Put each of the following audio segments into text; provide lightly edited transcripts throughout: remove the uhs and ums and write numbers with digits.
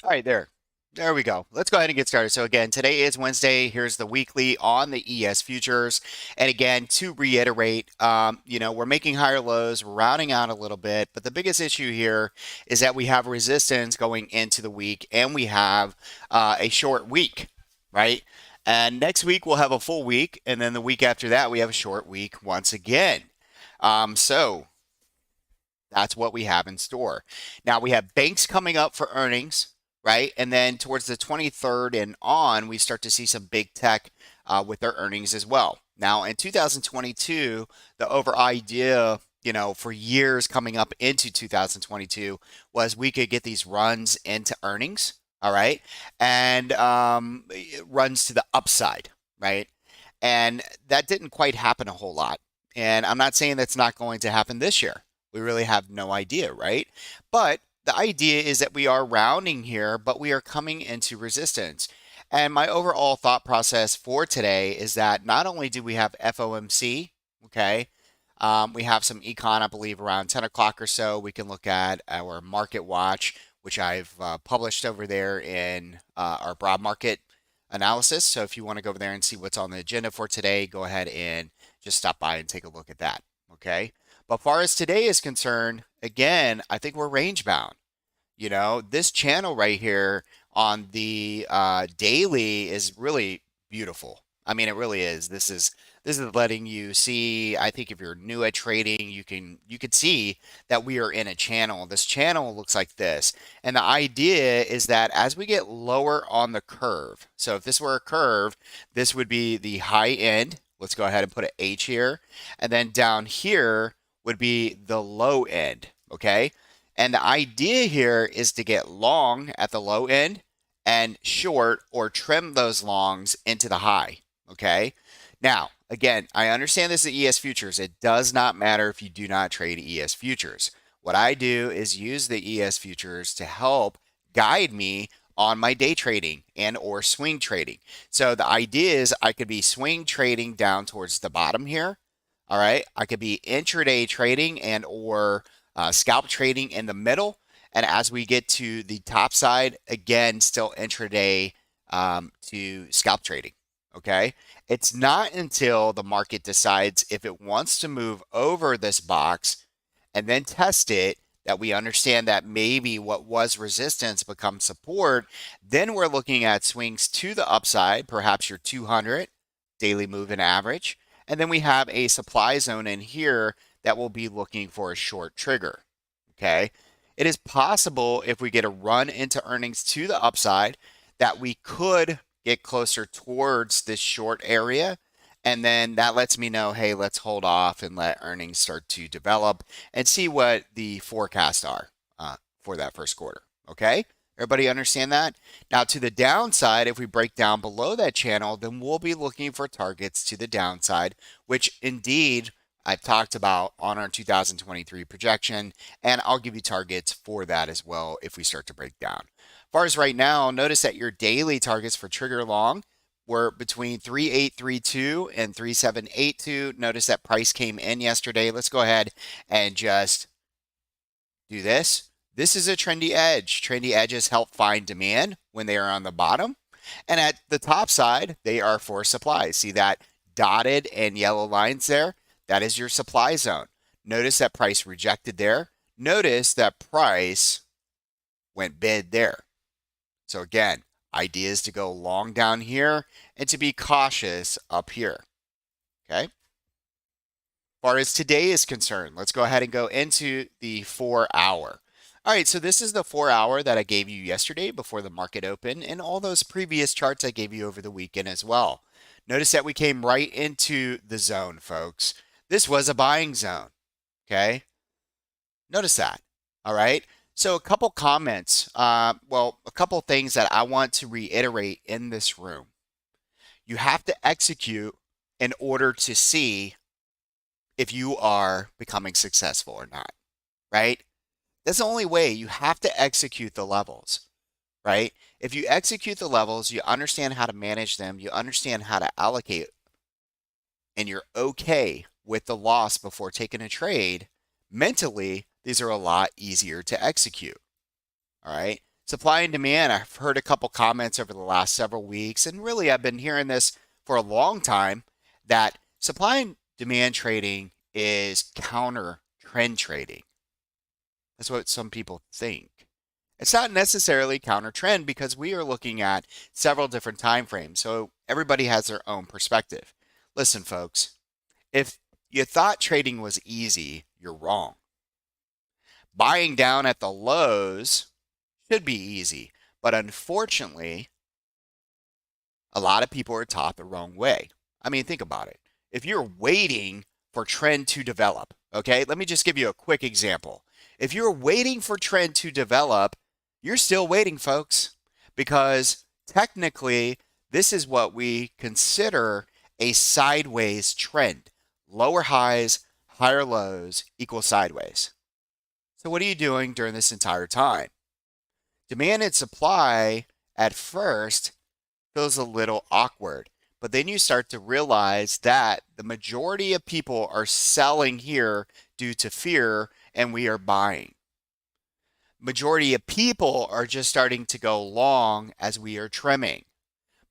All right, there we go. Let's go ahead and get started. So again, today is Wednesday. Here's the weekly on the ES futures. And again, to reiterate, we're making higher lows, we're rounding out a little bit, but the biggest issue here is that we have resistance going into the week, and we have a short week, right? And next week we'll have a full week, and then the week after that we have a short week once again. So that's what we have in store. Now we have banks coming up for earnings, right? And then towards the 23rd and on, we start to see some big tech with their earnings as well. Now in 2022, the over idea, for years coming up into 2022 was we could get these runs into earnings, all right, and runs to the upside, right? And that didn't quite happen a whole lot. And I'm not saying that's not going to happen this year. We really have no idea, right? But the idea is that we are rounding here, but we are coming into resistance. And my overall thought process for today is that not only do we have FOMC, okay, we have some econ, I believe, around 10 o'clock or so. We can look at our market watch, which I've published over there in our broad market analysis. So if you want to go over there and see what's on the agenda for today, go ahead and just stop by and take a look at that. Okay. But far as today is concerned, again, I think we're range bound. This channel right here on the daily is really beautiful. I mean, it really is. This is letting you see. I think if you're new at trading, you could see that we are in a channel. This channel looks like this, and the idea is that as we get lower on the curve, so if this were a curve, this would be the high end. Let's go ahead and put an H here, and then down here would be the low end. Okay. And the idea here is to get long at the low end and short or trim those longs into the high. Okay. Now, again, I understand this is ES futures. It does not matter if you do not trade ES futures. What I do is use the ES futures to help guide me on my day trading and or swing trading. So the idea is I could be swing trading down towards the bottom here. All right. I could be intraday trading and or scalp trading in the middle. And as we get to the top side, again, still intraday to scalp trading. Okay. It's not until the market decides if it wants to move over this box and then test it that we understand that maybe what was resistance becomes support. Then we're looking at swings to the upside, perhaps your 200 daily moving average. And then we have a supply zone in here that will be looking for a short trigger. Okay. It is possible if we get a run into earnings to the upside that we could get closer towards this short area. And then that lets me know, hey, let's hold off and let earnings start to develop and see what the forecasts are for that first quarter. Okay. Everybody understand that? Now, to the downside, if we break down below that channel, then we'll be looking for targets to the downside, which indeed I've talked about on our 2023 projection, and I'll give you targets for that as well if we start to break down. As far as right now, notice that your daily targets for trigger long were between 3832 and 3782. Notice that price came in yesterday. Let's go ahead and just do this. This is a trendy edge. Trendy edges help find demand when they are on the bottom. And at the top side, they are for supply. See that dotted and yellow lines there? That is your supply zone. Notice that price rejected there. Notice that price went bid there. So again, idea is to go long down here and to be cautious up here. Okay. As far as today is concerned, let's go ahead and go into the 4-hour. All right, so this is the 4-hour that I gave you yesterday before the market opened, and all those previous charts I gave you over the weekend as well. Notice that we came right into the zone, folks. This was a buying zone, okay? Notice that, all right? So a couple comments, a couple things that I want to reiterate in this room. You have to execute in order to see if you are becoming successful or not, right? That's the only way. You have to execute the levels, right? If you execute the levels, you understand how to manage them, you understand how to allocate, and you're okay with the loss before taking a trade, mentally, these are a lot easier to execute. All right. Supply and demand, I've heard a couple comments over the last several weeks, and really I've been hearing this for a long time, that supply and demand trading is counter trend trading. That's what some people think. It's not necessarily counter trend because we are looking at several different time frames, so everybody has their own perspective. Listen, folks, if you thought trading was easy, you're wrong. Buying down at the lows should be easy, but unfortunately, a lot of people are taught the wrong way. I mean, think about it. If you're waiting for trend to develop, okay, let me just give you a quick example. If you're waiting for trend to develop, you're still waiting, folks, because technically, this is what we consider a sideways trend. Lower highs, higher lows equal sideways. So, what are you doing during this entire time? Demand and supply at first feels a little awkward. But then you start to realize that the majority of people are selling here due to fear, and we are buying. Majority of people are just starting to go long as we are trimming.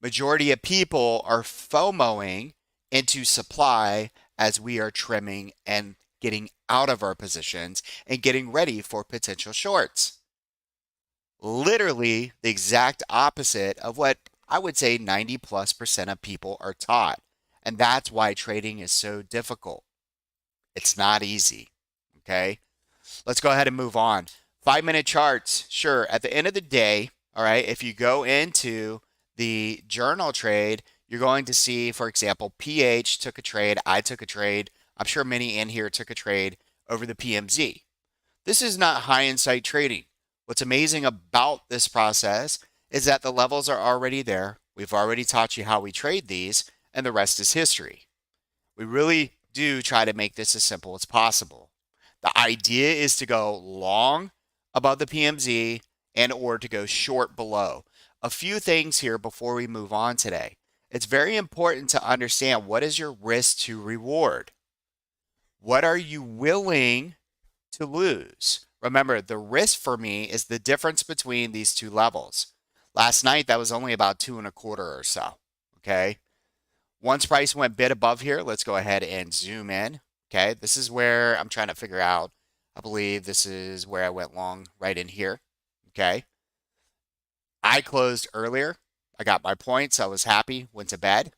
Majority of people are FOMOing into supply as we are trimming and getting out of our positions and getting ready for potential shorts. Literally the exact opposite of what I would say 90+% of people are taught. And that's why trading is so difficult. It's not easy. Okay. Let's go ahead and move on. 5-minute charts. Sure. At the end of the day, all right, if you go into the journal trade, you're going to see, for example, PH took a trade. I took a trade. I'm sure many in here took a trade over the PMZ. This is not high insight trading. What's amazing about this process is that the levels are already there. We've already taught you how we trade these, and the rest is history. We really do try to make this as simple as possible. The idea is to go long above the PMZ and or to go short below. A few things here before we move on today. It's very important to understand what is your risk to reward. What are you willing to lose? Remember, the risk for me is the difference between these two levels. Last night, that was only about 2.25 or so. Okay. Once price went bid above here, let's go ahead and zoom in. Okay. This is where I'm trying to figure out. I believe this is where I went long right in here. Okay. I closed earlier. I got my points. I was happy. Went to bed.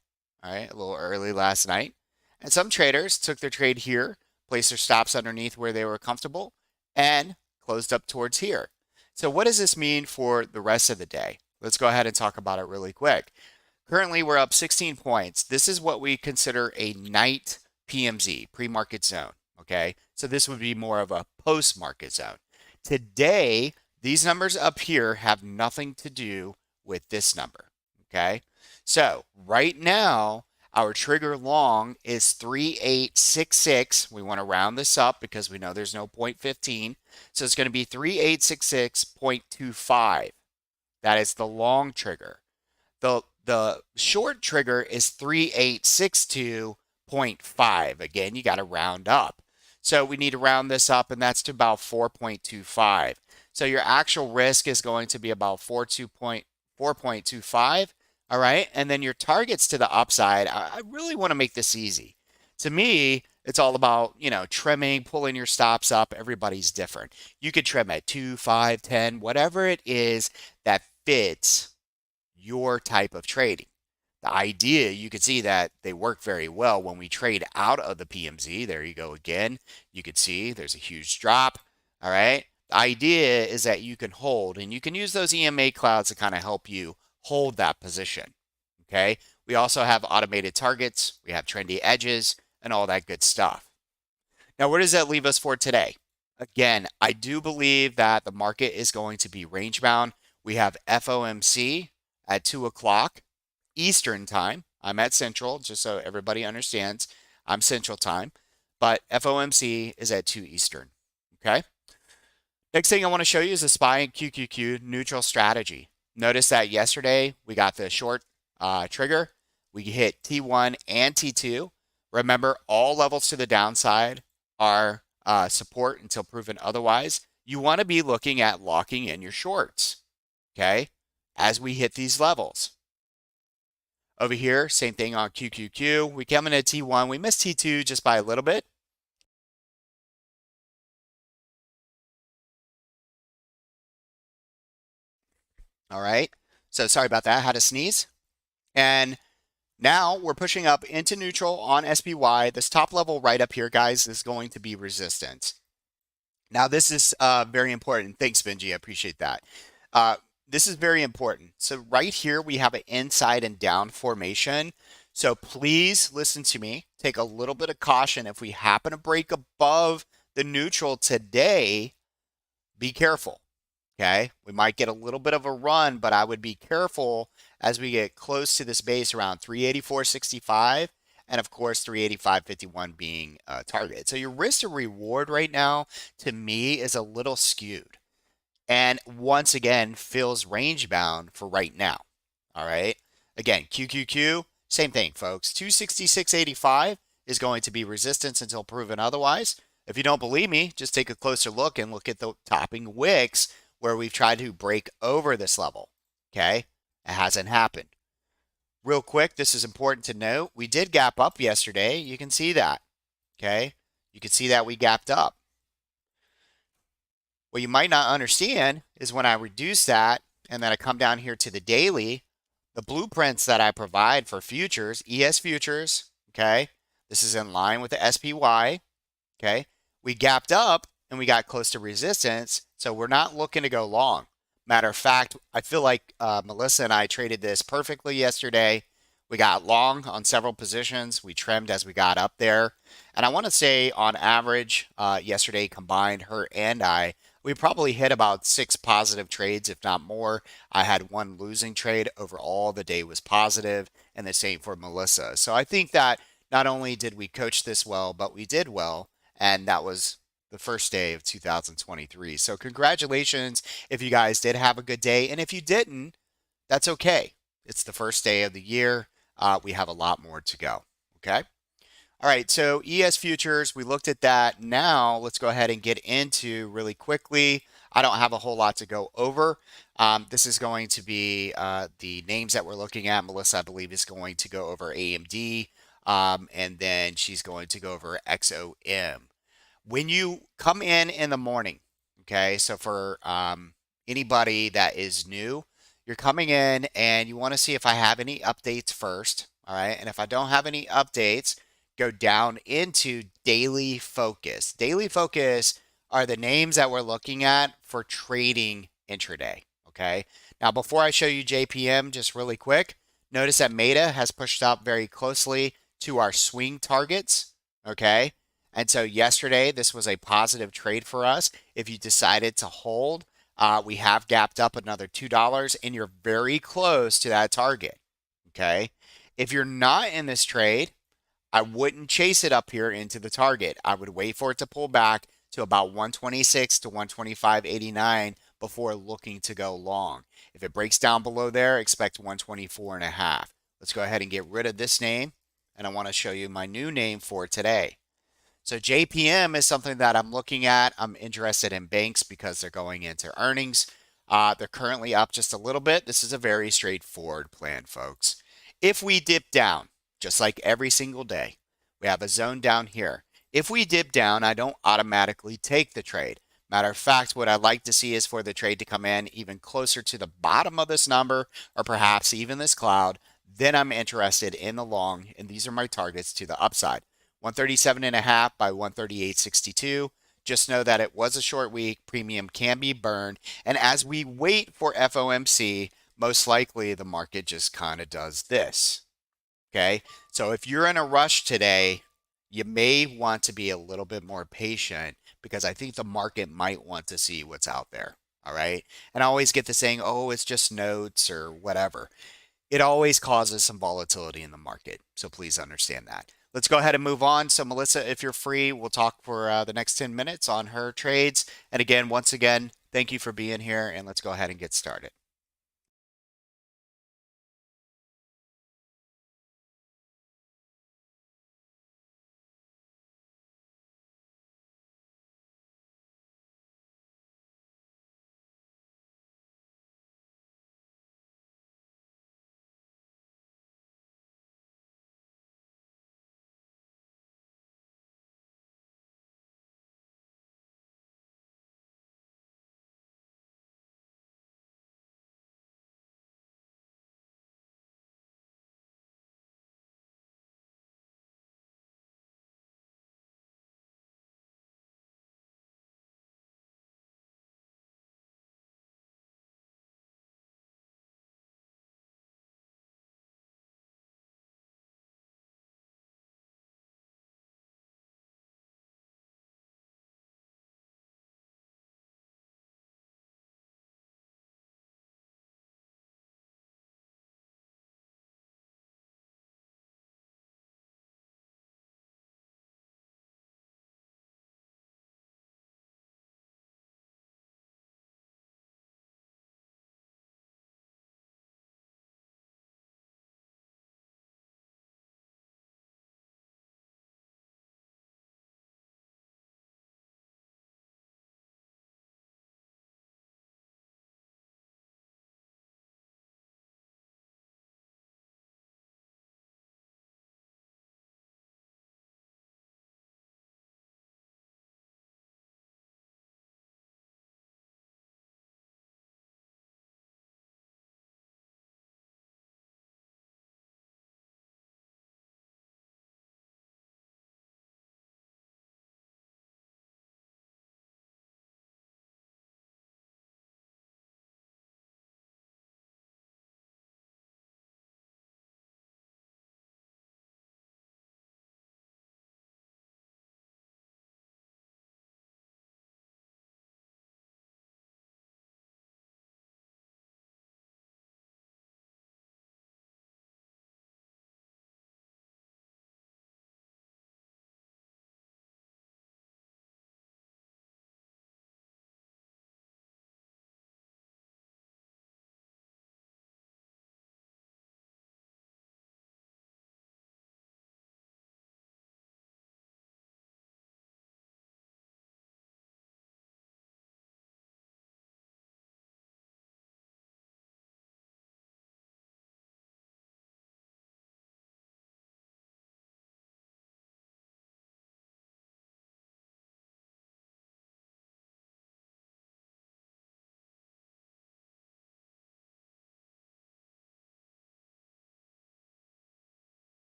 All right. A little early last night. And some traders took their trade here, placed their stops underneath where they were comfortable, and closed up towards here. So what does this mean for the rest of the day? Let's go ahead and talk about it really quick. Currently, we're up 16 points. This is what we consider a night PMZ, pre-market zone, okay? So this would be more of a post-market zone. Today, these numbers up here have nothing to do with this number, okay? So right now, our trigger long is 3866. We want to round this up because we know there's no 0.15. So it's going to be 3866.25. That is the long trigger. The short trigger is 3862.5. Again, you got to round up. So we need to round this up, and that's to about 4.25. So your actual risk is going to be about 4.25. All right. And then your targets to the upside, I really want to make this easy. To me, it's all about, trimming, pulling your stops up. Everybody's different. You could trim at 2, 5, 10, whatever it is that fits your type of trading. The idea, you can see that they work very well when we trade out of the PMZ. There you go again. You can see there's a huge drop. All right. The idea is that you can hold, and you can use those EMA clouds to kind of help you hold that position. Okay. We also have automated targets. We have trendy edges and all that good stuff. Now, where does that leave us for today? Again, I do believe that the market is going to be range bound. We have FOMC at 2 o'clock Eastern time. I'm at Central, just so everybody understands. I'm Central time, but FOMC is at 2 Eastern. Okay. Next thing I want to show you is the SPY and QQQ neutral strategy. Notice that yesterday we got the short trigger. We hit T1 and T2. Remember, all levels to the downside are support until proven otherwise. You want to be looking at locking in your shorts. okay, as we hit these levels. Over here, same thing on QQQ. We come into T1. We missed T2 just by a little bit. All right. So sorry about that. I had to sneeze. And now we're pushing up into neutral on SPY. This top level right up here, guys, is going to be resistance. Now, this is very important. Thanks, Benji. I appreciate that. Uh, this is very important. So right here, we have an inside and down formation. So please listen to me. Take a little bit of caution. If we happen to break above the neutral today, be careful. Okay, we might get a little bit of a run, but I would be careful as we get close to this base around 384.65 and of course 385.51 being a target. So your risk to reward right now to me is a little skewed and once again feels range bound for right now. All right. Again, QQQ, same thing, folks. 266.85 is going to be resistance until proven otherwise. If you don't believe me, just take a closer look and look at the topping wicks where we've tried to break over this level. Okay. It hasn't happened. Real quick, this is important to note. We did gap up yesterday. You can see that. Okay. You can see that we gapped up. What you might not understand is when I reduce that and then I come down here to the daily, the blueprints that I provide for futures, ES futures, okay, this is in line with the SPY, okay, we gapped up and we got close to resistance, so we're not looking to go long. Matter of fact, I feel like Melissa and I traded this perfectly yesterday. We got long on several positions. We trimmed as we got up there. And I want to say on average, yesterday combined, her and I, we probably hit about 6 positive trades, if not more. I had one losing trade. Overall, the day was positive, and the same for Melissa. So I think that not only did we coach this well, but we did well, and that was the first day of 2023. So congratulations if you guys did have a good day, and if you didn't, that's okay. It's the first day of the year. We have a lot more to go. Okay. All right, so ES futures, we looked at that. Now let's go ahead and get into really quickly. I don't have a whole lot to go over. This is going to be the names that we're looking at. Melissa, I believe, is going to go over AMD, and then she's going to go over XOM. When you come in the morning, okay, so for anybody that is new, you're coming in and you want to see if I have any updates first. All right, and if I don't have any updates, go down into daily focus. Daily focus are the names that we're looking at for trading intraday. Okay. Now, before I show you JPM, just really quick, notice that Meta has pushed up very closely to our swing targets. Okay. And so yesterday, this was a positive trade for us. If you decided to hold, we have gapped up another $2 and you're very close to that target. Okay. If you're not in this trade, I wouldn't chase it up here into the target. I would wait for it to pull back to about 126 to 125.89 before looking to go long. If it breaks down below there, expect 124.5. Let's go ahead and get rid of this name. And I want to show you my new name for today. So JPM is something that I'm looking at. I'm interested in banks because they're going into earnings. They're currently up just a little bit. This is a very straightforward plan, folks. If we dip down, just like every single day, we have a zone down here. If we dip down, I don't automatically take the trade. Matter of fact, what I'd like to see is for the trade to come in even closer to the bottom of this number or perhaps even this cloud. Then I'm interested in the long, and these are my targets to the upside. 137.5 by 138.62. Just know that it was a short week. Premium can be burned. And as we wait for FOMC, most likely the market just kind of does this. Okay. So if you're in a rush today, you may want to be a little bit more patient because I think the market might want to see what's out there. All right. And I always get the saying, oh, it's just notes or whatever. It always causes some volatility in the market. So please understand that. Let's go ahead and move on. So Melissa, if you're free, we'll talk for the next 10 minutes on her trades. And again, once again, thank you for being here and let's go ahead and get started.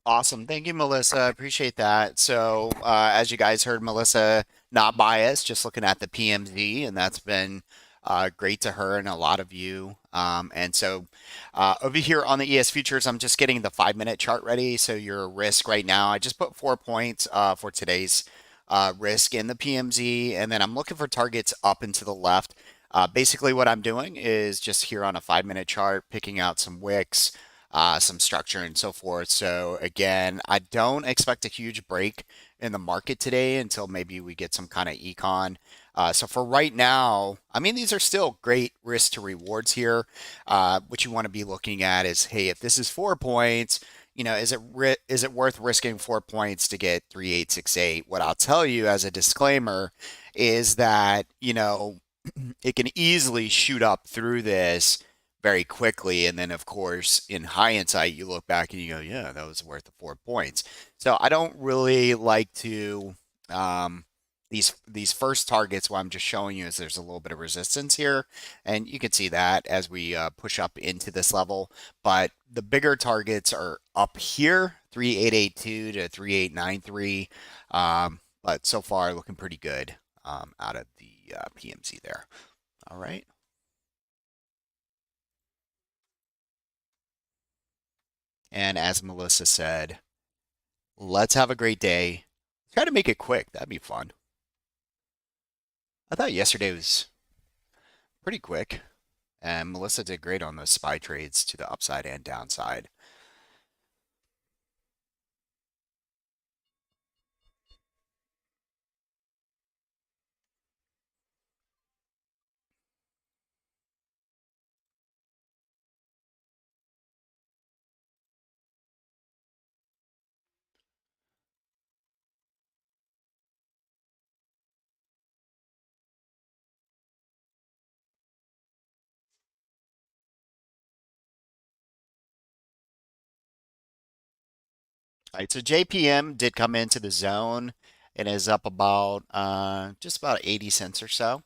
Awesome. Thank you, Melissa. I appreciate that. So, as you guys heard, Melissa, not biased, just looking at the PMZ, and that's been great to her and a lot of you. Over here on the ES Futures, I'm just getting the 5 minute chart ready. So, your risk right now, I just put 4 points for today's risk in the PMZ, and then I'm looking for targets up and to the left. Basically, what I'm doing is just here on a 5 minute chart, picking out some wicks, some structure and so forth. So again, I don't expect a huge break in the market today until maybe we get some kind of econ. So for right now, I mean, these are still great risk to rewards here. What you want to be looking at is, hey, if this is 4 points, is it worth risking 4 points to get 3868? What I'll tell you as a disclaimer is that, it can easily shoot up through this very quickly. And then, of course, in hindsight, you look back and you go, yeah, that was worth the 4 points. So I don't really like to these first targets. What I'm just showing you is there's a little bit of resistance here, and you can see that as we push up into this level. But the bigger targets are up here, 3882 to 3893. But so far, looking pretty good out of the PMC there. All right. And as Melissa said, let's have a great day. Try to make it quick. That'd be fun. I thought yesterday was pretty quick, and Melissa did great on those SPY trades to the upside and downside. All right, so JPM did come into the zone and is up about just about 80 cents or so.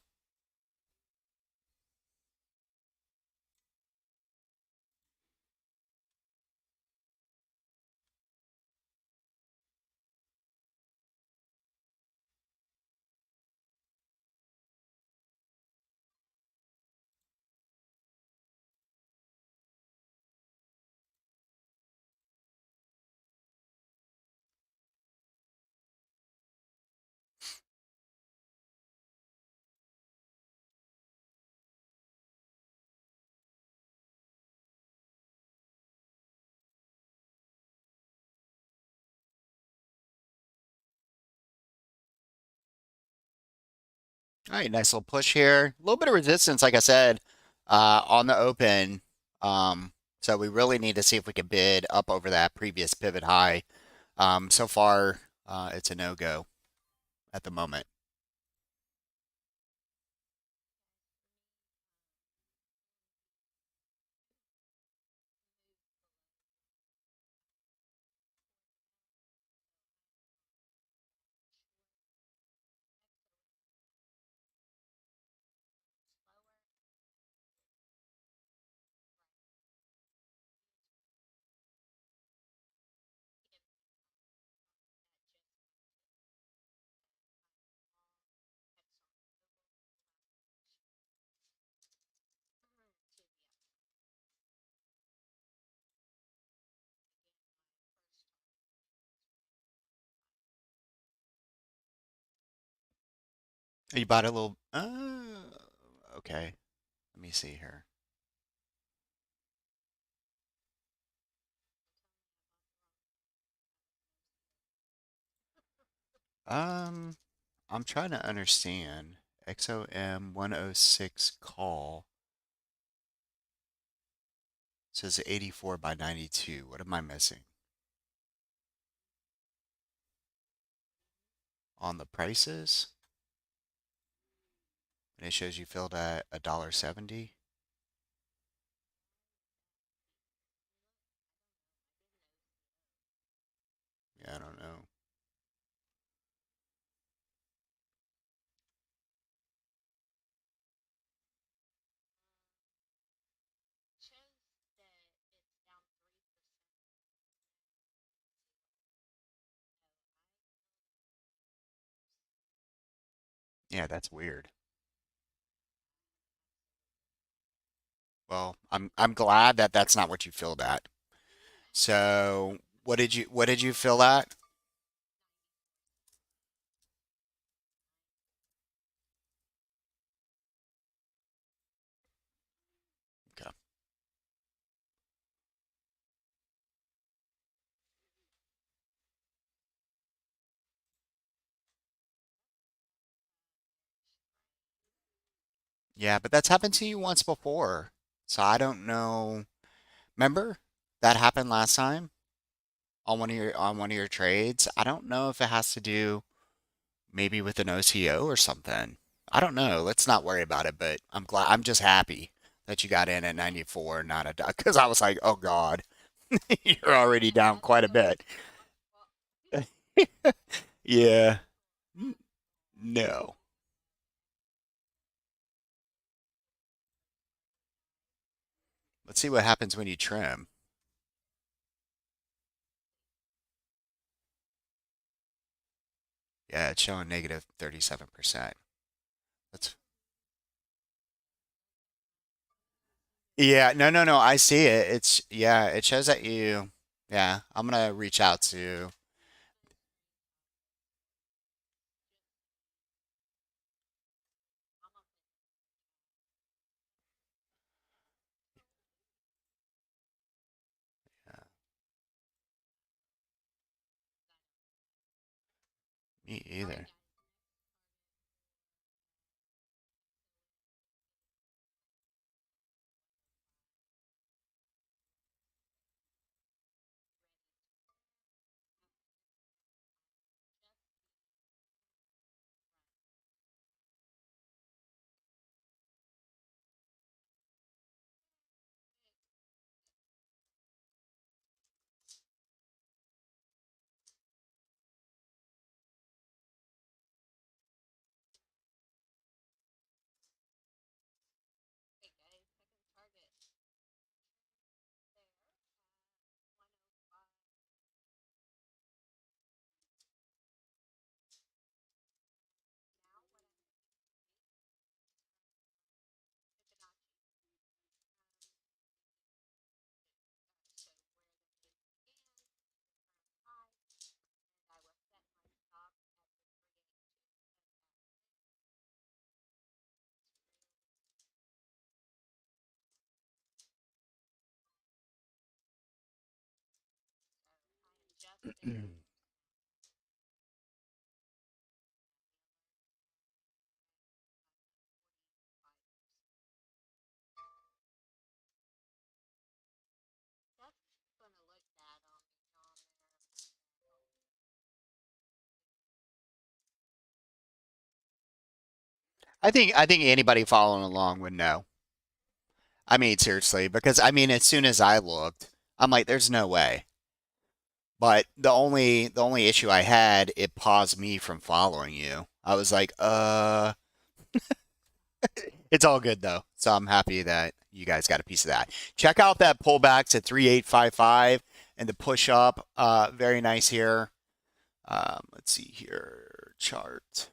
All right, nice little push here. A little bit of resistance, like I said, on the open. So we really need to see if we can bid up over that previous pivot high. So far, it's a no-go at the moment. You bought a little. Okay. Let me see here. Um, I'm trying to understand. XOM 106 call says 84 by 92. What am I missing on the prices? And it shows you filled at $1.70. Yeah, I don't know. Yeah, that's weird. Well, I'm glad that that's not what you filled at. So, what did you fill at? Okay. Yeah, but that's happened to you once before. So I don't know. Remember that happened last time on one of your trades? I don't know if it has to do maybe with an OTO or something. I don't know. Let's not worry about it, but I'm just happy that you got in at 94, not a duck, because I was like, oh God, you're already down quite a bit. Yeah. No. Let's see what happens when you trim. Yeah, it's showing negative 37%. That's Yeah, no, no, no. I see it. Yeah, it shows that you yeah, I'm gonna reach out to uh, me either. I think anybody following along would know. I mean, seriously, because I mean, as soon as I looked, I'm like, there's no way. But the only issue I had, it paused me from following you. I was like, it's all good though. So I'm happy that you guys got a piece of that. Check out that pullback to 3855 and the push up. Very nice here. Let's see here. Chart.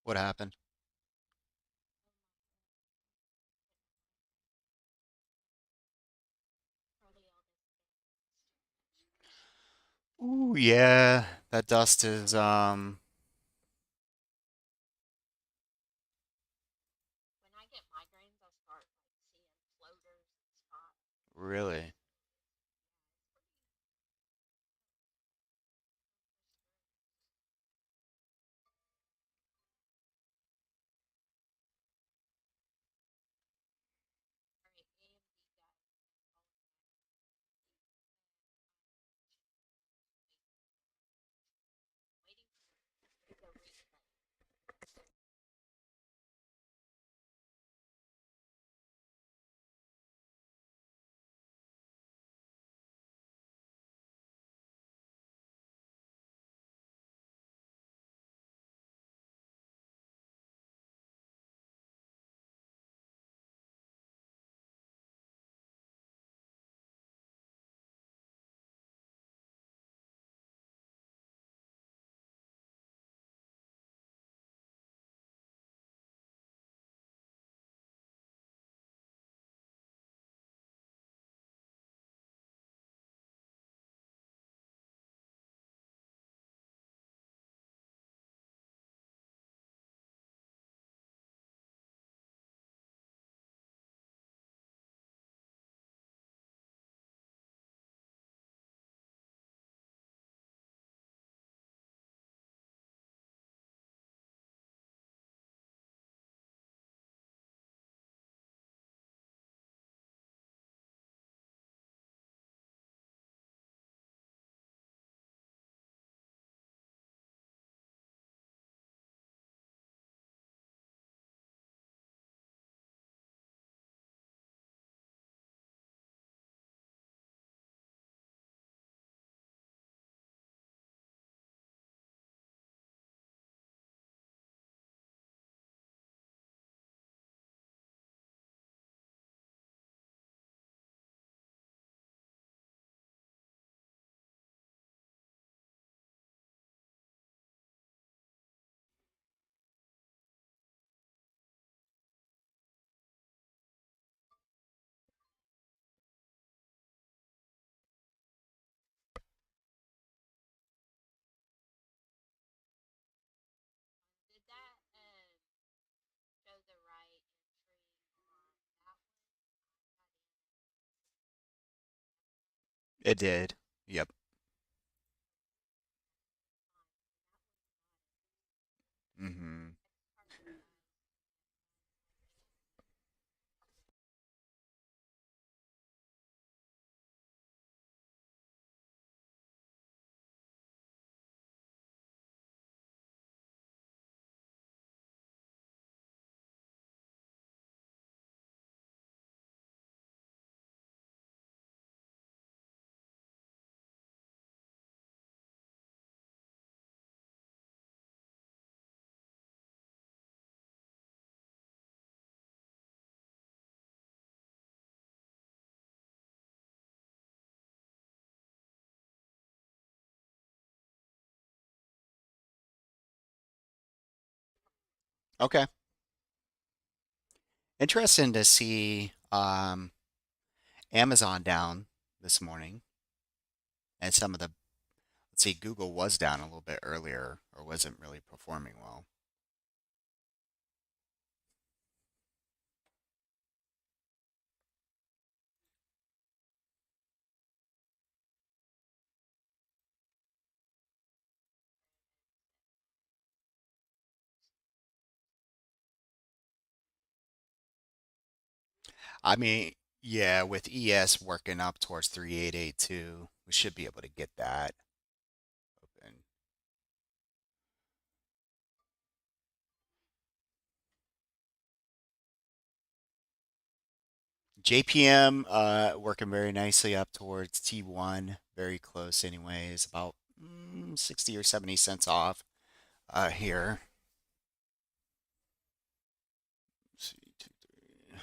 What happened? Ooh, yeah. That dust is Really? It did. Yep. Hmm. Okay. Interesting to see Amazon down this morning, and some of the, let's see, Google was down a little bit earlier or wasn't really performing well. I mean, yeah, with ES working up towards 3882, we should be able to get that open. JPM working very nicely up towards T1, very close anyways, about 60 or 70 cents off here. Let's see, two, three.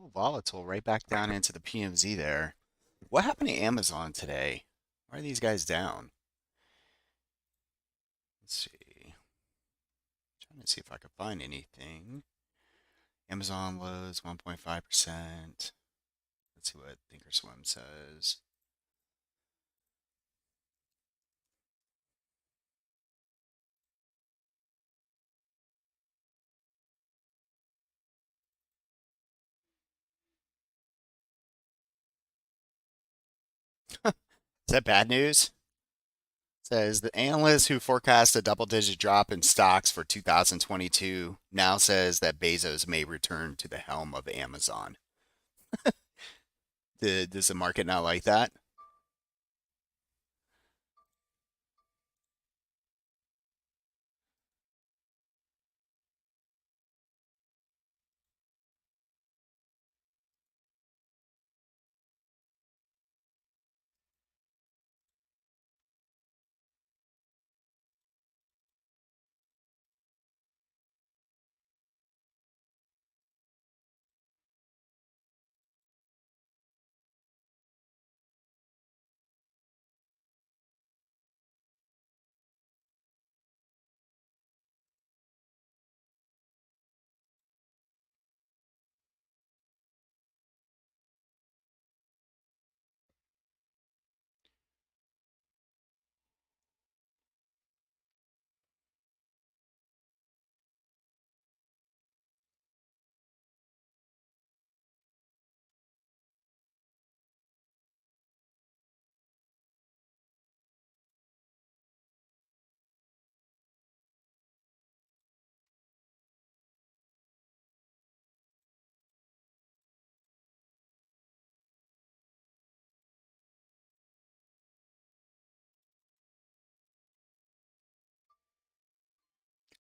little volatile right back down into the PMZ there. What happened to Amazon today? Why are these guys down? Let's see. Trying to see if I can find anything. Amazon lows 1.5%. Let's see what Thinkorswim says. Is that bad news? Says the analyst who forecast a double-digit drop in stocks for 2022 now says that Bezos may return to the helm of Amazon. Does the market not like that?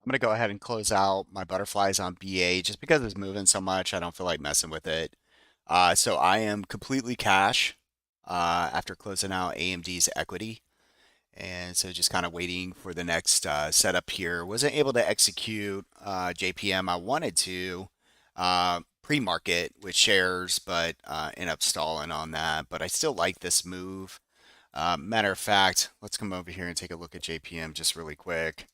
I'm going to go ahead and close out my butterflies on BA just because it's moving so much. I don't feel like messing with it. So I am completely cash after closing out AMD's equity. And so just kind of waiting for the next setup here. Wasn't able to execute JPM. I wanted to pre-market with shares, but end up stalling on that. But I still like this move. Matter of fact, let's come over here and take a look at JPM just really quick.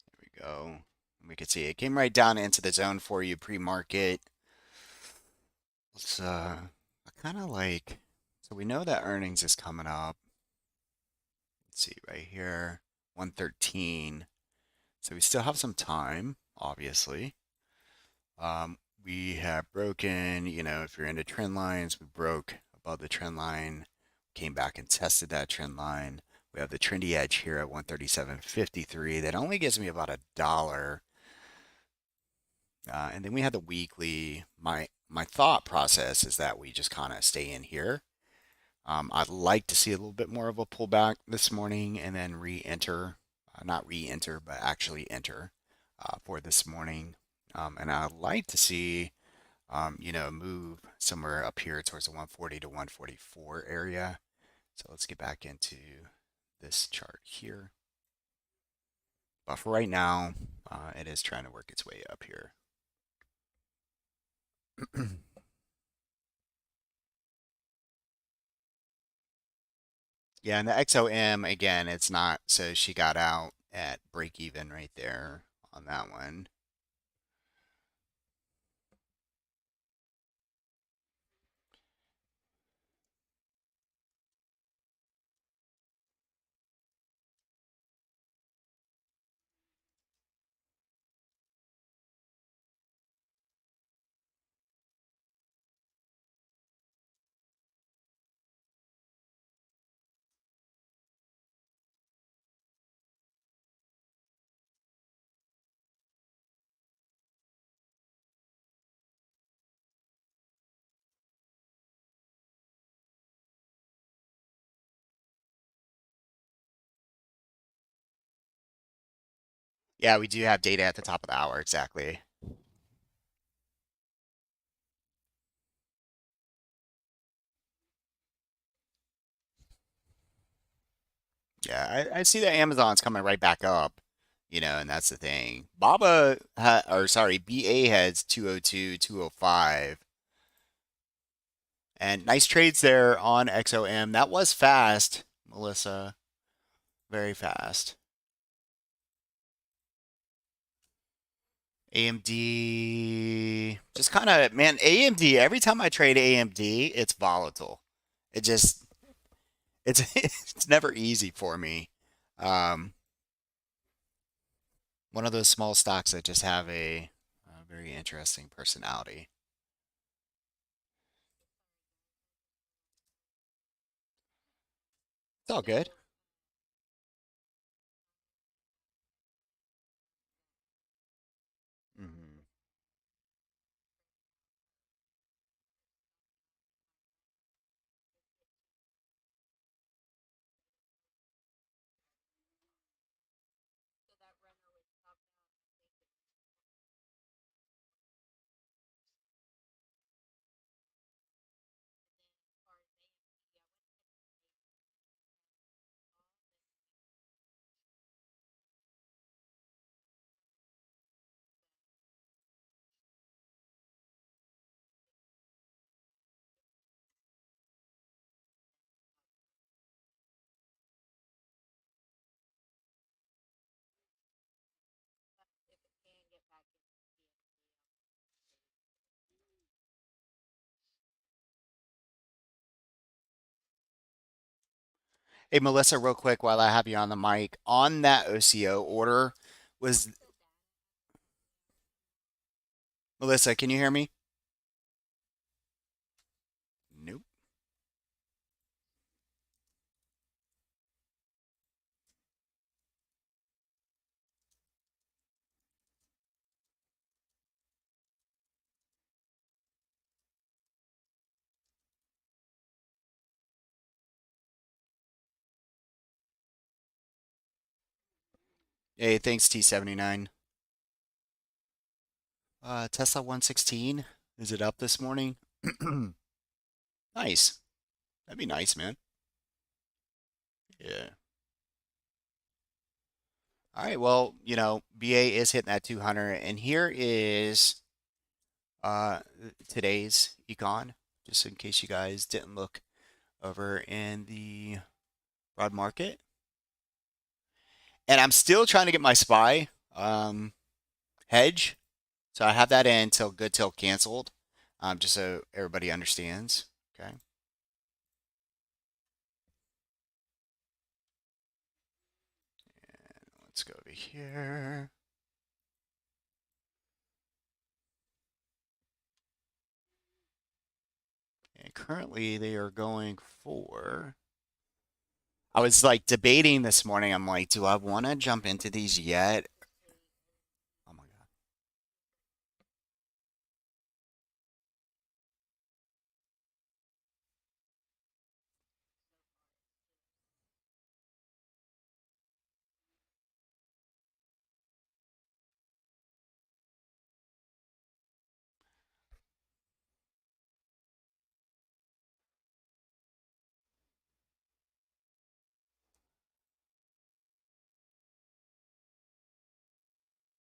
There we go. We can see it came right down into the zone for you pre-market. Let's I kind of like, so we know that earnings is coming up. Let's see right here, 113. So we still have some time, obviously. We have broken, if you're into trend lines, we broke above the trend line, came back and tested that trend line. We have the trendy edge here at 137.53. That only gives me about $1. And then we have the weekly. My thought process is that we just kind of stay in here. I'd like to see a little bit more of a pullback this morning and then re-enter, not re-enter, but actually enter for this morning. And I'd like to see, move somewhere up here towards the 140 to 144 area. So let's get back into this chart here. But for right now, it is trying to work its way up here. Yeah, and the XOM again, it's not, so she got out at break even right there on that one. Yeah, we do have data at the top of the hour, exactly. Yeah, I see that Amazon's coming right back up, and that's the thing. Baba, or sorry, BA has 202, 205, and nice trades there on XOM. That was fast, Melissa, very fast. AMD, just kind of, man, AMD, every time I trade AMD, it's volatile. It just, it's, it's never easy for me. Um, One of those small stocks that just have a very interesting personality. It's all good. Hmm. Hey, Melissa, real quick while I have you on the mic, on that OCO order, was Melissa, can you hear me? Nope. Hey, thanks, T79. Tesla 116, is it up this morning? Nice. That'd be nice, man. Yeah. All right, well, BA is hitting that 200, and here is uh today's econ, just in case you guys didn't look over in the broad market. And I'm still trying to get my SPY hedge. So I have that in till good till canceled, just so everybody understands. Okay. Let's go over here. And currently they are going for. I was like debating this morning. I'm like, do I want to jump into these yet? Oh my God.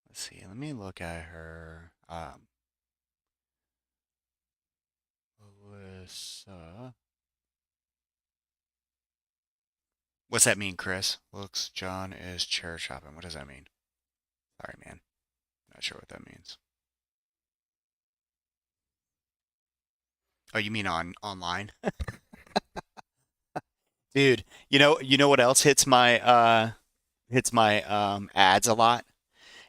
Let's see. Let me look at her. Melissa. What's that mean, Chris? Looks John is chair shopping. What does that mean? Sorry, man. Not sure what that means. Oh, you mean on online? Dude, you know what else hits my ads a lot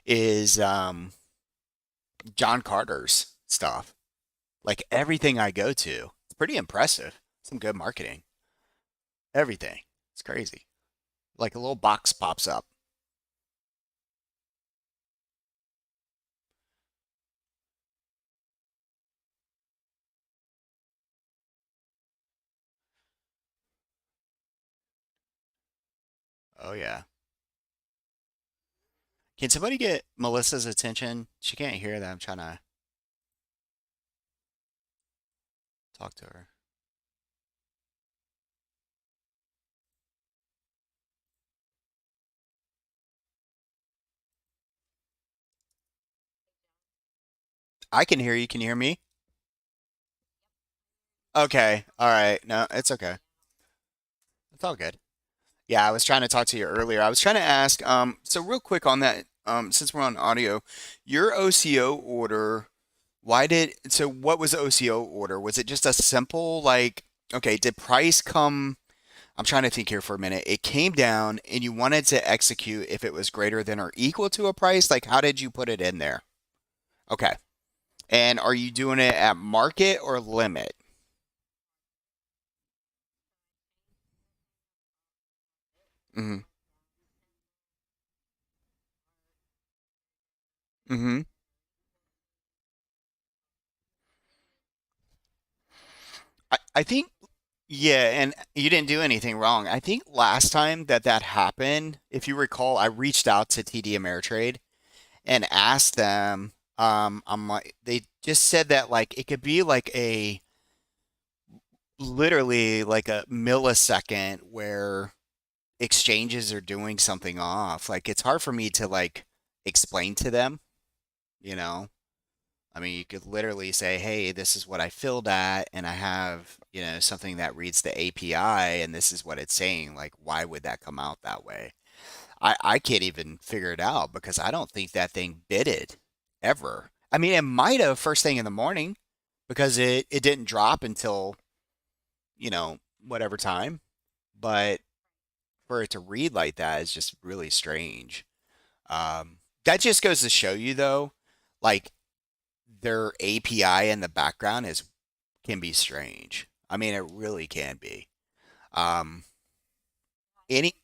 is John Carter's stuff. Like everything I go to. It's pretty impressive. Some good marketing. Everything. It's crazy. Like a little box pops up. Oh yeah. Can somebody get Melissa's attention? She can't hear that. I'm trying to talk to her. I can hear you. Can you hear me? Okay. All right. No, it's okay. It's all good. Yeah, I was trying to talk to you earlier. I was trying to ask, so real quick on that, since we're on audio, your OCO order, so what was the OCO order? Was it just a simple, like, okay, did price come, I'm trying to think here for a minute. It came down and you wanted to execute if it was greater than or equal to a price? Like, how did you put it in there? Okay. And are you doing it at market or limit? Mm-hmm. Mm-hmm. I think, yeah, and you didn't do anything wrong. I think last time that that happened, if you recall, I reached out to TD Ameritrade and asked them, I'm like, they just said that like it could be like a literally like a millisecond where exchanges are doing something off. Like it's hard for me to like explain to them, you know. I mean, you could literally say, "Hey, this is what I filled at, and I have, something that reads the API, and this is what it's saying." Like, why would that come out that way? I can't even figure it out because I don't think that thing bidded ever. I mean, it might have first thing in the morning because it didn't drop until, whatever time, but for it to read like that is just really strange. That just goes to show you, though, like their API in the background is can be strange. I mean, it really can be. Um, any,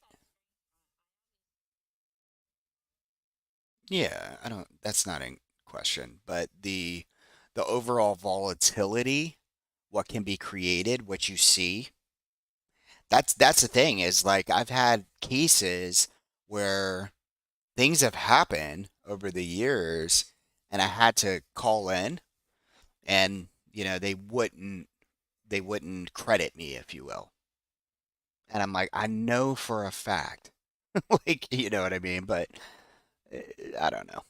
yeah, I don't. That's not in question, but the overall volatility, what can be created, what you see, that's the thing. Is like I've had cases where things have happened over the years, and I had to call in, and they wouldn't credit me, if you will. And I'm like, I know for a fact, like, you know what I mean? But uh, I don't know.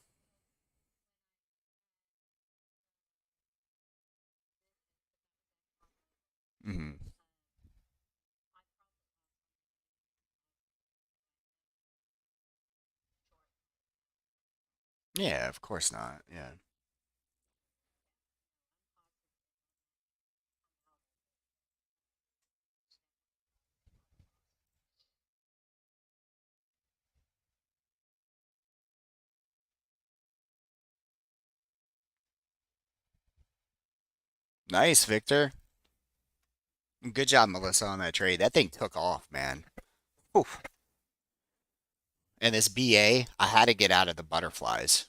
Hmm. Yeah, of course not. Yeah. Nice, Victor. Good job, Melissa, on that trade. That thing took off, man. Oof. And this BA, I had to get out of the butterflies.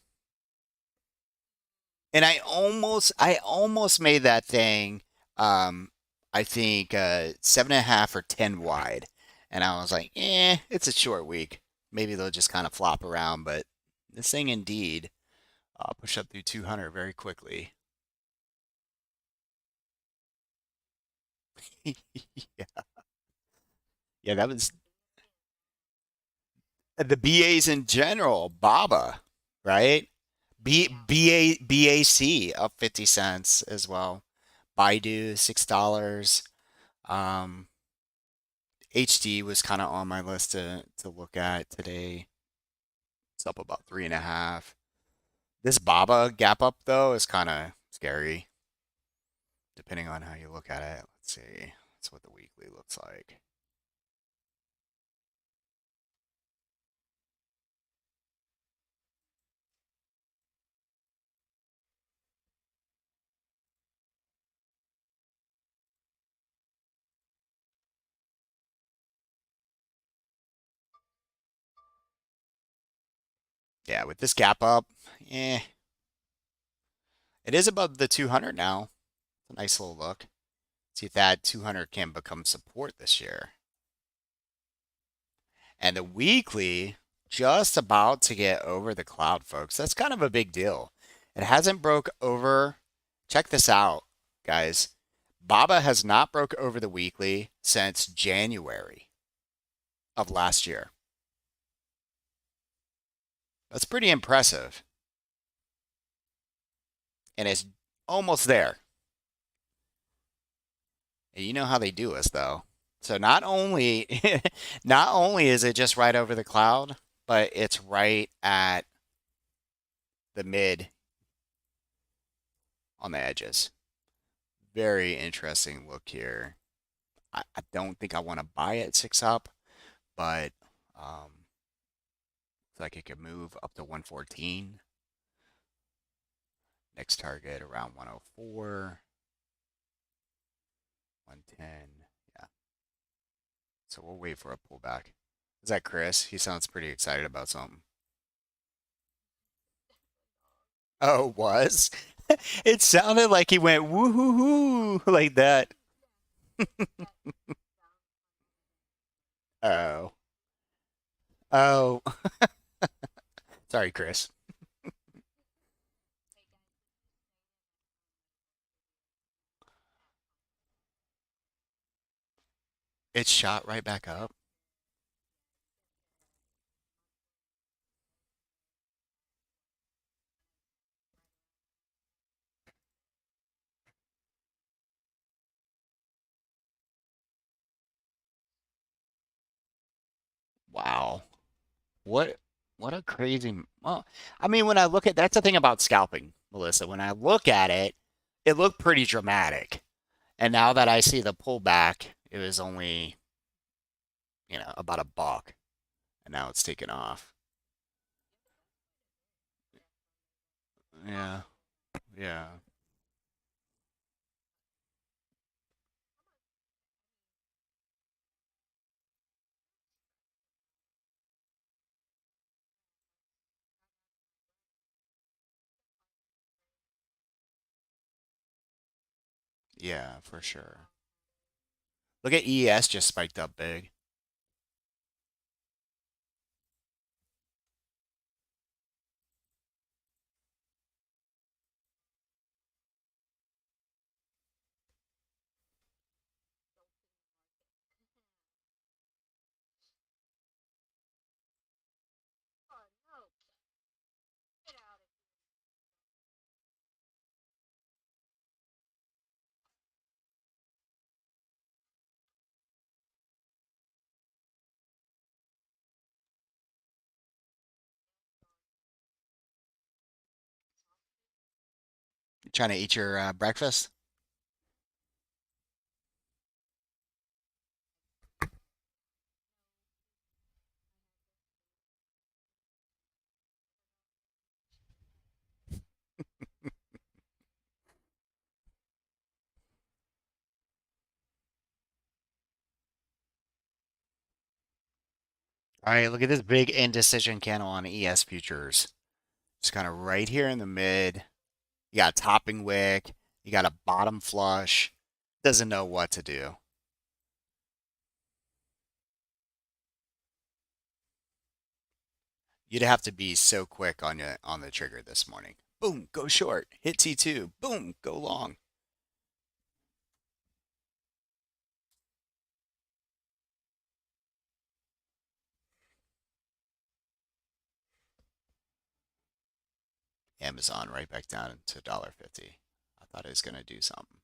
And I almost made that thing, um, I think 7.5 or 10 wide. And I was like, it's a short week. Maybe they'll just kind of flop around. But this thing indeed pushed up through 200 very quickly. Yeah, yeah, that was the BAs in general, BABA, right? BAC up 50 cents as well. Baidu $6. Um, HD was kind of on my list to look at today. It's up about 3.5. This BABA gap up though is kind of scary, depending on how you look at it. Let's see. That's what the weekly looks like. Yeah, with this gap up, eh, it is above the 200 now. It's a nice little look. See if that 200 can become support this year. And the weekly just about to get over the cloud, folks. That's kind of a big deal. It hasn't broke over. Check this out, guys. Baba has not broke over the weekly since January of last year. That's pretty impressive. and it's almost there. And you know how they do us though. So not only not only is it just right over the cloud, but it's right at the mid on the edges. Very interesting look here. I don't think I want to buy it 6 up, but looks like it could move up to 114. Next target around 104, 110. Yeah. So we'll wait for a pullback. Is that Chris? He sounds pretty excited about something. Oh, it was? It sounded like he went woo-hoo-hoo like that. Oh. Oh. Sorry, Chris. It shot right back up. Wow. What what a crazy well, I mean when I look at that's the thing about scalping, Melissa. When I look at it, it looked pretty dramatic. And now that I see the pullback, it was only, about a buck. And now it's taken off. Yeah. Yeah. Yeah, for sure. Look at ES just spiked up big. You trying to eat your breakfast? All right, look at this big indecision candle on ES futures. Just kind of right here in the mid. You got a topping wick. You got a bottom flush. Doesn't know what to do. You'd have to be so quick on the trigger this morning. Boom, go short. Hit T2. Boom, go long. Amazon right back down to $1.50. I thought it was gonna do something.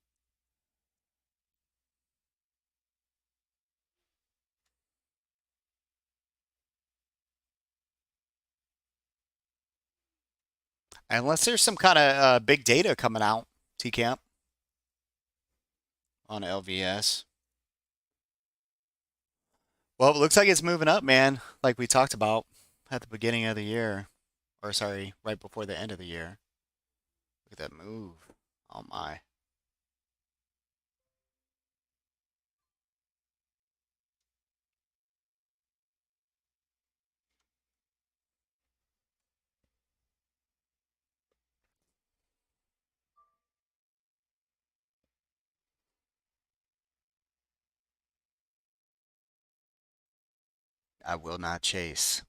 Unless there's some kind of big data coming out, TCamp on LVS. Well, it looks like it's moving up, man. Like we talked about at the beginning of the year, or sorry, right before the end of the year. Look at that move. Oh my. I will not chase.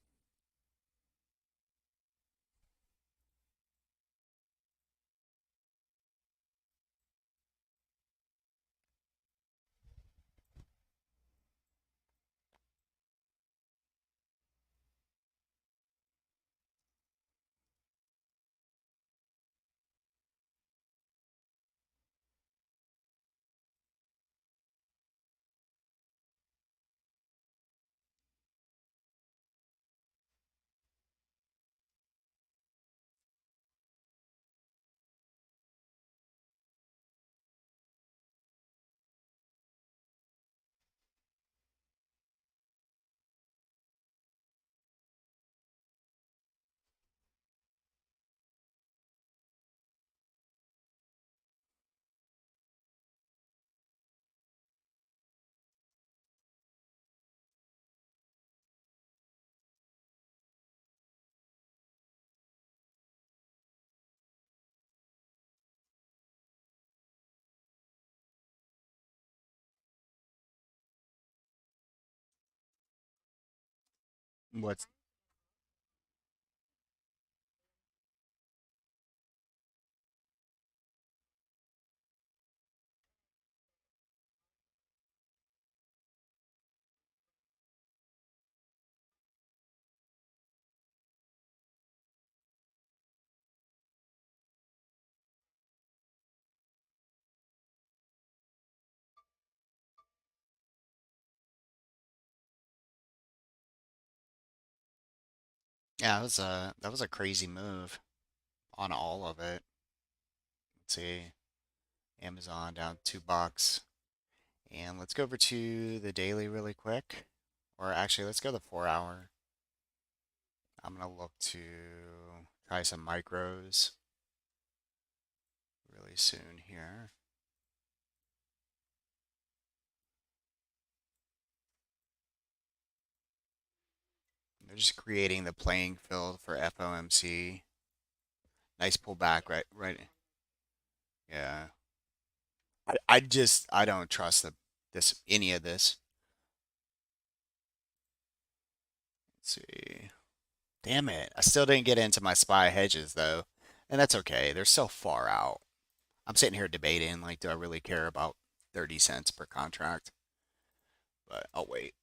What's Yeah, that was a crazy move on all of it. Let's see. Amazon down $2. And let's go over to the daily really quick. Or actually, let's go the 4 hour. I'm gonna look to try some micros really soon here. They're just creating the playing field for FOMC. Nice pullback, right. Yeah. I don't trust any of this. Let's see. Damn it. I still didn't get into my SPY hedges though. And that's okay. They're so far out. I'm sitting here debating, like, do I really care about 30 cents per contract? But I'll wait.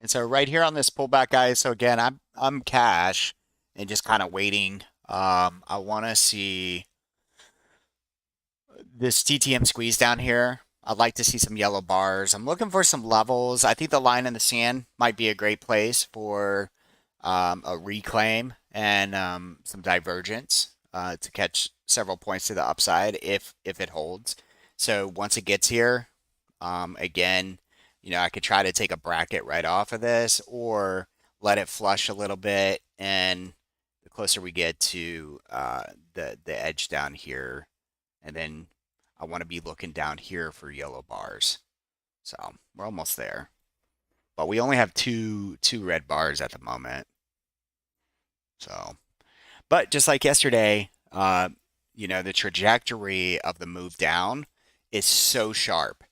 And so right here on this pullback, guys, so again, I'm cash and just kind of waiting. I want to see this TTM squeeze down here. I'd like to see some yellow bars. I'm looking for some levels. I think the line in the sand might be a great place for a reclaim and some divergence to catch several points to the upside if it holds. So once it gets here, again, I could try to take a bracket right off of this or let it flush a little bit. And the closer we get to the edge down here, and then I want to be looking down here for yellow bars. So we're almost there. But we only have two red bars at the moment. So, but just like yesterday, the trajectory of the move down is so sharp.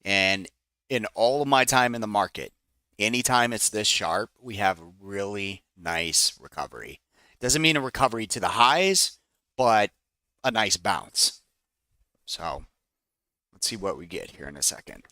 And in all of my time in the market, anytime it's this sharp, we have a really nice recovery. Doesn't mean a recovery to the highs, but a nice bounce. So let's see what we get here in a second.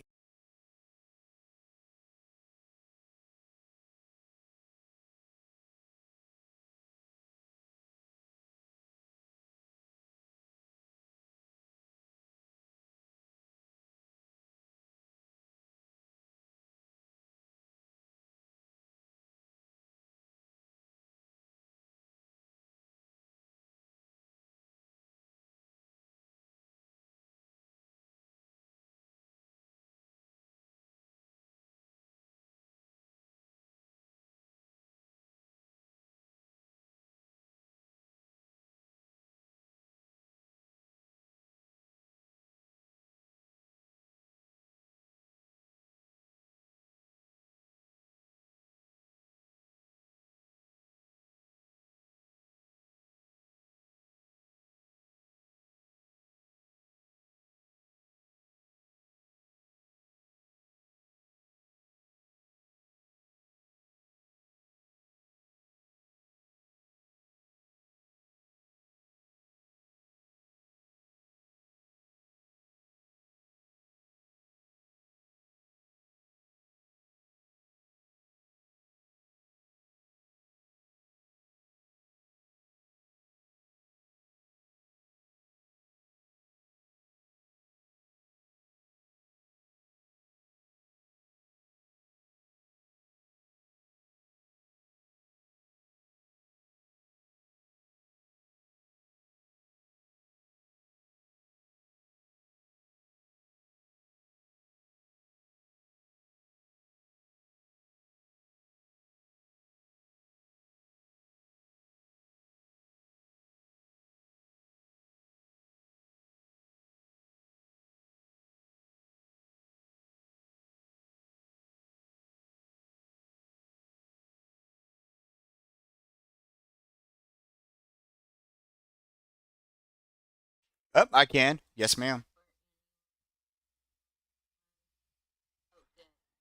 Oh, I can. Yes, ma'am.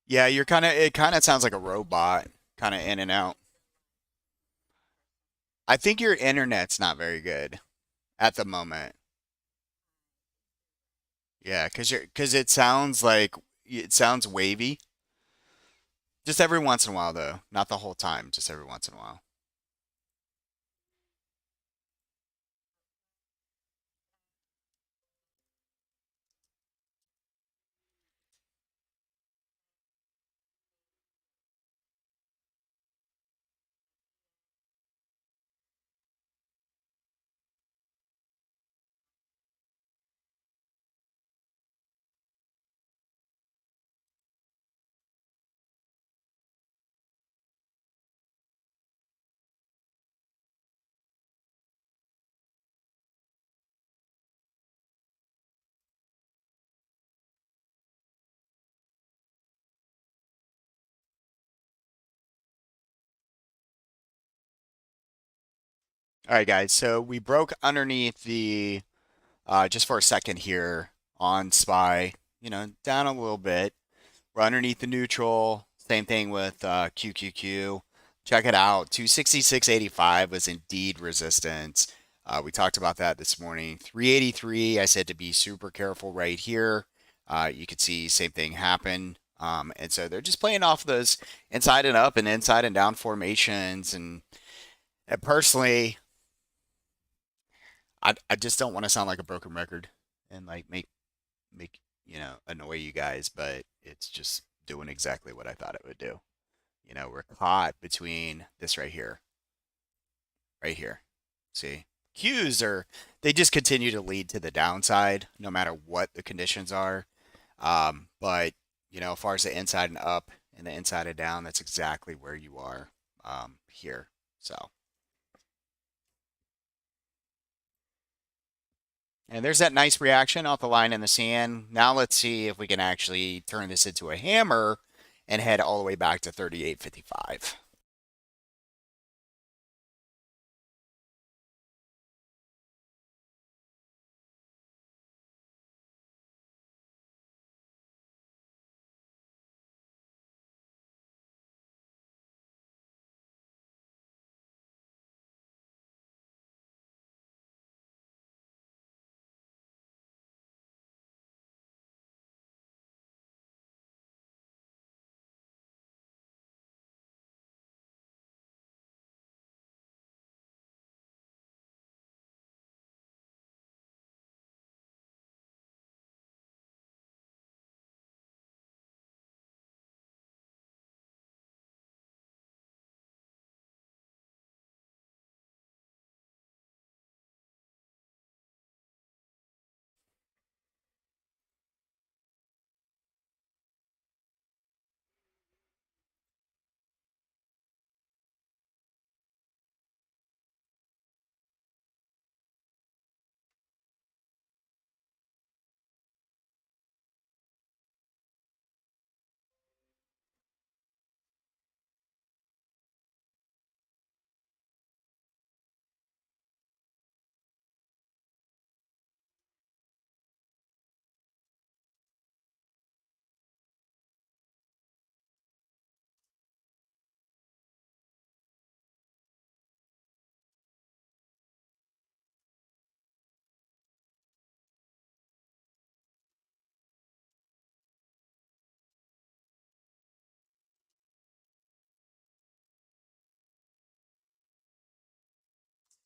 Yeah, you're kind of, it kind of sounds like a robot, kind of in and out. I think your internet's not very good at the moment. Yeah, because it sounds like it sounds wavy. Just every once in a while, though. Not the whole time, just every once in a while. All right, guys. So we broke underneath the just for a second here on SPY. Down a little bit. We're underneath the neutral. Same thing with QQQ. Check it out. 266.85 was indeed resistance. We talked about that this morning. 383, I said to be super careful right here. You could see same thing happen. And so they're just playing off those inside and up and inside and down formations. And personally, I just don't want to sound like a broken record and like make annoy you guys, but it's just doing exactly what I thought it would do. We're caught between this right here. See, Qs are they just continue to lead to the downside no matter what the conditions are. But as far as the inside and up and the inside and down, that's exactly where you are here. So, and there's that nice reaction off the line in the sand. Now let's see if we can actually turn this into a hammer and head all the way back to 38.55.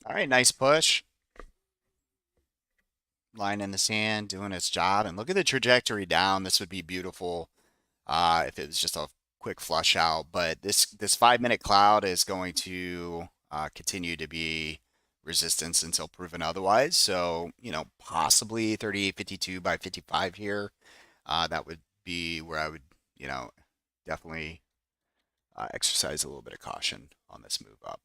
All right, nice push. Line in the sand, doing its job. And look at the trajectory down. This would be beautiful if it was just a quick flush out. But this 5 minute cloud is going to continue to be resistance until proven otherwise. So, possibly 38.52 by 55 here. That would be where I would, definitely exercise a little bit of caution on this move up.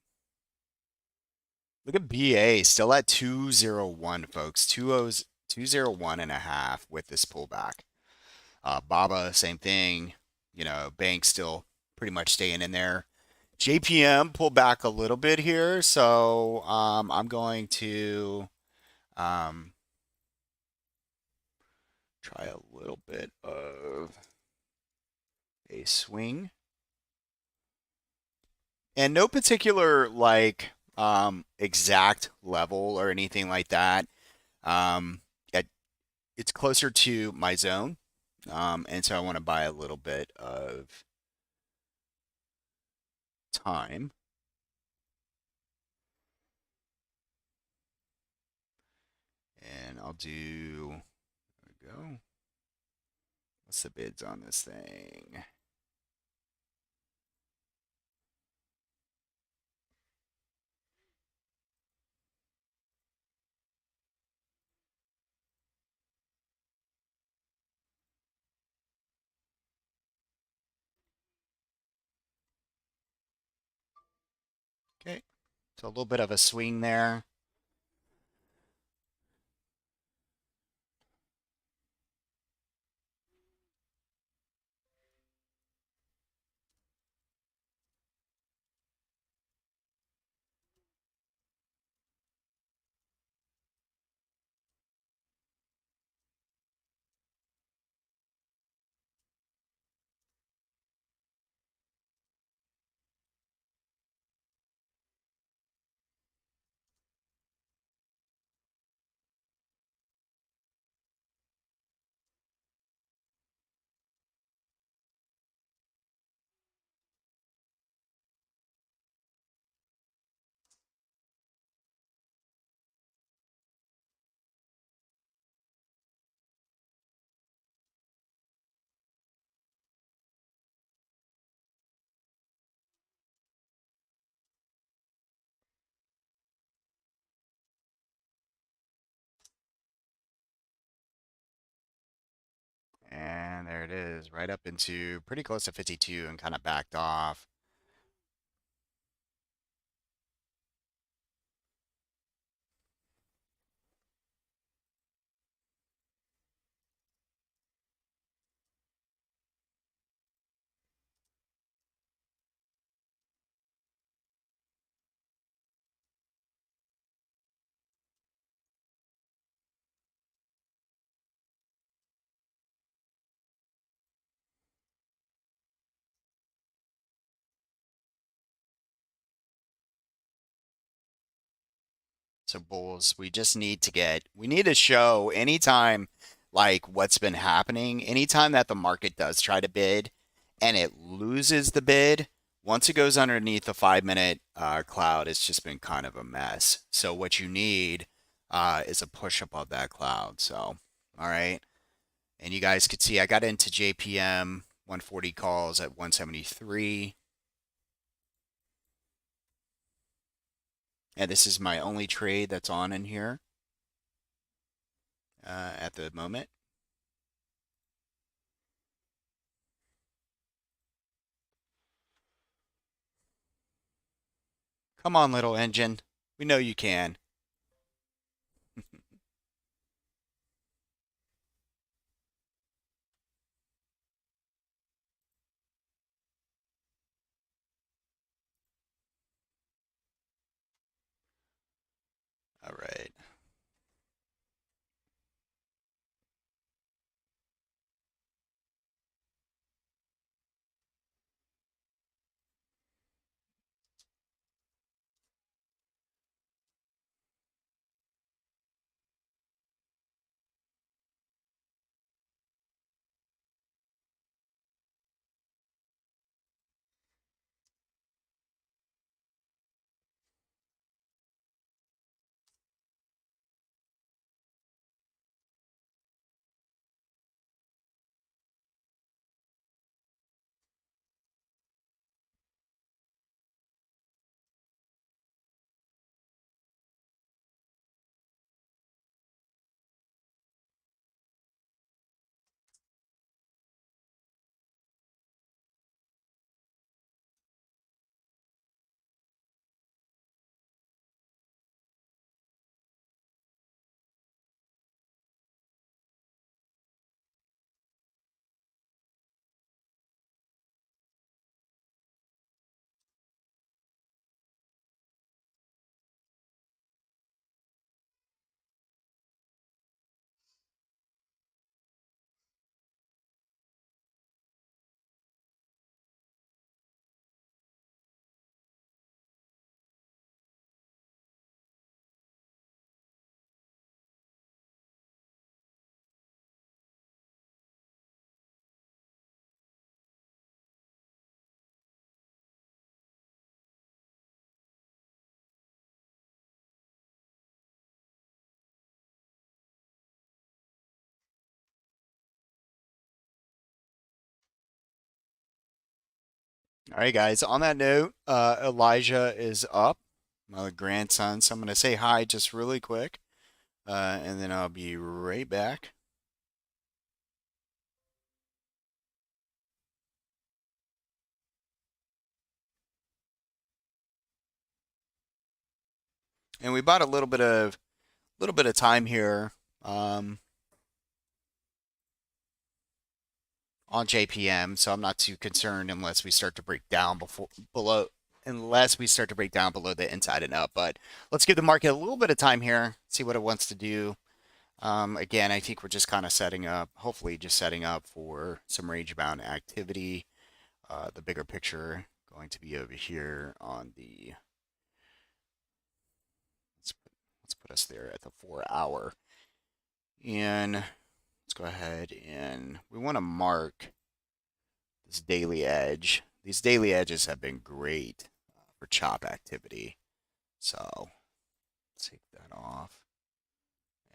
Look at BA still at 201, folks. 201 and a half with this pullback. Baba, same thing. Bank still pretty much staying in there. JPM pulled back a little bit here, so I'm going to um, a swing. And no particular like exact level or anything like that. Um, it, it's closer to my zone. And so I want to buy a little bit of time. And I'll do, there we go. What's the bids on this thing? Okay, so a little bit of a swing there. And there it is, right up into pretty close to 52 and kind of backed off. So bulls, we just need to we need to show anytime like what's been happening, anytime that the market does try to bid and it loses the bid, once it goes underneath the 5 minute cloud, it's just been kind of a mess. So what you need is a push above that cloud. So, all right. And you guys could see I got into JPM 140 calls at 173. And this is my only trade that's on in here at the moment. Come on, little engine. We know you can. All right. All right, guys. On that note, Elijah is up, my grandson. So I'm going to say hi just really quick, and then I'll be right back. And we bought a little bit of time here um, on JPM, so I'm not too concerned unless we start to break down unless we start to break down below the inside and up. But let's give the market a little bit of time here, see what it wants to do. Again, I think we're just kind of setting up, hopefully just setting up for some range-bound activity. The bigger picture going to be over here on the, let's put us there at the 4 hour. And let's go ahead and we want to mark this daily edge. These daily edges have been great for chop activity. So take that off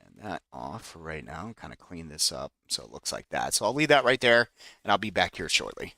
and that off for right now. Kind of clean this up so it looks like that. So I'll leave that right there and I'll be back here shortly.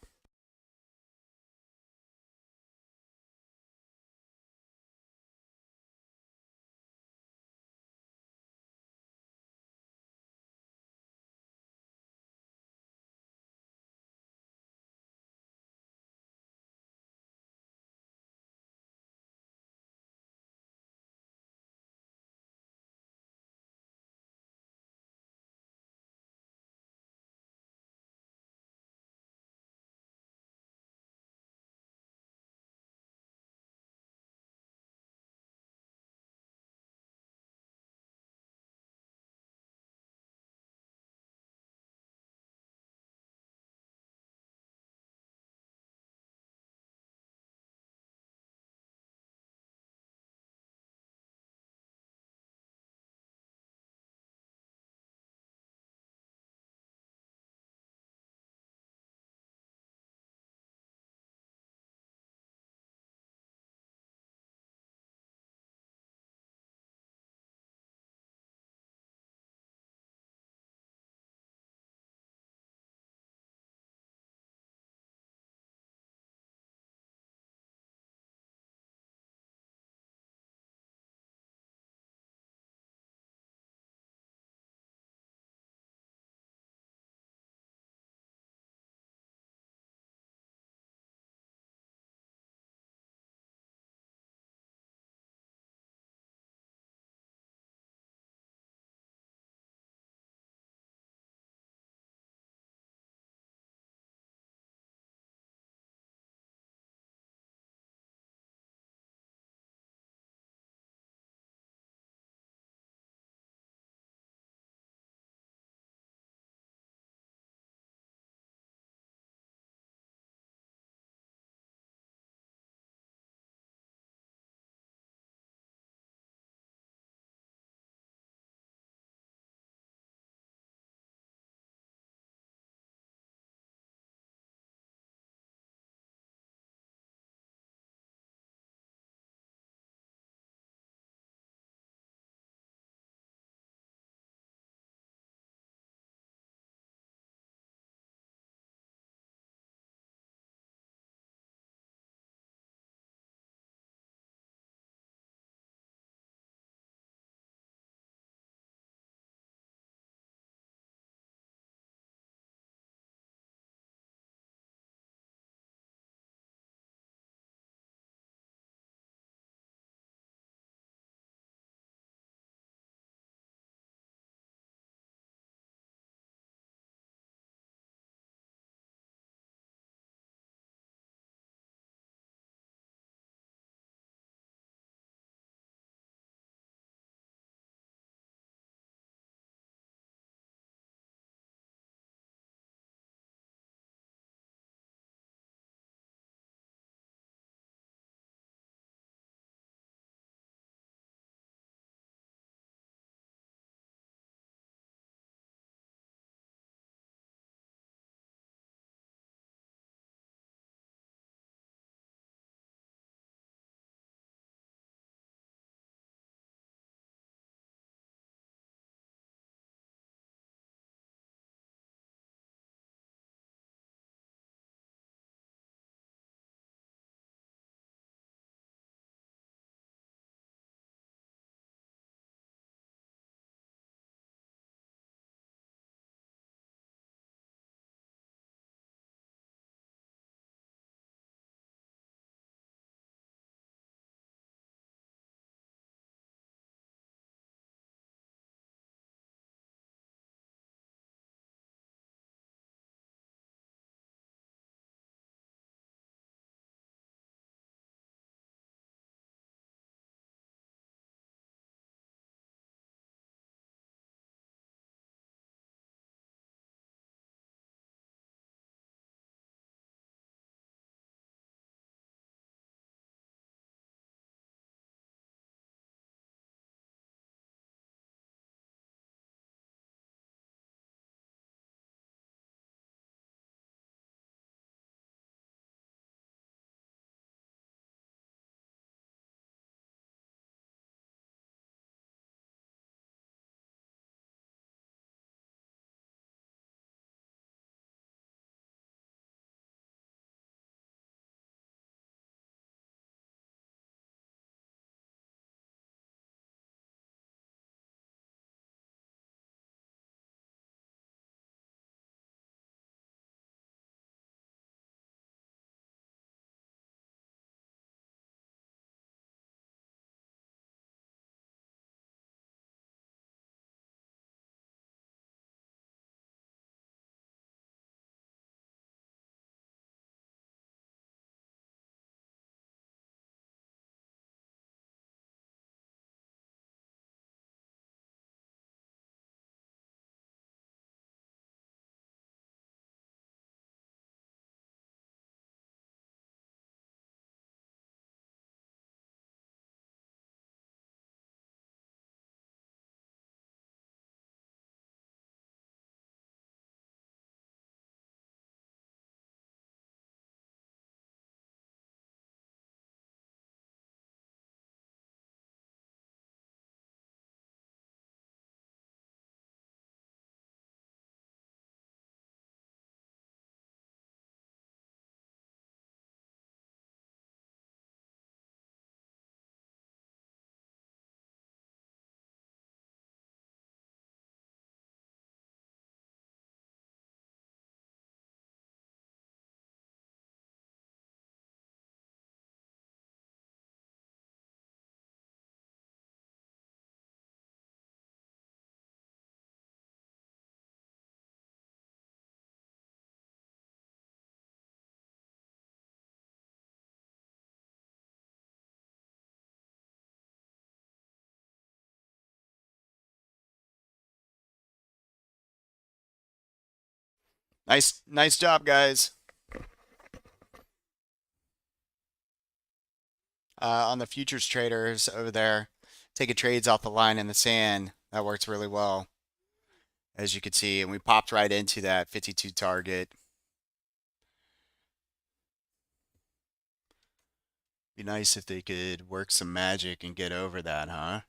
Nice job, guys. On the futures traders over there, taking trades off the line in the sand. That works really well, as you can see. And we popped right into that 52 target. Be nice if they could work some magic and get over that, huh?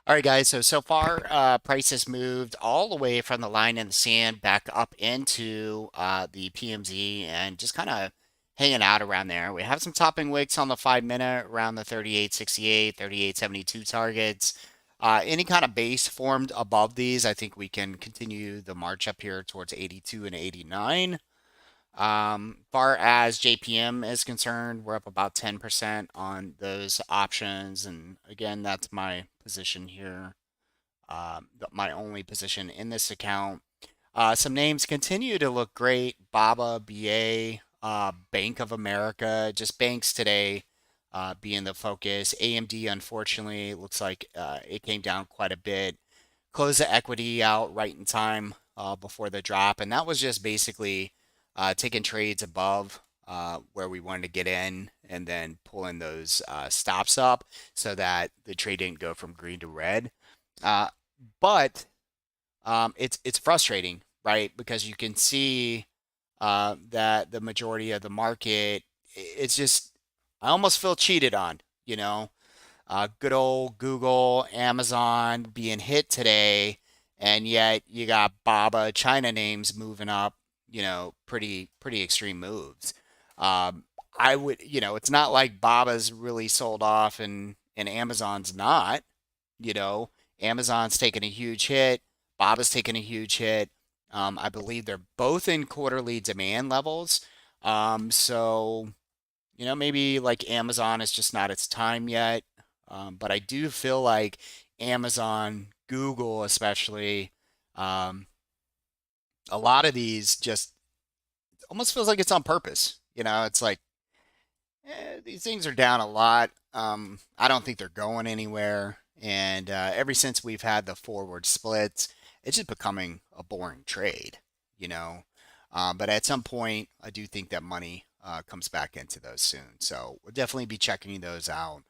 All right, guys. So far, price has moved all the way from the line in the sand back up into the PMZ and just kind of hanging out around there. We have some topping wicks on the 5 minute around the 38.68, 38.72 targets. Any kind of base formed above these, I think we can continue the march up here towards 82 and 89. Far as JPM is concerned, we're up about 10% on those options. And again, that's my position here, my only position in this account. Some names continue to look great. BABA, BA, Bank of America, just banks today being the focus. AMD, unfortunately, looks like it came down quite a bit. Close the equity out right in time before the drop, and that was just basically taking trades above where we wanted to get in and then pulling those stops up so that the trade didn't go from green to red. Uh, but it's frustrating, right? Because you can see that the majority of the market, it's just I almost feel cheated on, you know. Good old Google, Amazon being hit today, and yet you got Baba China names moving up, pretty extreme moves. Um, I would, it's not like Baba's really sold off and Amazon's not, you know. Amazon's taken a huge hit, Baba's taken a huge hit. I believe they're both in quarterly demand levels. So maybe like Amazon is just not its time yet. But I do feel like Amazon, Google, especially, um, a lot of these just almost feels like it's on purpose. It's like these things are down a lot. I don't think they're going anywhere. And ever since we've had the forward splits, it's just becoming a boring trade, you know. But at some point, I do think that money comes back into those soon. So we'll definitely be checking those out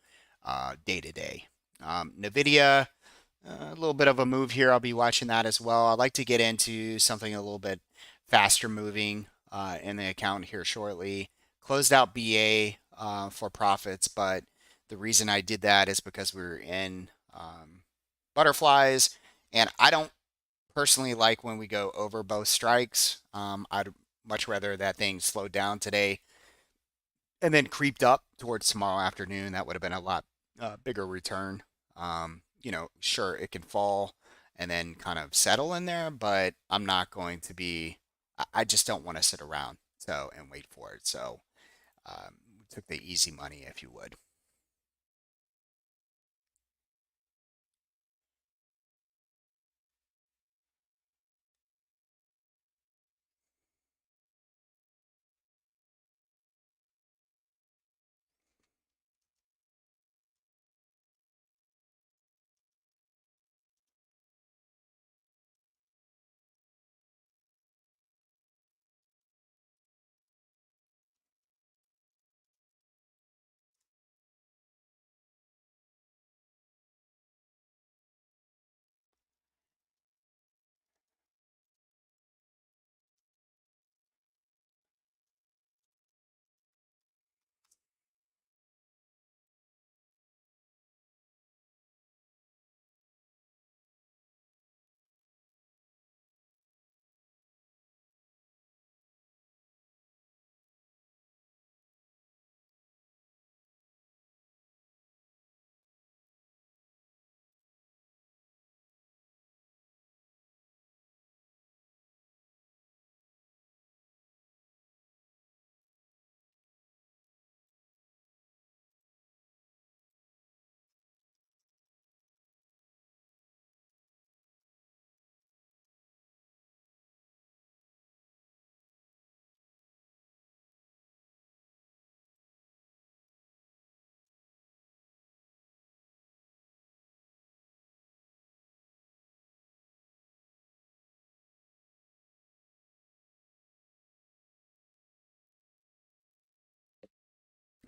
day to day. NVIDIA, a little bit of a move here. I'll be watching that as well. I'd like to get into something a little bit faster moving in the account here shortly. Closed out BA for profits, but the reason I did that is because we were in butterflies, and I don't personally like when we go over both strikes. I'd much rather that thing slowed down today and then creeped up towards tomorrow afternoon. That would have been a lot bigger return. Sure, it can fall and then kind of settle in there, but I'm not going to be, I just don't want to sit around and wait for it. So we took the easy money, if you would.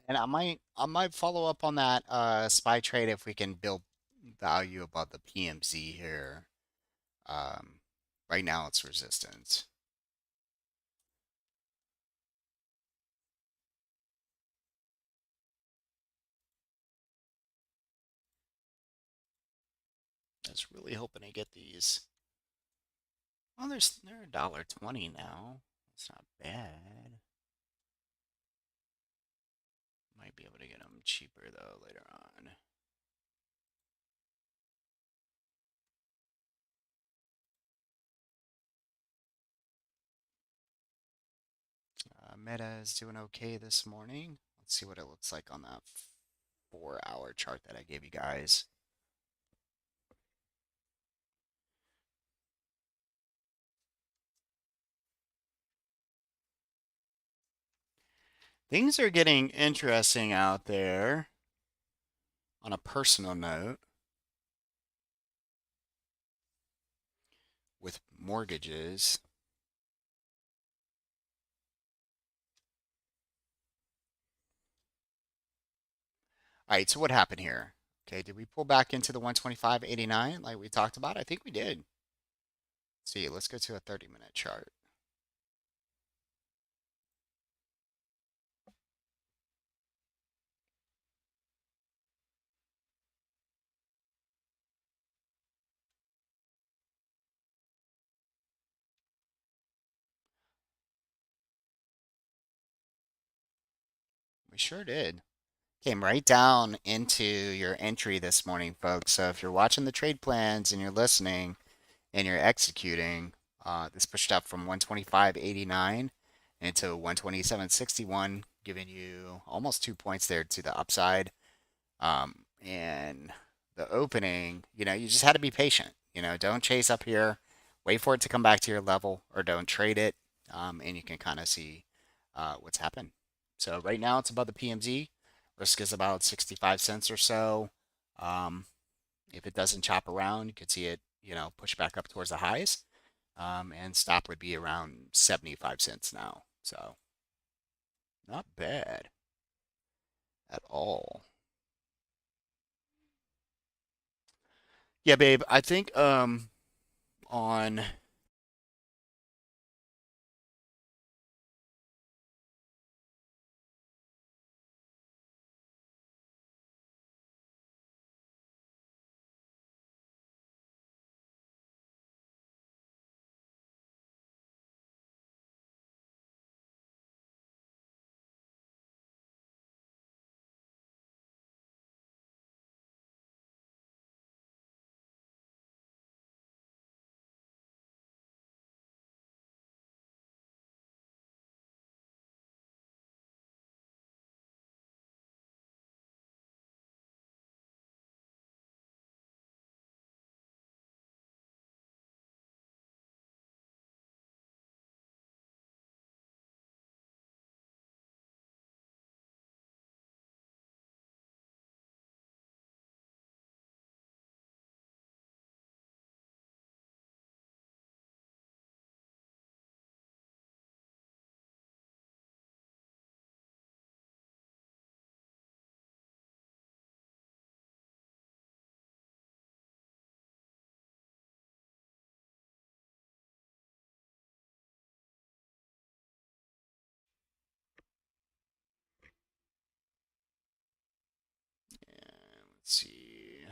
And I might follow up on that SPY trade if we can build value above the PMZ here. Um, right now it's resistance. I was really hoping to get these. Well, they're $1.20 now. It's not bad. Might be able to get them cheaper though later on. Meta is doing okay this morning. Let's see what it looks like on that 4-hour chart that I gave you guys. Things are getting interesting out there on a personal note with mortgages. All right, so what happened here? Okay, did we pull back into the 125.89 like we talked about? I think we did. See, let's go to a 30-minute chart. We sure did. Came right down into your entry this morning, folks. So if you're watching the trade plans and you're listening and you're executing, this pushed up from 125.89 into 127.61, giving you almost 2 points there to the upside. And the opening, you just had to be patient. Don't chase up here. Wait for it to come back to your level or don't trade it. And you can kind of see what's happened. So right now it's above the PMZ. Risk is about 65 cents or so. Um, if it doesn't chop around, you could see it, push back up towards the highs. And stop would be around 75 cents now. So not bad at all. Yeah, babe, I think on let's see.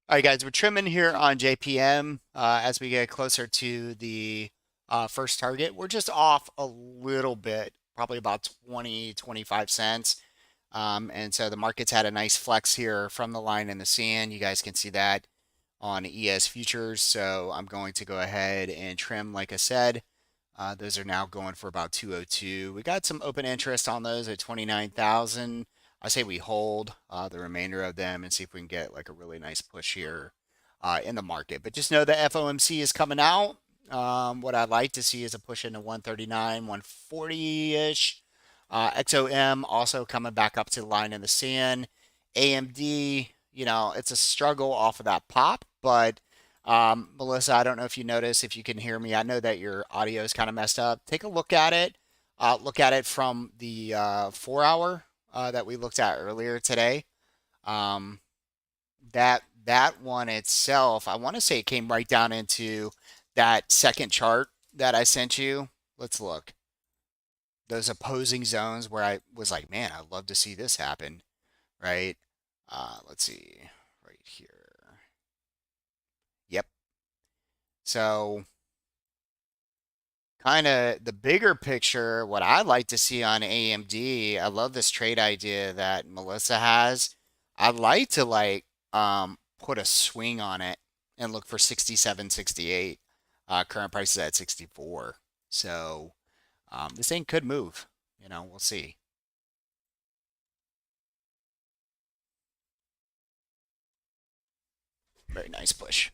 All right, guys, we're trimming here on JPM as we get closer to the first target. We're just off a little bit, probably about 20, 25 cents. And so the market's had a nice flex here from the line in the sand. You guys can see that on ES futures. So I'm going to go ahead and trim, like I said. Those are now going for about 202. We got some open interest on those at 29,000. I say we hold the remainder of them and see if we can get like a really nice push here in the market. But just know the FOMC is coming out. What I'd like to see is a push into 139, 140-ish. XOM also coming back up to the line in the sand. AMD, it's a struggle off of that pop, but Melissa, I don't know if you notice, if you can hear me. I know that your audio is kind of messed up. Take a look at it. Look at it from the 4 hour that we looked at earlier today. Um, that one itself, I want to say it came right down into that second chart that I sent you. Let's look. Those opposing zones where I was like, man, I'd love to see this happen, right? Let's see, right here. Yep. So kind of the bigger picture, what I'd like to see on AMD, I love this trade idea that Melissa has. I'd like to put a swing on it and look for 67, 68. Current price is at 64. So this thing could move. We'll see. Very nice push.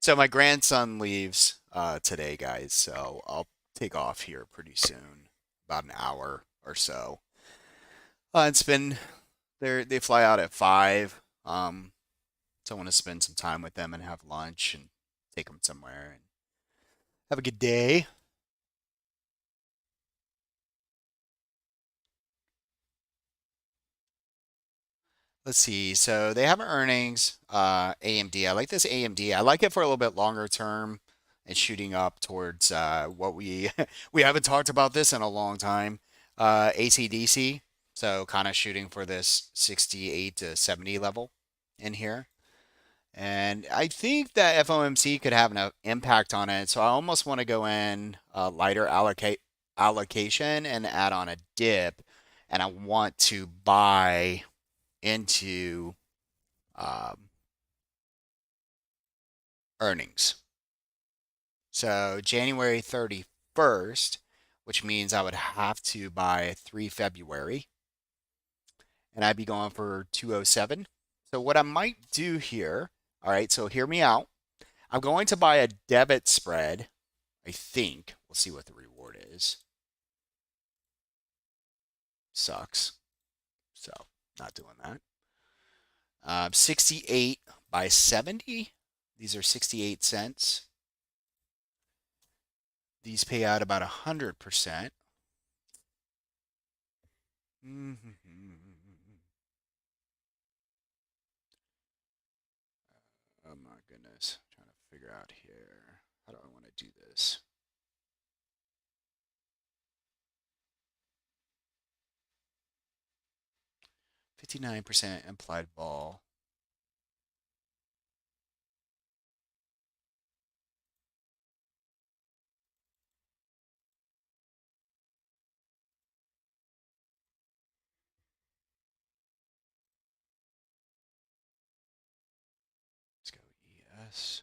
So my grandson leaves today, guys. So I'll take off here pretty soon, about an hour or so. It's been they fly out at 5. So I want to spend some time with them and have lunch and take them somewhere and have a good day. Let's see. So they have earnings. AMD. I like this AMD. I like it for a little bit longer term and shooting up towards what we we haven't talked about this in a long time. ACDC. So kind of shooting for this 68 to 70 level in here. And I think that FOMC could have an impact on it. So I almost want to go in lighter allocation and add on a dip. And I want to buy into um, earnings. So January 31st, which means I would have to buy 3 February, and I'd be going for 207. So what I might do here, all right, so hear me out. I'm going to buy a debit spread, I think. We'll see what the reward is. Sucks. So not doing that. 68 by 70. These are 68 cents. These pay out about 100%. Oh my goodness. Trying to figure out here. How do I want to do this? $59 implied vol. Let's go ES.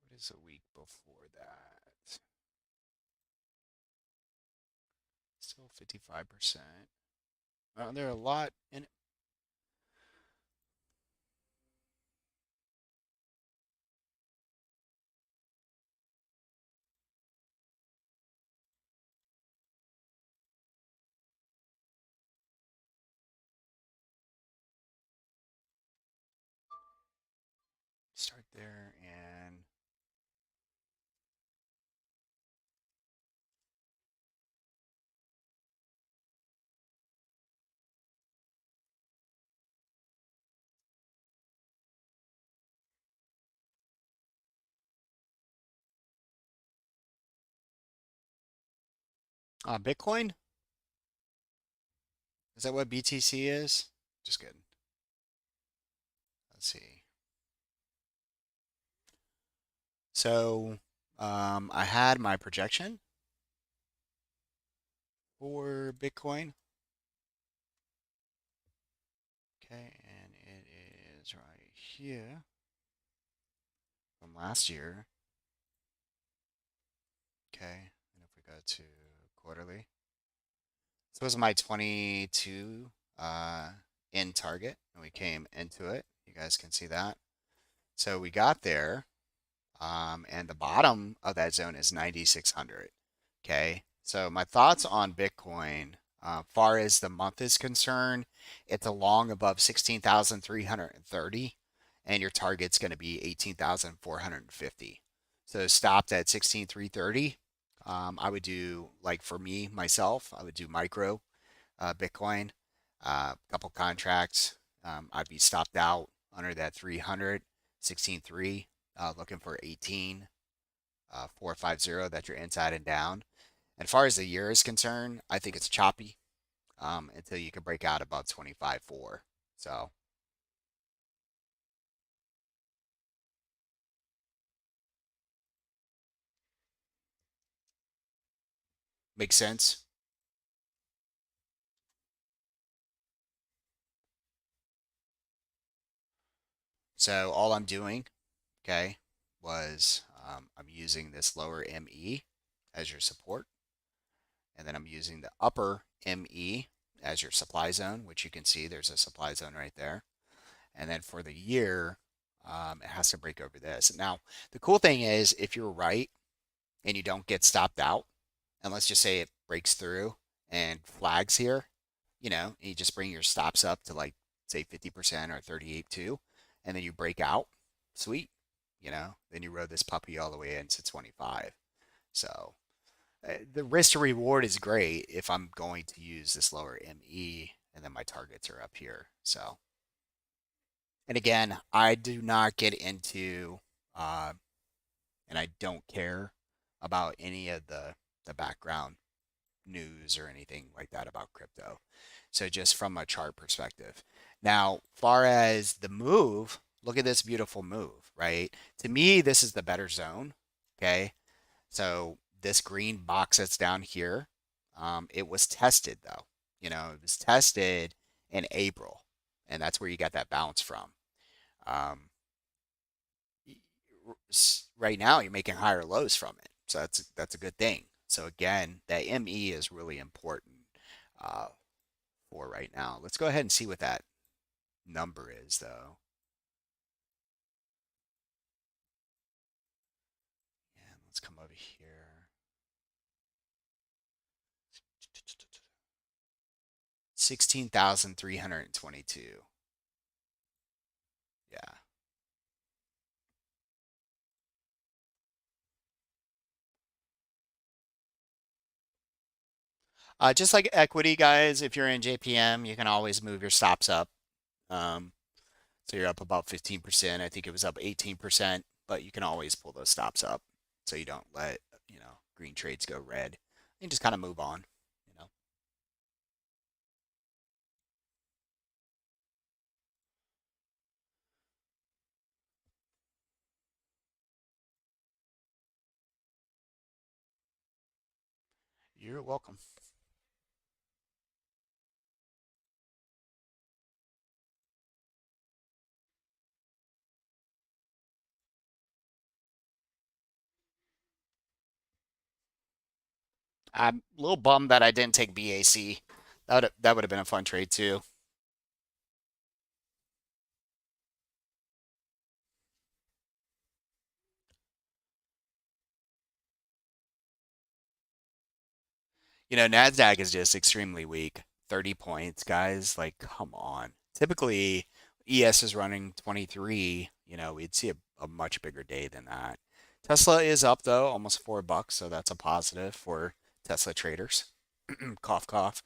What is a week before that? Still 55%. There are a lot in it. Start there and Bitcoin? Is that what BTC is? Just kidding. Let's see. So I had my projection for Bitcoin. Okay, and it is right here from last year. Okay, and if we go to quarterly, so it was my 22 in target, and we came into it. You guys can see that. So we got there, and the bottom of that zone is 9,600. Okay, so my thoughts on Bitcoin, far as the month is concerned, it's a long above 16,330, and your target's going to be 18,450. So stopped at 16,330. I would do, like for me myself, I would do micro Bitcoin, a couple contracts. I'd be stopped out under that 300, 16.3, looking for 18. 450 that you're inside and down. And as far as the year is concerned, I think it's choppy until you can break out above 25.4. So makes sense. So all I'm doing, okay, was I'm using this lower ME as your support, and then I'm using the upper ME as your supply zone, which you can see there's a supply zone right there. And then for the year, it has to break over this. Now, the cool thing is if you're right and you don't get stopped out, and let's just say it breaks through and flags here, you just bring your stops up to like say 50% or 38.2, and then you break out, sweet, then you rode this puppy all the way into 25. So the risk to reward is great if I'm going to use this lower ME and then my targets are up here. So, and again, I do not get into, uh, and I don't care about any of the background news or anything like that about crypto. So just from a chart perspective. Now, far as the move, look at this beautiful move, right? To me, this is the better zone. Okay. So this green box that's down here, it was tested though. It was tested in April, and that's where you got that bounce from. Um, right now, you're making higher lows from it, so that's a good thing. So again, that ME is really important uh, for right now. Let's go ahead and see what that number is, though. And let's come over here. 16,322. Yeah. Just like equity, guys, if you're in JPM, you can always move your stops up. Um, so you're up about 15%. I think it was up 18%, but you can always pull those stops up so you don't let, green trades go red. And just kind of move on, you know. You're welcome. I'm a little bummed that I didn't take BAC. That would have been a fun trade too. Nasdaq is just extremely weak. 30 points, guys. Like, come on. Typically, ES is running 23. We'd see a much bigger day than that. Tesla is up though, almost $4, so that's a positive for Tesla traders. Cough, cough.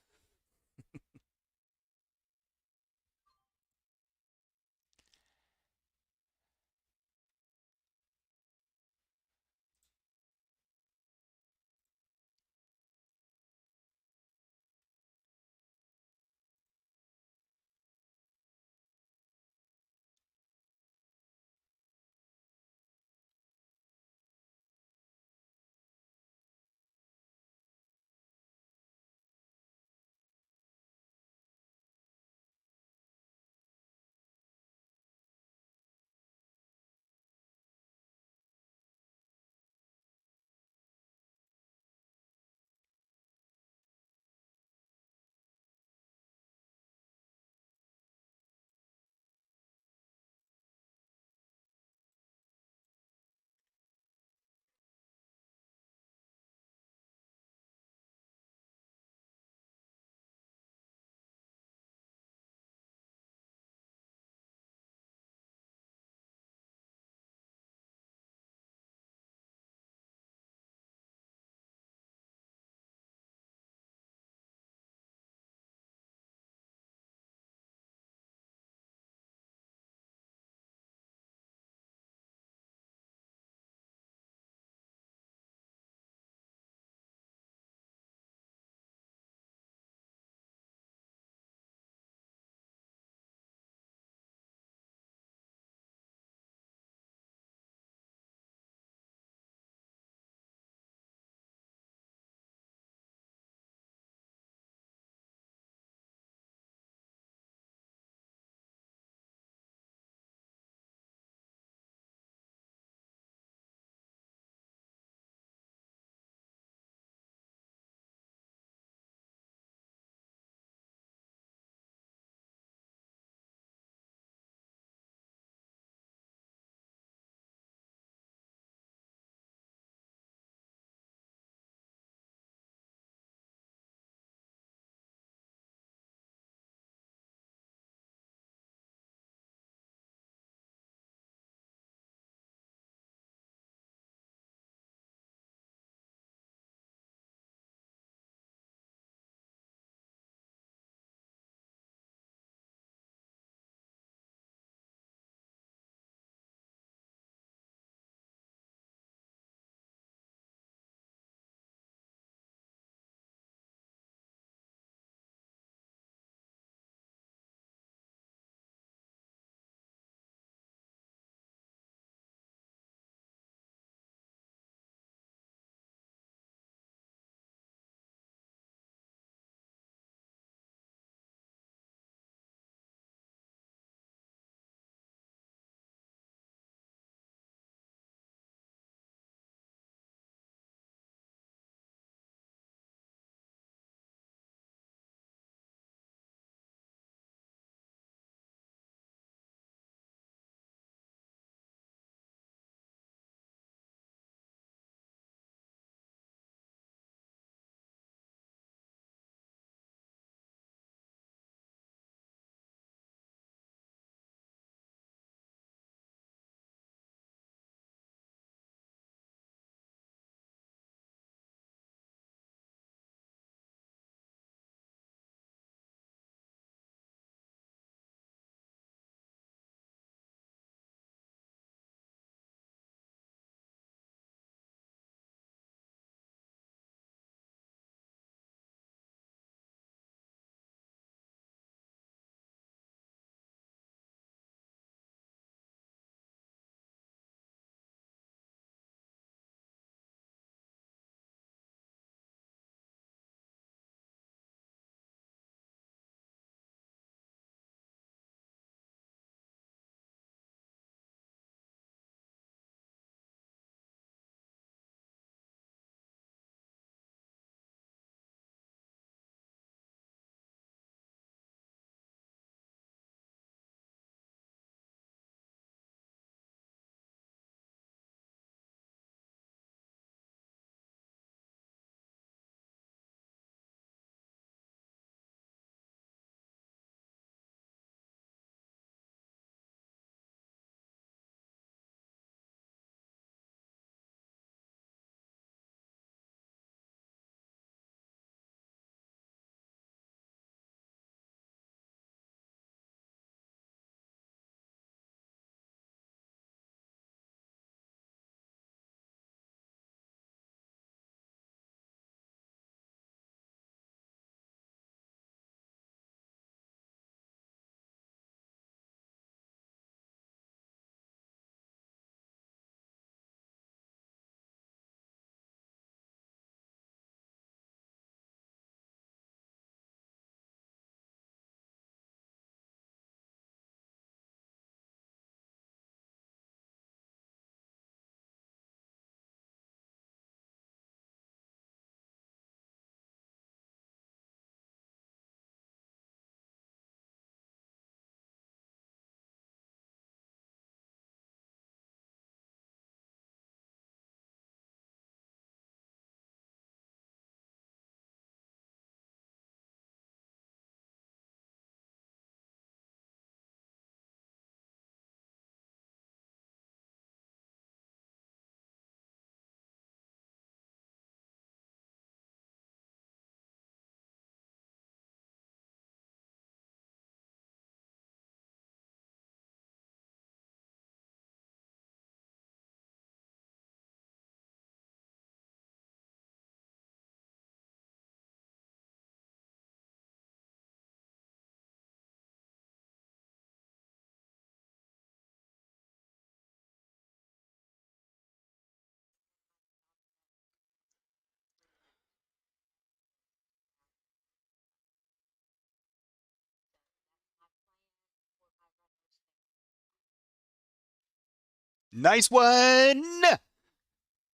Nice one.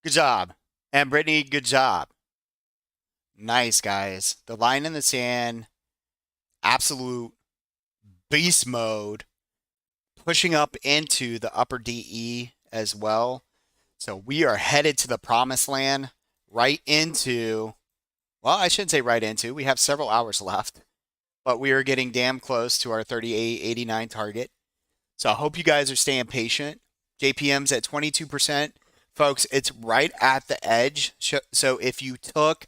Good job. And Brittany, good job. Nice, guys. The line in the sand, absolute beast mode, pushing up into the upper DE as well. So we are headed to the promised land, right into, well, I shouldn't say right into, we have several hours left, but we are getting damn close to our 38.89 target. So I hope you guys are staying patient. JPM's at 22%. Folks, it's right at the edge. So if you took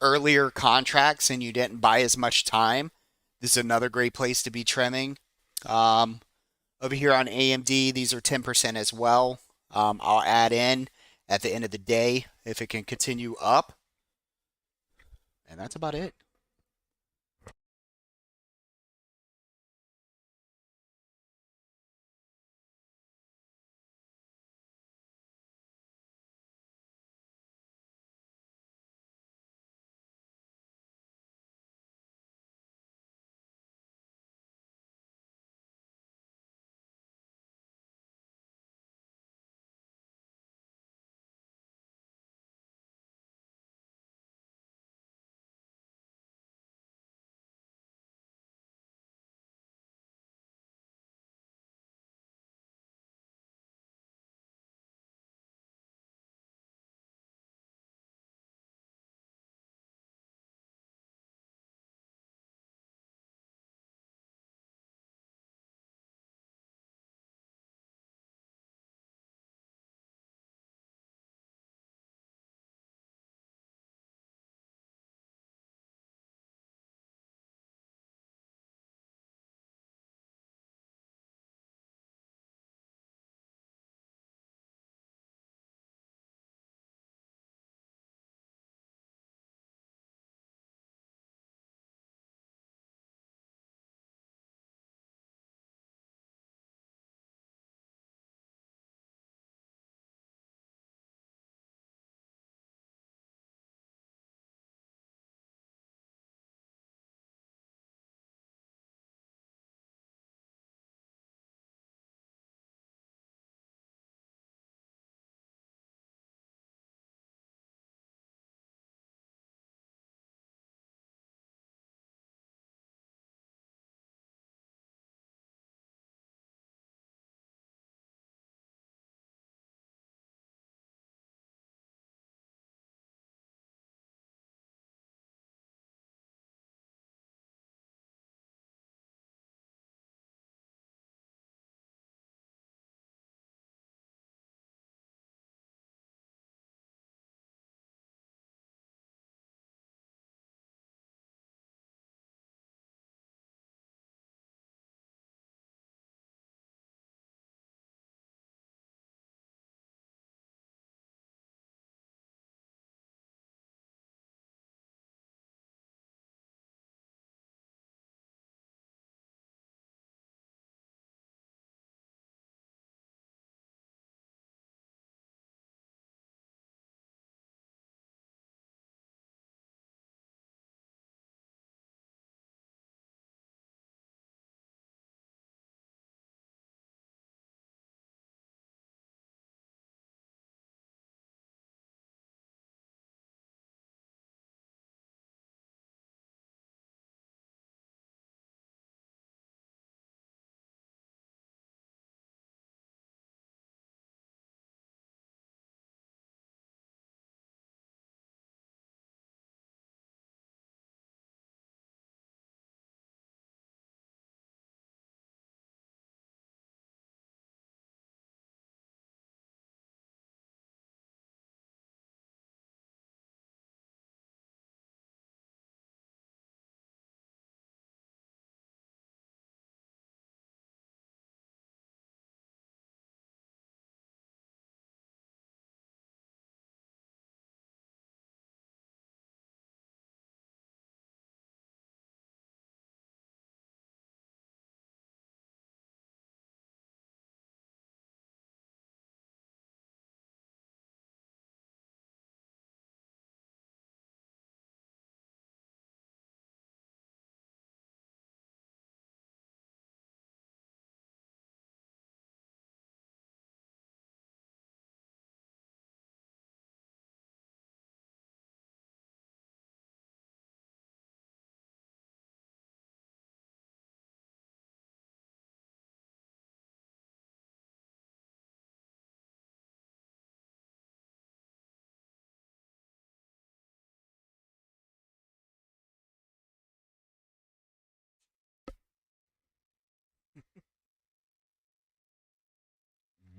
earlier contracts and you didn't buy as much time, this is another great place to be trimming. Um, Over here on AMD, these are 10% as well. I'll add in at the end of the day if it can continue up. And that's about it.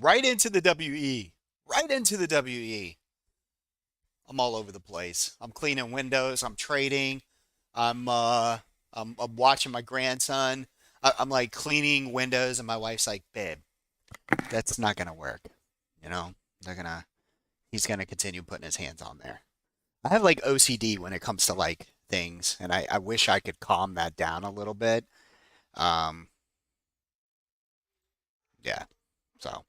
right into the WE. Right into the WE. I'm all over the place. I'm cleaning windows. I'm trading. I'm uh I'm watching my grandson. I'm like cleaning windows, and my wife's like, "Babe, that's not gonna work. You know, they're gonna he's gonna continue putting his hands on there." I have like OCD when it comes to like things, and I wish I could calm that down a little bit. Um, yeah. So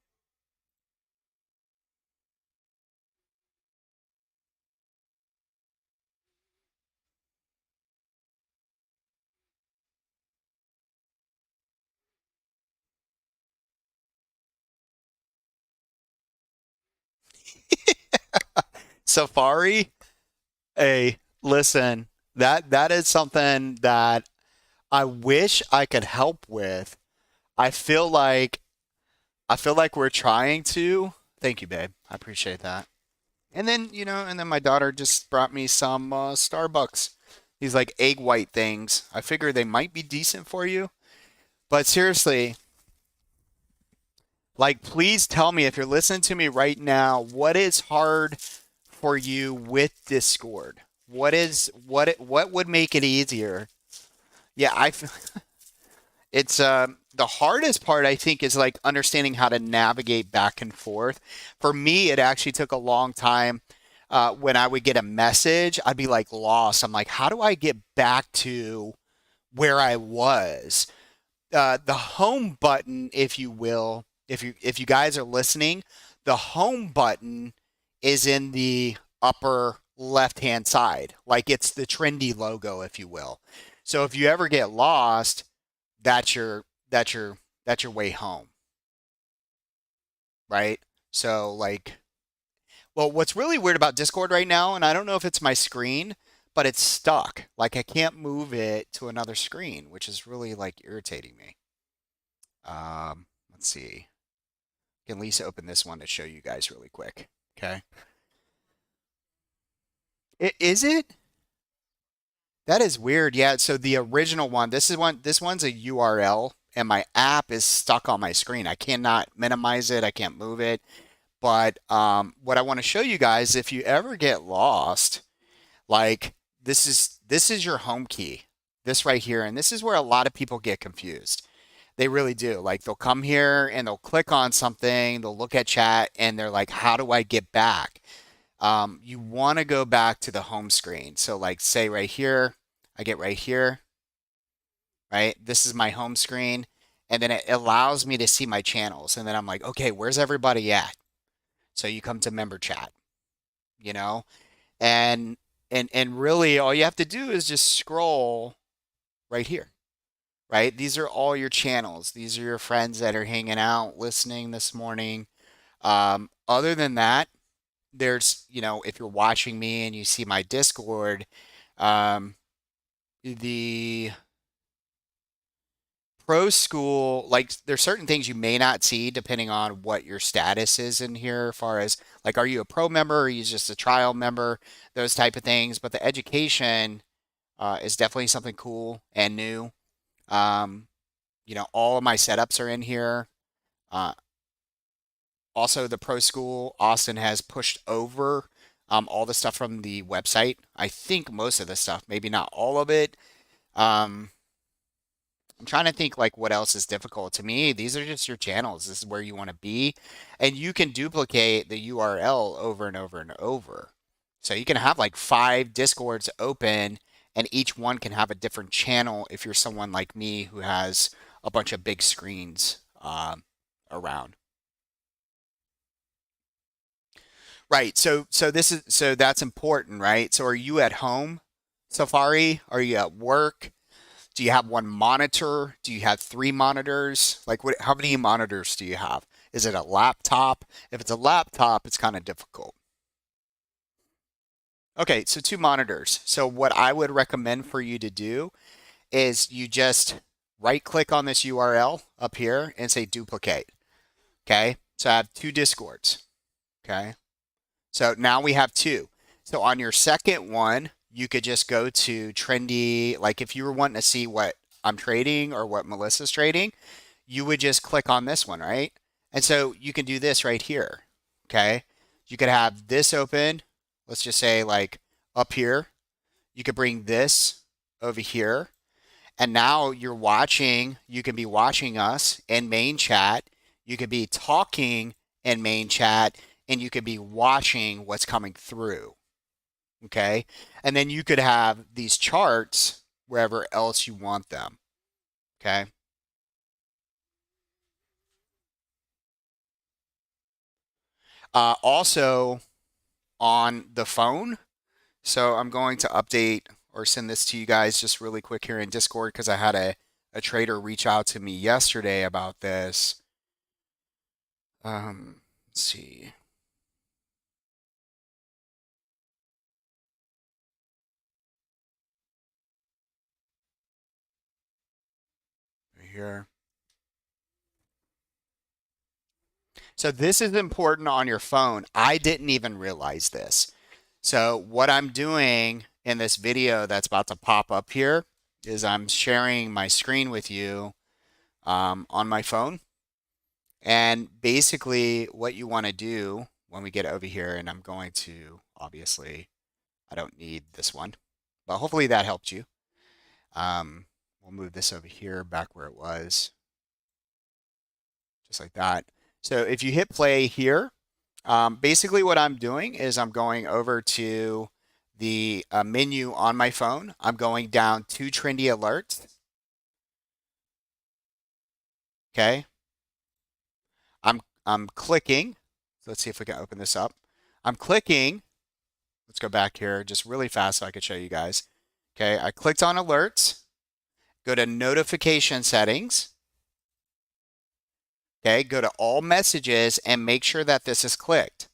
Safari, hey, listen, that is something that I wish I could help with. I feel like I feel like we're trying to. Thank you, babe. I appreciate that. And then, and then my daughter just brought me some Starbucks. These like egg white things. I figure they might be decent for you. But seriously, like please tell me if you're listening to me right now, what is hard for you with Discord? What would make it easier? Yeah, it's the hardest part I think is like understanding how to navigate back and forth. For me, it actually took a long time. When I would get a message, I'd be like lost. I'm like, how do I get back to where I was? The home button, if you will, if you guys are listening, the home button is in the upper left hand side, like it's the trendy logo, if you will. So if you ever get lost, that's your that's your that's your way home, right? So like, well, what's really weird about Discord right now, and I don't know if it's my screen, but it's stuck. Like I can't move it to another screen, which is really like irritating me. Let's see. I can at least open this one to show you guys really quick. Okay. Is it? That is weird. Yeah, so the original one, this one's a URL and my app is stuck on my screen. I cannot minimize it. I can't move it. But what I want to show you guys, if you ever get lost, like this is your home key. This right here, and this is where a lot of people get confused. They really do. Like they'll come here and they'll click on something, they'll look at chat, and they're like, "How do I get back?" You want to go back to the home screen. So like say right here, I get right here, right? This is my home screen. And then it allows me to see my channels. And then I'm like, okay, where's everybody at? So you come to member chat, you know? And and really all you have to do is just scroll right here, right? These are all your channels. These are your friends that are hanging out, listening this morning. Other than that, there's, if you're watching me and you see my Discord, um, the pro school, like there's certain things you may not see depending on what your status is in here, as far as like, are you a pro member or are you just a trial member, those type of things. But the education is definitely something cool and new. Um, all of my setups are in here. Uh, Also, the pro school, Austin has pushed over all the stuff from the website. I think most of the stuff, maybe not all of it. Um, I'm trying to think like what else is difficult. To me, these are just your channels. This is where you want to be. And you can duplicate the URL over and over and over. So you can have like 5 Discords open and each one can have a different channel if you're someone like me who has a bunch of big screens around. Right. So that's important, right? So are you at home, Safari? Are you at work? Do you have one monitor? Do you have 3 monitors? Like how many monitors do you have? Is it a laptop? If it's a laptop, it's kind of difficult. Okay, so 2 monitors. So what I would recommend for you to do is you just right click on this URL up here and say duplicate. Okay. So I have 2 Discords. Okay. So now we have 2. So on your second one, you could just go to Trendy. Like if you were wanting to see what I'm trading or what Melissa's trading, you would just click on this one, right? And so you can do this right here. Okay. You could have this open. Let's just say like up here. You could bring this over here. And now you're watching, you can be watching us in main chat. You could be talking in main chat and you could be watching what's coming through. Okay. And then you could have these charts wherever else you want them. Okay. Also on the phone. So I'm going to update or send this to you guys just really quick here in Discord because I had a trader reach out to me yesterday about this. Let's see. Right here. So this is important on your phone. I didn't even realize this. So what I'm doing in this video that's about to pop up here is I'm sharing my screen with you on my phone. And basically what you want to do when we get over here, and I'm going to, obviously, I don't need this one, but hopefully that helped you. We'll move this over here back where it was, just like that. So if you hit play here, basically what I'm doing is I'm going over to the menu on my phone. I'm going down to Trendy Alerts. Okay. I'm clicking. So let's see if we can open this up. I'm clicking. Let's go back here just really fast so I can show you guys. Okay, I clicked on alerts. Go to notification settings. Okay, go to all messages and make sure that this is clicked.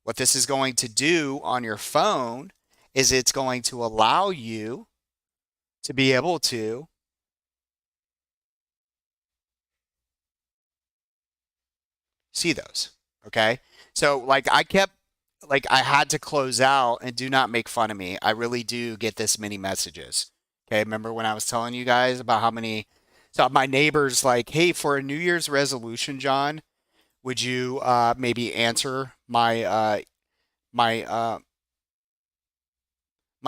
What this is going to do on your phone is it's going to allow you to be able to see those. Okay. So like I had to close out and do not make fun of me. I really do get this many messages. Okay. Remember when I was telling you guys about how many, so my neighbor's like, hey, for a New Year's resolution, John, would you maybe answer my my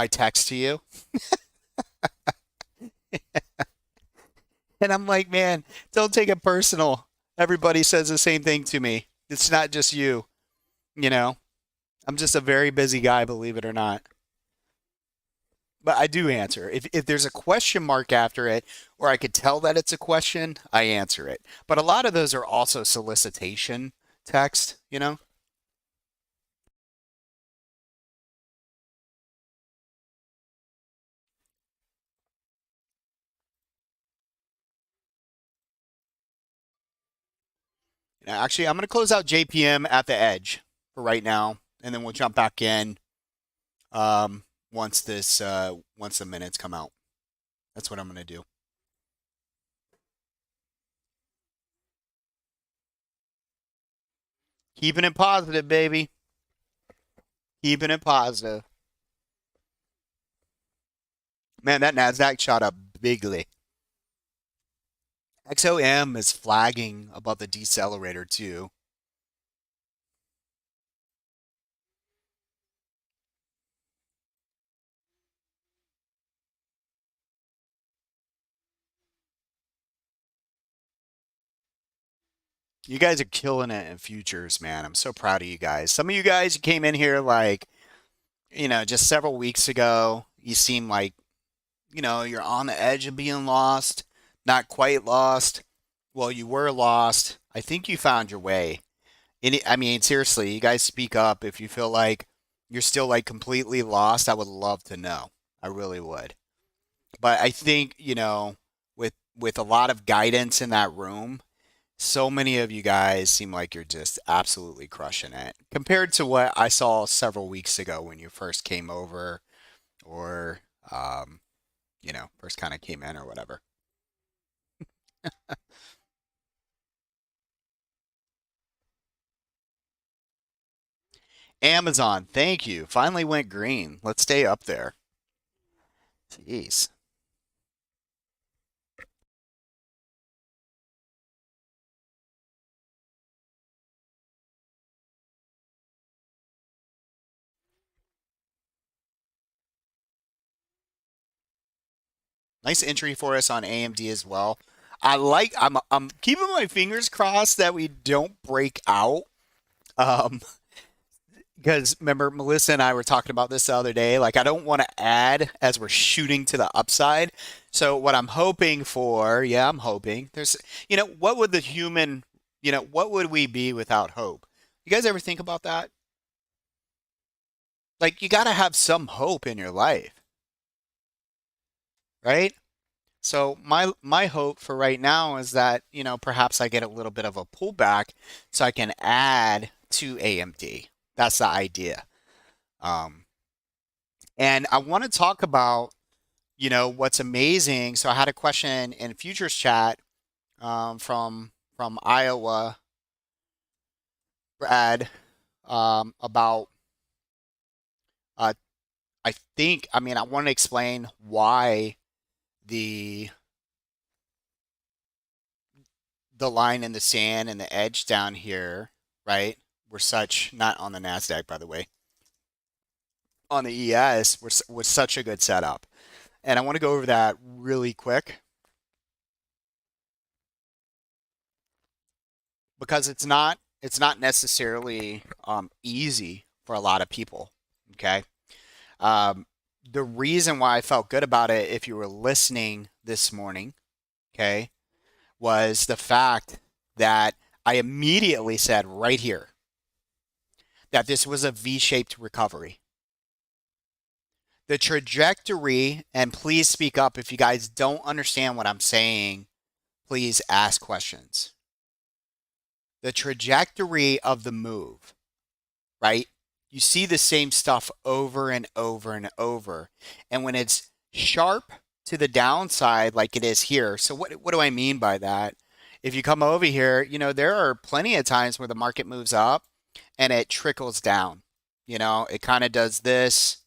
text to you? And I'm like, man, don't take it personal. Everybody says the same thing to me. It's not just you, you know. I'm just a very busy guy, believe it or not. But I do answer. If there's a question mark after it, or I could tell that it's a question, I answer it. But a lot of those are also solicitation text, you know? Actually, I'm going to close out JPM at the edge for right now, and then we'll jump back in once the minutes come out. That's what I'm going to do. Keeping it positive, baby. Keeping it positive. Man, that Nasdaq shot up bigly. XOM is flagging above the decelerator too. You guys are killing it in futures, man. I'm so proud of you guys. Some of you guys came in here like, just several weeks ago. You seem like, you're on the edge of being lost, not quite lost. Well, you were lost. I think you found your way. I mean, seriously, you guys speak up if you feel like you're still like completely lost. I would love to know. I really would. But I think, with a lot of guidance in that room, so many of you guys seem like you're just absolutely crushing it compared to what I saw several weeks ago when you first came over or, first kind of came in or whatever. Amazon, thank you. Finally went green. Let's stay up there. Jeez. Nice entry for us on AMD as well. I'm keeping my fingers crossed that we don't break out. Um, because remember, Melissa and I were talking about this the other day. Like, I don't want to add as we're shooting to the upside. So, what I'm hoping for, yeah, I'm hoping what would the human, what would we be without hope? You guys ever think about that? Like, you got to have some hope in your life, right? So, my hope for right now is that, perhaps I get a little bit of a pullback so I can add to AMD. That's the idea. Um, And I want to talk about, what's amazing. So I had a question in futures chat from Iowa, Brad, about uh, I want to explain why the the line in the sand and the edge down here, right? Were such not on the Nasdaq, by the way, on the ES was such a good setup. And I want to go over that really quick because it's not necessarily easy for a lot of people. Okay. Um, the reason why I felt good about it, if you were listening this morning, okay, was the fact that I immediately said right here that this was a V-shaped recovery. The trajectory, and please speak up if you guys don't understand what I'm saying, please ask questions. The trajectory of the move, right? You see the same stuff over and over and over. And when it's sharp to the downside like it is here. So what do I mean by that? If you come over here, there are plenty of times where the market moves up and it trickles down. It kind of does this,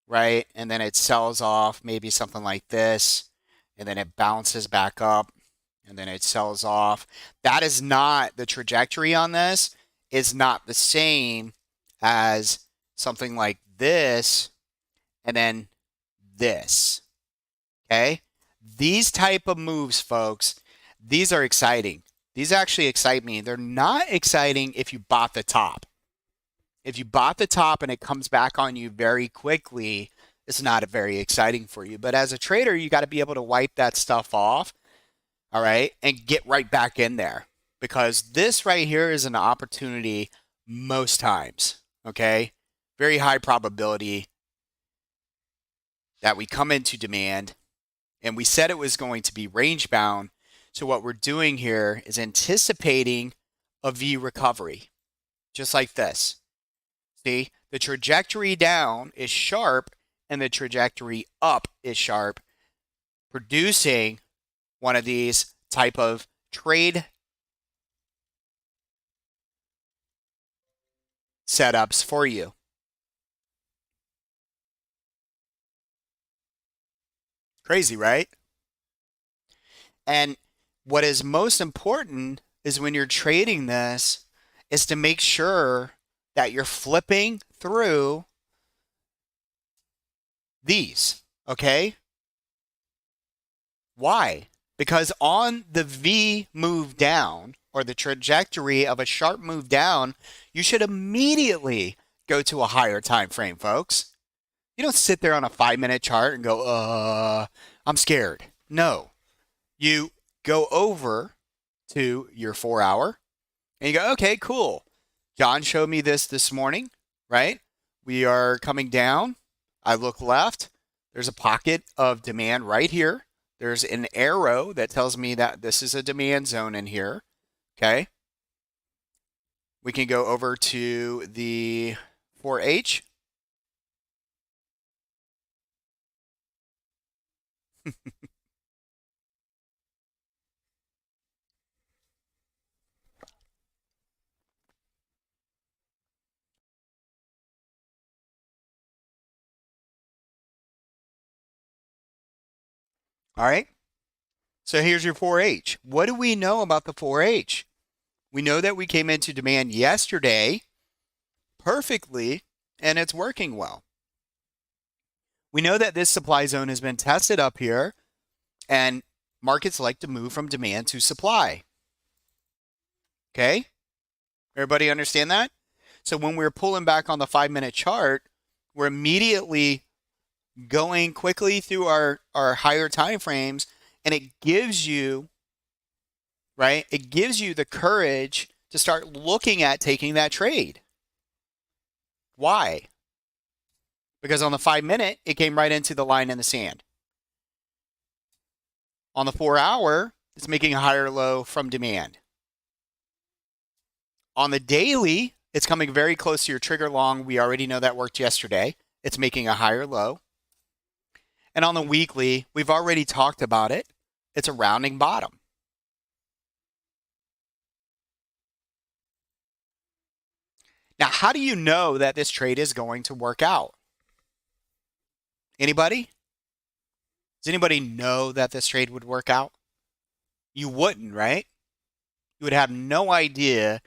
right? And then it sells off, maybe something like this, and then it bounces back up and then it sells off. That is not the trajectory on this is not the same as something like this and then this. Okay? These type of moves, folks, these are exciting. These actually excite me. They're not exciting if you bought the top. If you bought the top and it comes back on you very quickly, it's not very exciting for you. But as a trader, you got to be able to wipe that stuff off, all right, and get right back in there because this right here is an opportunity most times, okay? Very high probability that we come into demand, and we said it was going to be range bound. So what we're doing here is anticipating a V recovery, just like this. See, the trajectory down is sharp and the trajectory up is sharp, producing one of these type of trade setups for you. Crazy, right? And what is most important is when you're trading this is to make sure that you're flipping through these, okay? Why? Because on the V move down or the trajectory of a sharp move down, you should immediately go to a higher time frame, folks. You don't sit there on a 5-minute chart and go, I'm scared. No. You go over to your 4-hour and you go, okay, cool. John showed me this morning, right? We are coming down. I look left. There's a pocket of demand right here. There's an arrow that tells me that this is a demand zone in here. Okay. We can go over to the 4H. All right. So here's your 4H. What do we know about the 4H? We know that we came into demand yesterday perfectly and it's working well. We know that this supply zone has been tested up here And markets like to move from demand to supply. Okay? Everybody understand that? So when we're pulling back on the 5-minute chart, we're immediately going quickly through our higher time frames, and it gives you, right? It gives you the courage to start looking at taking that trade. Why? Because on the 5-minute, it came right into the line in the sand. On the 4-hour, it's making a higher low from demand. On the daily, it's coming very close to your trigger long. We already know that worked yesterday. It's making a higher low. And on the weekly, we've already talked about it. It's a rounding bottom. Now, how do you know that this trade is going to work out? Anybody? Does anybody know that this trade would work out? You wouldn't, right? You would have no idea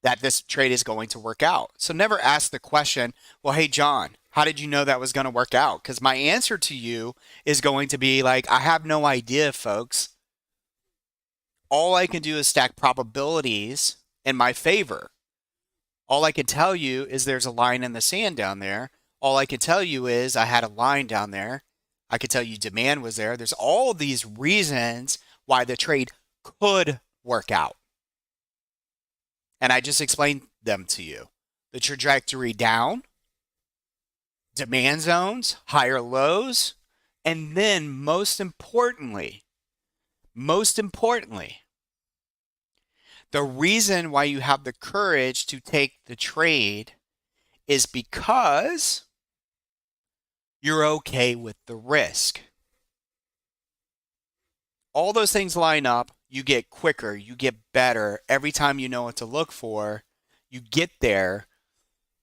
that this trade is going to work out. So never ask the question, well, hey, John, how did you know that was going to work out? Because my answer to you is going to be like, I have no idea, folks. All I can do is stack probabilities in my favor. All I can tell you is there's a line in the sand down there. All I can tell you is I had a line down there. I could tell you demand was there. There's all these reasons why the trade could work out. And I just explained them to you. The trajectory down, demand zones, higher lows, and then most importantly, the reason why you have the courage to take the trade is because you're okay with the risk. All those things line up, you get quicker, you get better. Every time you know what to look for, you get there.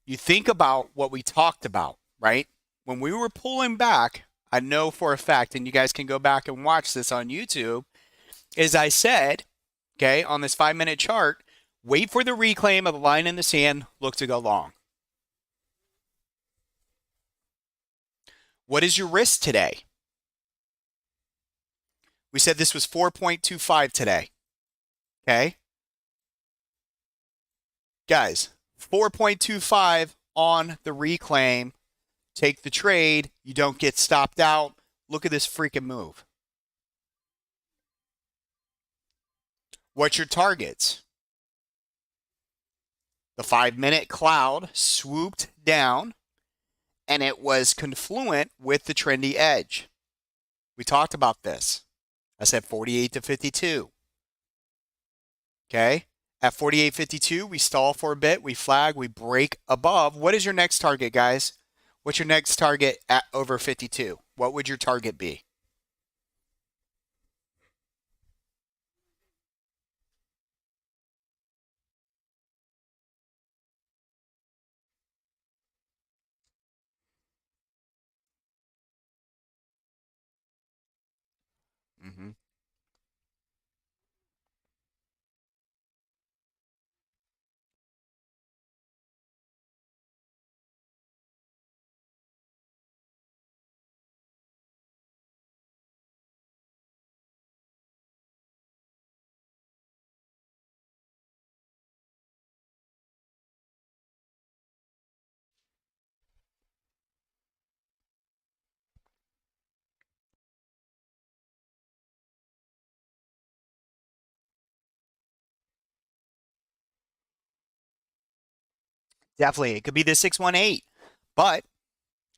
You think about what we talked about, right? When we were pulling back, I know for a fact, and you guys can go back and watch this on YouTube, is I said, okay, on this 5-minute chart, wait for the reclaim of the line in the sand, look to go long. What is your risk today? We said this was 4.25 today. Okay? Guys, 4.25 on the reclaim. Take the trade. You don't get stopped out. Look at this freaking move. What's your targets? The 5-minute cloud swooped down and it was confluent with the trendy edge. We talked about this. I said 48 to 52. Okay? At 48.52, we stall for a bit, we flag, we break above. What is your next target, guys? What's your next target at over 52? What would your target be? Mm-hmm. Definitely. It could be the 618, but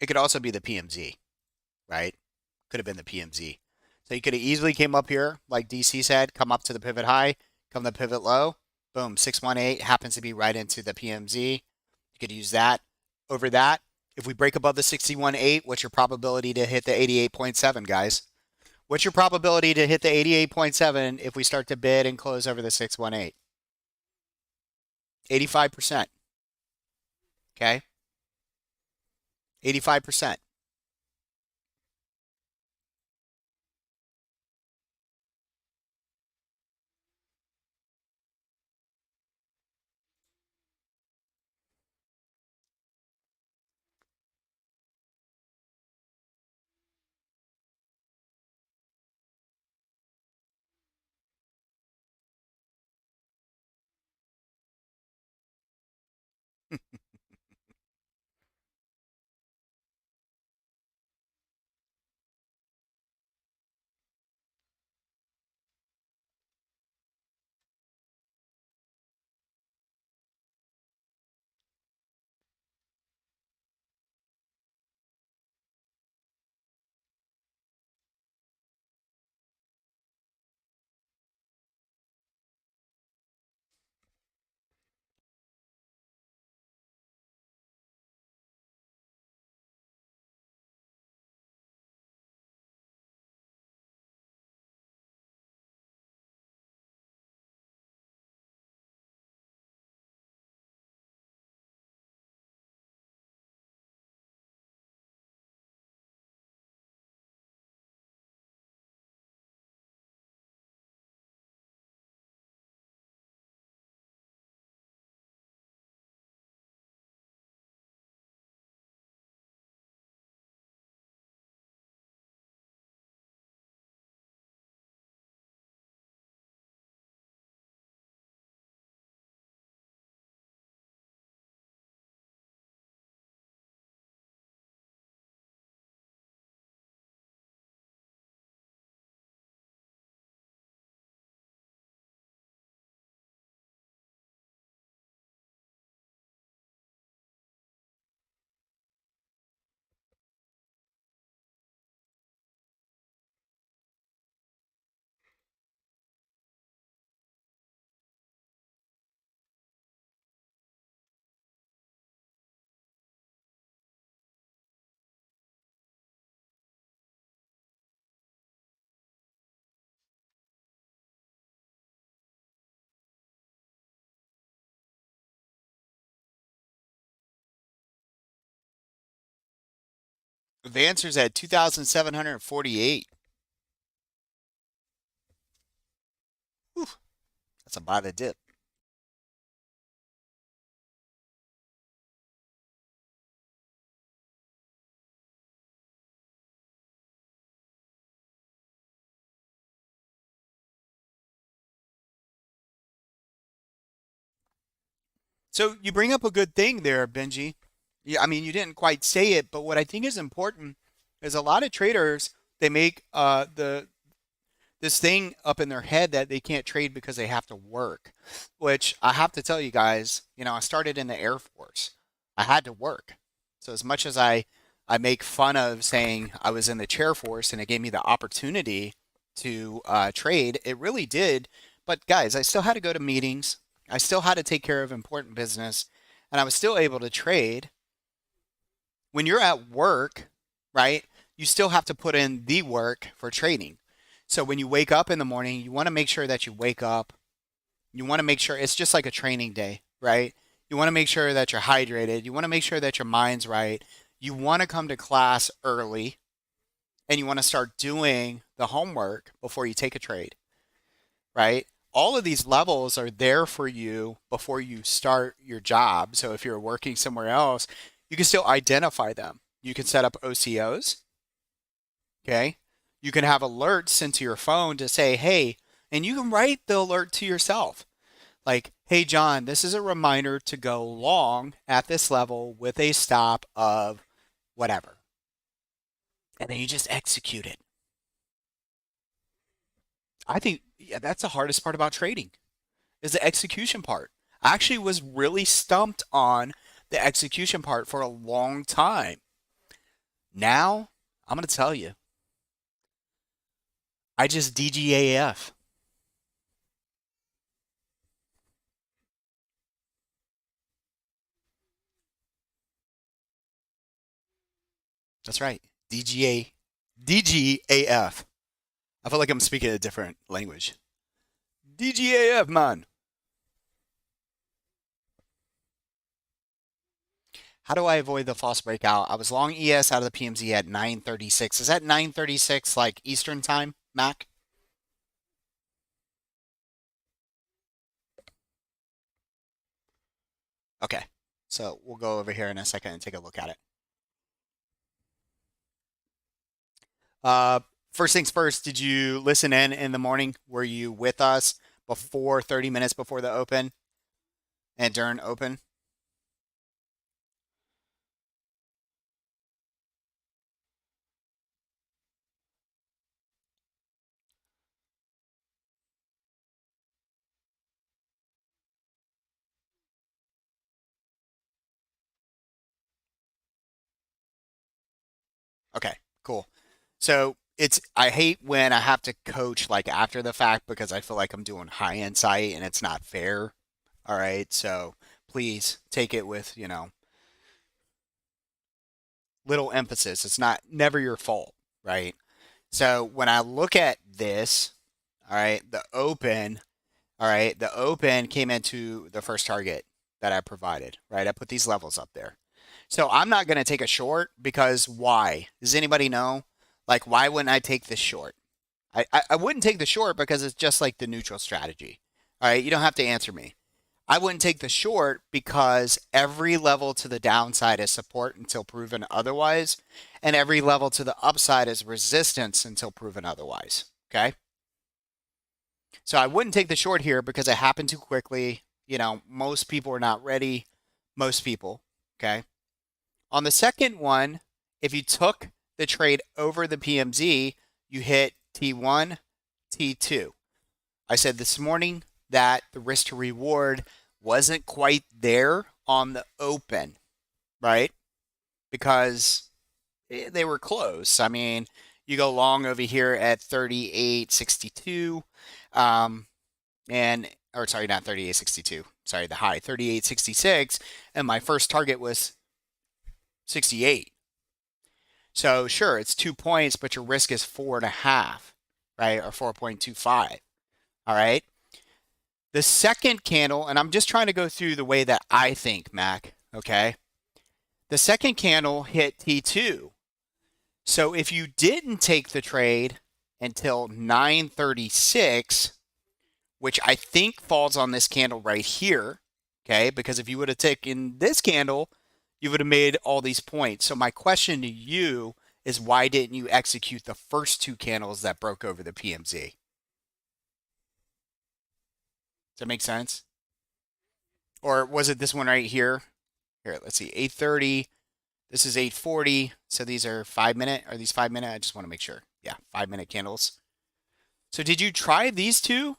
it could also be the PMZ, right? Could have been the PMZ. So you could have easily came up here, like DC said, come up to the pivot high, come to the pivot low. Boom, 618 happens to be right into the PMZ. You could use that over that. If we break above the 61.8, what's your probability to hit the 88.7, guys? What's your probability to hit the 88.7 if we start to bid and close over the 618? 85%. Okay? 85%. The answer's at 2,748. Whew, that's a lot of dip. So you bring up a good thing there, Benji. Yeah, I mean, you didn't quite say it, but what I think is important is a lot of traders, they make the this thing up in their head that they can't trade because they have to work, which I have to tell you guys, I started in the Air Force. I had to work. So as much as I make fun of saying I was in the chair force and it gave me the opportunity to trade, it really did. But guys, I still had to go to meetings. I still had to take care of important business, and I was still able to trade. When you're at work, right, you still have to put in the work for trading. So when you wake up in the morning, you want to make sure that you wake up. You want to make sure it's just like a training day, right? You want to make sure that you're hydrated. You want to make sure that your mind's right. You want to come to class early and you want to start doing the homework before you take a trade, right? All of these levels are there for you before you start your job. So if you're working somewhere else, you can still identify them. You can set up OCOs, okay? You can have alerts sent to your phone to say, hey, and you can write the alert to yourself. Like, hey, John, this is a reminder to go long at this level with a stop of whatever. And then you just execute it. I think, yeah, that's the hardest part about trading is the execution part. I actually was really stumped on the execution part for a long time. Now, I'm going to tell you, I just DGAF. That's right. DGA, DGAF. I feel like I'm speaking a different language. DGAF, man. How do I avoid the false breakout? I was long ES out of the PMZ at 9:36. Is that 9:36 like Eastern time, Mac? Okay. So we'll go over here in a second and take a look at it. Uh, First things first, did you listen in the morning? Were you with us before 30 minutes before the open and during open? Okay, cool. So I hate when I have to coach like after the fact because I feel like I'm doing high insight and it's not fair. All right, so please take it with, little emphasis. It's not never your fault, right? So when I look at this, all right, the open came into the first target that I provided, right? I put these levels up there. So I'm not going to take a short because why? Does anybody know? Like, why wouldn't I take this short? I wouldn't take the short because it's just like the neutral strategy. All right, you don't have to answer me. I wouldn't take the short because every level to the downside is support until proven otherwise, and every level to the upside is resistance until proven otherwise. Okay. So I wouldn't take the short here because it happened too quickly. Most people are not ready. Most people. Okay. On the second one, if you took the trade over the PMZ, you hit T1, T2. I said this morning that the risk to reward wasn't quite there on the open, right? Because they were close. I mean, you go long over here at 38.62, and or sorry, not 38.62. Sorry, the high 38.66, and my first target was 68. So sure, it's 2 points, but your risk is 4.5, right, or 4.25. All right. The second candle, and I'm just trying to go through the way that I think, Mac, okay? The second candle hit T2. So if you didn't take the trade until 9:36, which I think falls on this candle right here, okay? Because if you would have taken this candle, you would have made all these points. So my question to you is, why didn't you execute the first two candles that broke over the PMZ? Does that make sense? Or was it this one right here? Here, let's see, 8:30. This is 8:40. So these are 5 minute. Are these 5 minute? I just want to make sure. Yeah, 5 minute candles. So did you try these two?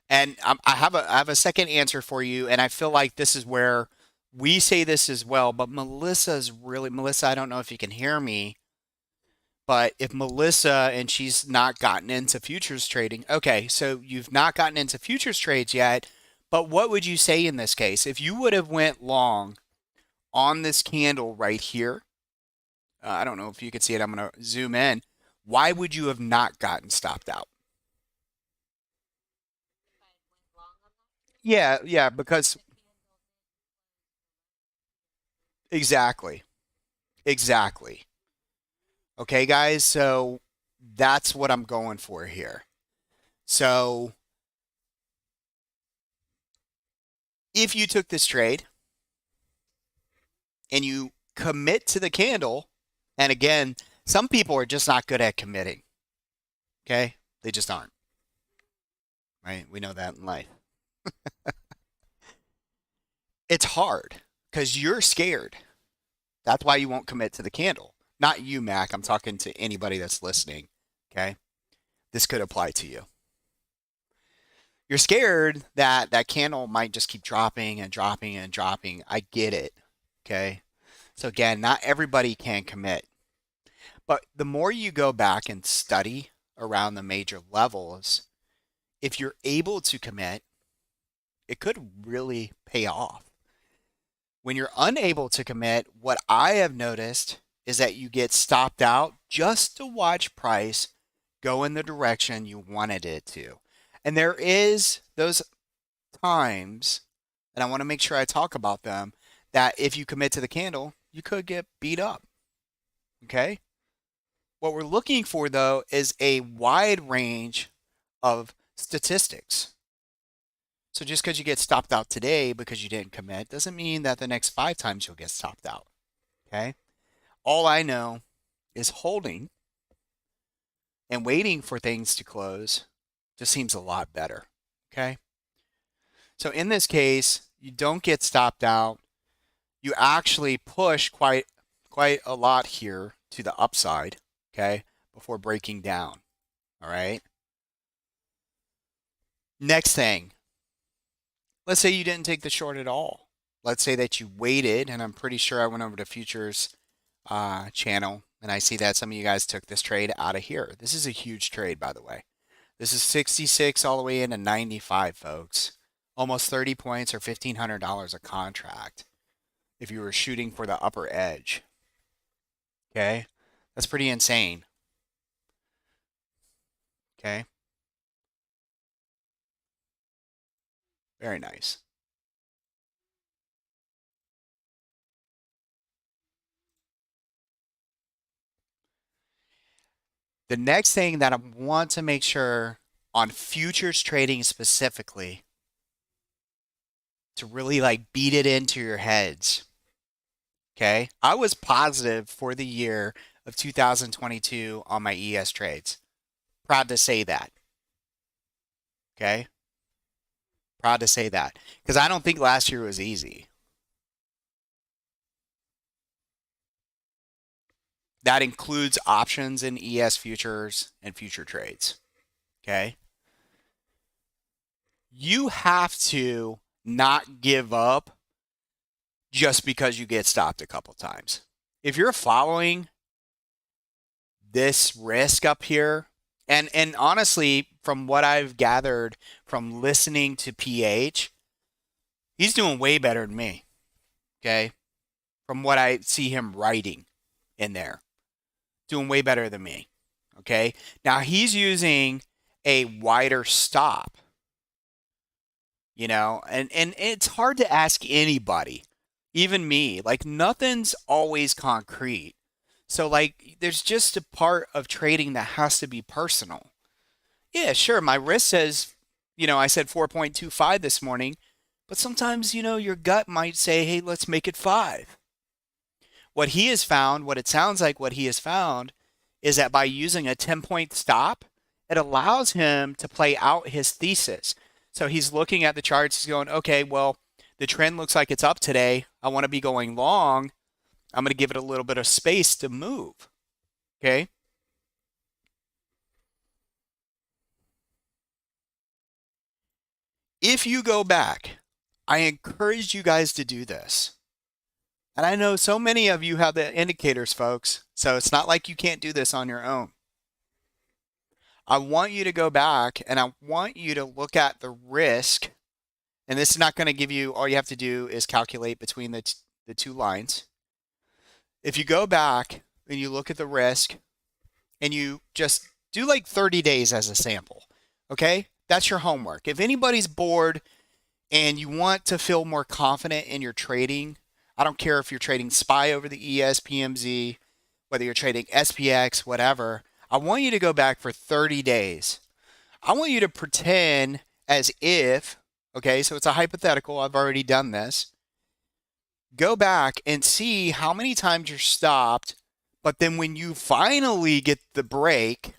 And I have a second answer for you, and I feel like this is where we say this as well. But Melissa. I don't know if you can hear me, but if Melissa and she's not gotten into futures trading, okay, so you've not gotten into futures trades yet. But what would you say in this case if you would have went long on this candle right here? I don't know if you can see it. I'm going to zoom in. Why would you have not gotten stopped out? Yeah, yeah, because exactly. Exactly. Okay, guys. So that's what I'm going for here. So if you took this trade and you commit to the candle, and again, some people are just not good at committing. Okay. They just aren't. Right. We know that in life. It's hard because you're scared. That's why you won't commit to the candle. Not you, Mac. I'm talking to anybody that's listening. Okay. This could apply to you. You're scared that that candle might just keep dropping and dropping and dropping. I get it. Okay. So again, not everybody can commit. But the more you go back and study around the major levels, if you're able to commit, it could really pay off. When you're unable to commit, what I have noticed is that you get stopped out just to watch price go in the direction you wanted it to. And there is those times, and I want to make sure I talk about them, that if you commit to the candle, you could get beat up. Okay? What we're looking for, though, is a wide range of statistics. So just because you get stopped out today because you didn't commit doesn't mean that the next 5 times you'll get stopped out. Okay? All I know is holding and waiting for things to close just seems a lot better. Okay? So in this case, you don't get stopped out. You actually push quite a lot here to the upside, okay, before breaking down. All right. Next thing, let's say you didn't take the short at all. Let's say that you waited, and I'm pretty sure I went over to futures channel, and I see that some of you guys took this trade out of here. This is a huge trade, by the way. This is 66 all the way into 95, folks. Almost 30 points or $1,500 a contract if you were shooting for the upper edge. Okay, that's pretty insane. Okay, very nice. The next thing that I want to make sure on futures trading specifically to really like beat it into your heads. Okay, I was positive for the year of 2022 on my ES trades. Proud to say that. Okay, proud to say that because I don't think last year was easy. That includes options in ES futures and future trades. Okay. You have to not give up just because you get stopped a couple times. If you're following this risk up here, and honestly, from what I've gathered from listening to PH, he's doing way better than me. Okay. From what I see him writing in there, doing way better than me. Okay. Now he's using a wider stop. and it's hard to ask anybody, even me. Like nothing's always concrete. So like there's just a part of trading that has to be personal. Yeah, sure, my wrist says, I said 4.25 this morning, but sometimes, your gut might say, "Hey, let's make it 5." What he has found, what it sounds like what he has found is that by using a 10-point stop, it allows him to play out his thesis. So he's looking at the charts, he's going, okay, well, the trend looks like it's up today. I want to be going long. I'm going to give it a little bit of space to move. Okay. If you go back, I encourage you guys to do this. And I know so many of you have the indicators, folks. So it's not like you can't do this on your own. I want you to go back and I want you to look at the risk. And this is not going to give you, all you have to do is calculate between the two lines. If you go back and you look at the risk and you just do like 30 days as a sample, okay? That's your homework. If anybody's bored and you want to feel more confident in your trading, I don't care if you're trading SPY over the ES, PMZ, whether you're trading SPX, whatever, I want you to go back for 30 days. I want you to pretend as if, okay, so it's a hypothetical. I've already done this. Go back and see how many times you're stopped, but then when you finally get the break,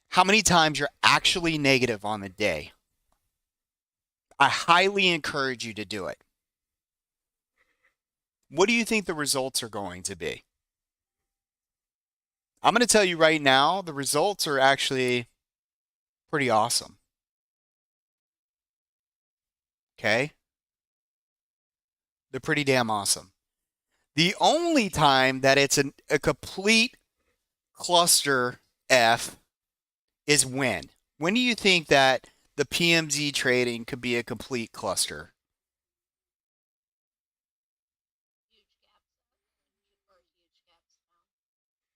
how many times you're actually negative on the day. I highly encourage you to do it. What do you think the results are going to be? I'm going to tell you right now, the results are actually pretty awesome. Okay? They're pretty damn awesome. The only time that it's a complete cluster F is when? When do you think that the PMZ trading could be a complete cluster?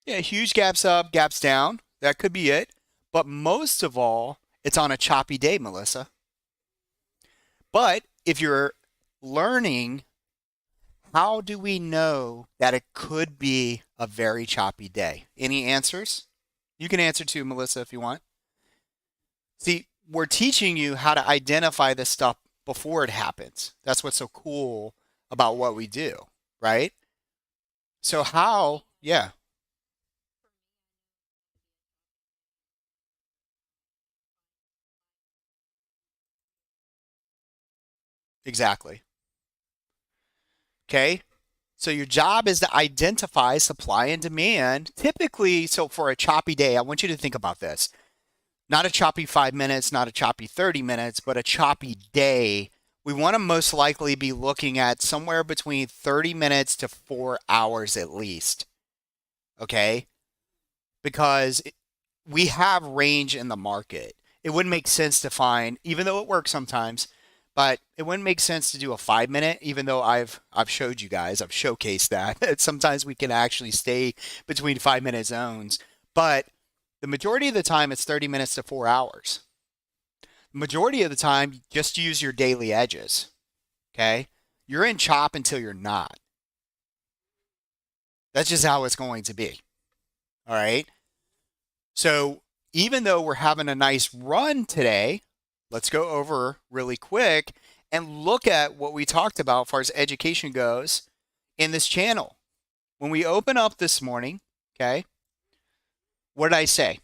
Yeah, huge gaps up, gaps down. That could be it. But most of all, it's on a choppy day, Melissa. But if you're learning, how do we know that it could be a very choppy day? Any answers? You can answer too, Melissa, if you want. See, we're teaching you how to identify this stuff before it happens. That's what's so cool about what we do, right? So how, yeah, exactly. Okay. So your job is to identify supply and demand. Typically, so for a choppy day, I want you to think about this. Not a choppy 5 minutes, not a choppy 30 minutes, but a choppy day. We want to most likely be looking at somewhere between 30 minutes to 4 hours at least. Okay. Because we have range in the market. It wouldn't make sense to find, even though it works sometimes, but it wouldn't make sense to do a 5 minute, even though I've showed you guys, I've showcased that. Sometimes we can actually stay between 5 minute zones, but the majority of the time it's 30 minutes to 4 hours. The majority of the time, just use your daily edges. Okay. You're in chop until you're not. That's just how it's going to be. All right. So even though we're having a nice run today, let's go over really quick and look at what we talked about as far as education goes in this channel. When we open up this morning, okay, what did I say?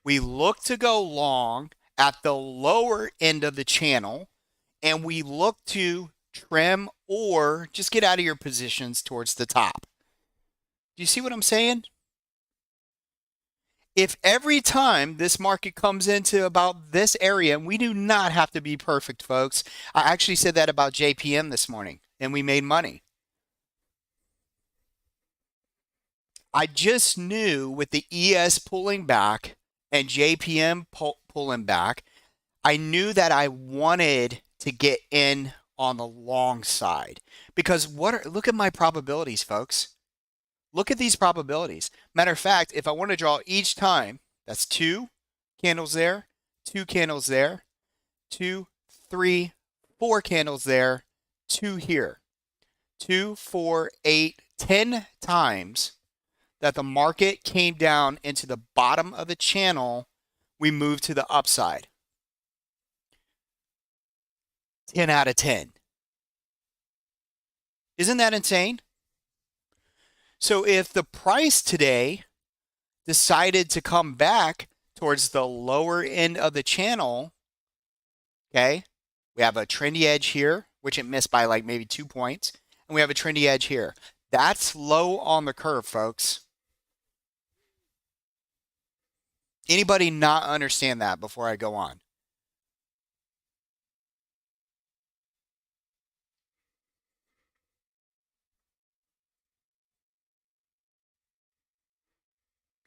We look to go long at the lower end of the channel, and we look to trim or just get out of your positions towards the top. Do you see what I'm saying? If every time this market comes into about this area, and we do not have to be perfect, folks. I actually said that about JPM this morning, and we made money. I just knew with the ES pulling back and JPM pulling back, I knew that I wanted to get in on the long side because look at my probabilities, folks. Look at these probabilities. Matter of fact, if I want to draw each time, that's 2 candles there, 2 candles there, 2, 3, 4 candles there, 2 here. 2, 4, 8, 10 times that the market came down into the bottom of the channel, we moved to the upside. 10 out of 10. Isn't that insane? So if the price today decided to come back towards the lower end of the channel, okay, we have a trendy edge here, which it missed by like maybe 2 points, and we have a trendy edge here. That's low on the curve, folks. Anybody not understand that before I go on?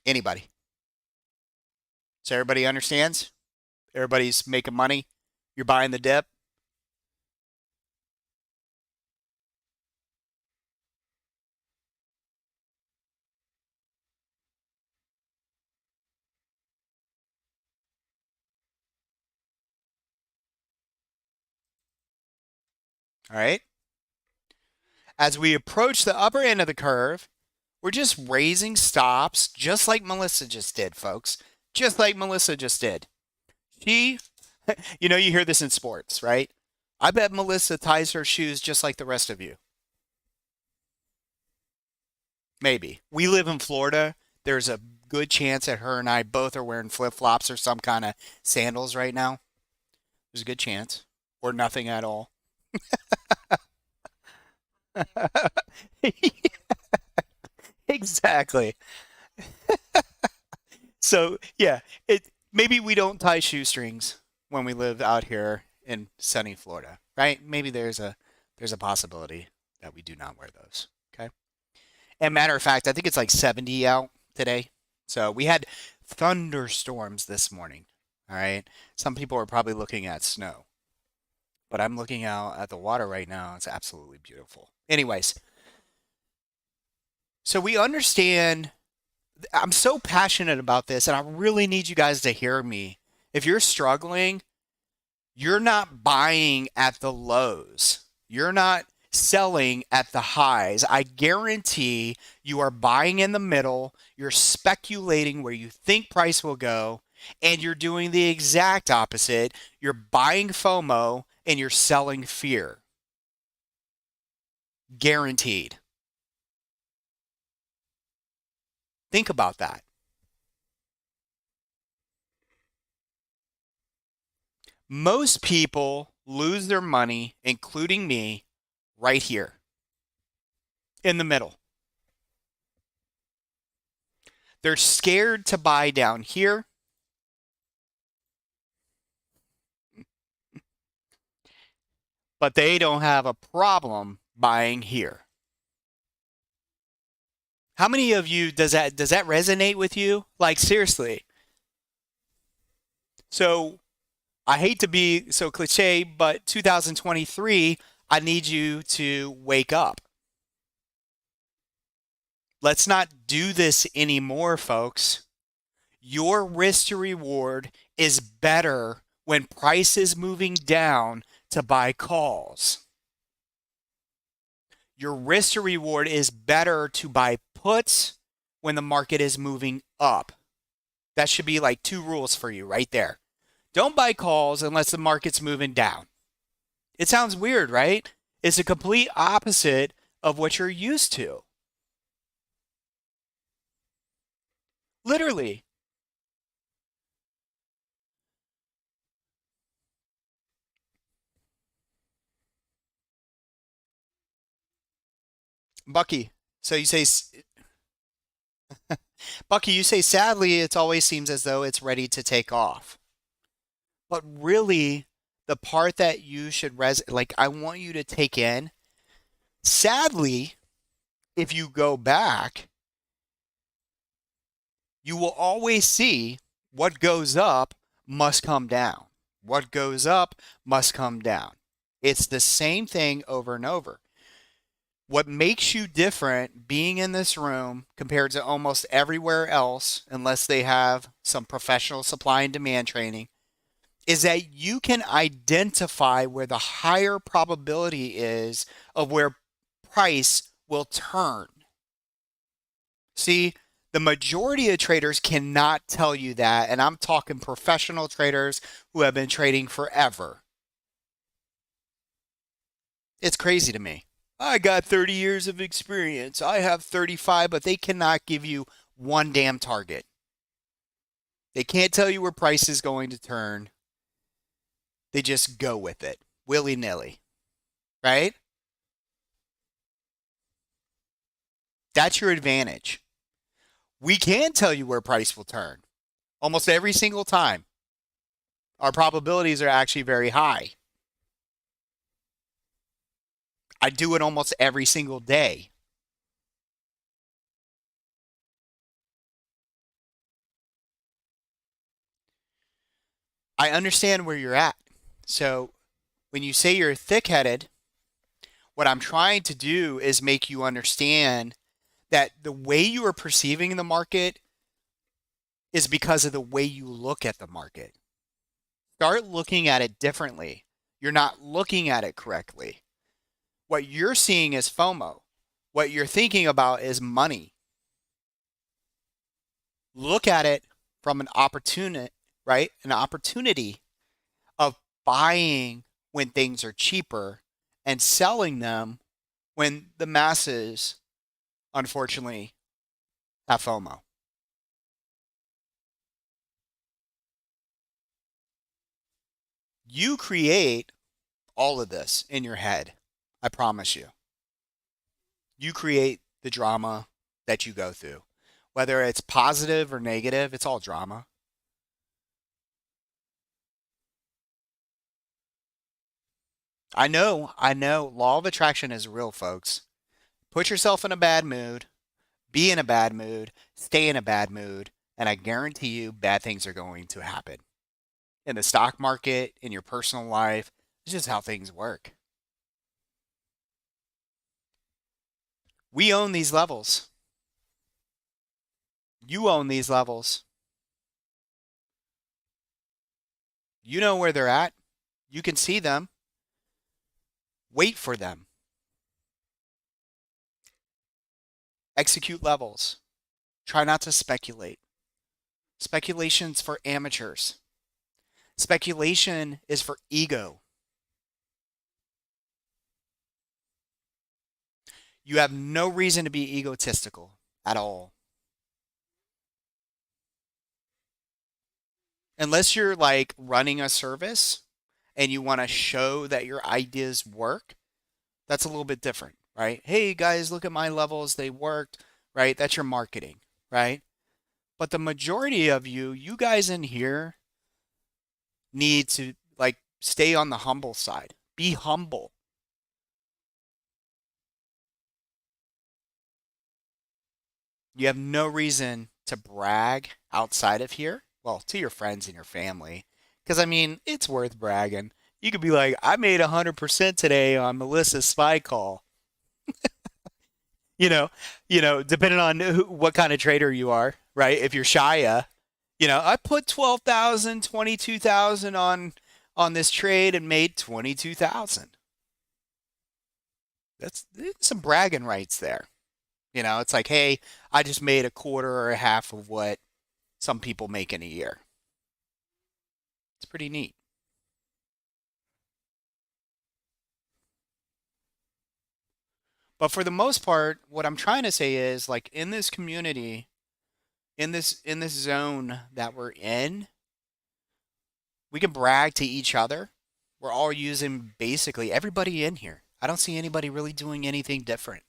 Anybody? So everybody understands? Everybody's making money? You're buying the dip? All right. As we approach the upper end of the curve, we're just raising stops just like Melissa just did, folks. Just like Melissa just did. She, you hear this in sports, right? I bet Melissa ties her shoes just like the rest of you. Maybe. We live in Florida. There's a good chance that her and I both are wearing flip-flops or some kind of sandals right now. There's a good chance. Or nothing at all. Exactly. So, yeah, maybe we don't tie shoestrings when we live out here in sunny Florida, right? Maybe there's a possibility that we do not wear those. Okay. And matter of fact, I think it's like 70 out today. So we had thunderstorms this morning. All right. Some people are probably looking at snow, but I'm looking out at the water right now. It's absolutely beautiful. Anyways, so we understand. I'm so passionate about this, and I really need you guys to hear me. If you're struggling, you're not buying at the lows. You're not selling at the highs. I guarantee you are buying in the middle. You're speculating where you think price will go, and you're doing the exact opposite. You're buying FOMO and you're selling fear. Guaranteed. Think about that. Most people lose their money, including me, right here in the middle. They're scared to buy down here. But they don't have a problem buying here. How many of you does that resonate with you? Like seriously. So I hate to be so cliche, but 2023, I need you to wake up. Let's not do this anymore, folks. Your risk to reward is better when price is moving down to buy calls. Your risk to reward is better to buy puts when the market is moving up. That should be like 2 rules for you right there. Don't buy calls unless the market's moving down. It sounds weird, right? It's a complete opposite of what you're used to. Literally. Bucky, so you say, Bucky, you say sadly, it always seems as though it's ready to take off. But really, the part that you should like I want you to take in, sadly, if you go back, you will always see what goes up must come down. What goes up must come down. It's the same thing over and over. What makes you different being in this room compared to almost everywhere else, unless they have some professional supply and demand training, is that you can identify where the higher probability is of where price will turn. See, the majority of traders cannot tell you that, and I'm talking professional traders who have been trading forever. It's crazy to me. I got 30 years of experience. I have 35, but they cannot give you one damn target. They can't tell you where price is going to turn. They just go with it, willy-nilly, right? That's your advantage. We can tell you where price will turn almost every single time. Our probabilities are actually very high. I do it almost every single day. I understand where you're at. So when you say you're thick-headed, what I'm trying to do is make you understand that the way you are perceiving the market is because of the way you look at the market. Start looking at it differently. You're not looking at it correctly. What you're seeing is FOMO. What you're thinking about is money. Look at it from an opportunity, right? An opportunity of buying when things are cheaper and selling them when the masses, unfortunately, have FOMO. You create all of this in your head. I promise you. You create the drama that you go through. Whether it's positive or negative, it's all drama. I know. Law of attraction is real, folks. Put yourself in a bad mood, be in a bad mood, stay in a bad mood, and I guarantee you bad things are going to happen. In the stock market, in your personal life, it's just how things work. We own these levels. You own these levels. You know where they're at. You can see them. Wait for them. Execute levels. Try not to speculate. Speculation's for amateurs. Speculation is for ego. You have no reason to be egotistical at all. Unless you're like running a service and you want to show that your ideas work, that's a little bit different, right? Hey guys, look at my levels, they worked, right? That's your marketing, right? But the majority of you, you guys in here need to like stay on the humble side. Be humble. You have no reason to brag outside of here. Well, to your friends and your family. Because, I mean, it's worth bragging. You could be like, I made 100% today on Melissa's spy call. You know, depending on what kind of trader you are, right? If you're Shia, I put 12,000, 22,000 on this trade and made 22,000. That's some bragging rights there. It's like, hey, I just made a quarter or a half of what some people make in a year. It's pretty neat. But for the most part, what I'm trying to say is like in this community, in this zone that we're in, we can brag to each other. We're all using basically everybody in here. I don't see anybody really doing anything different.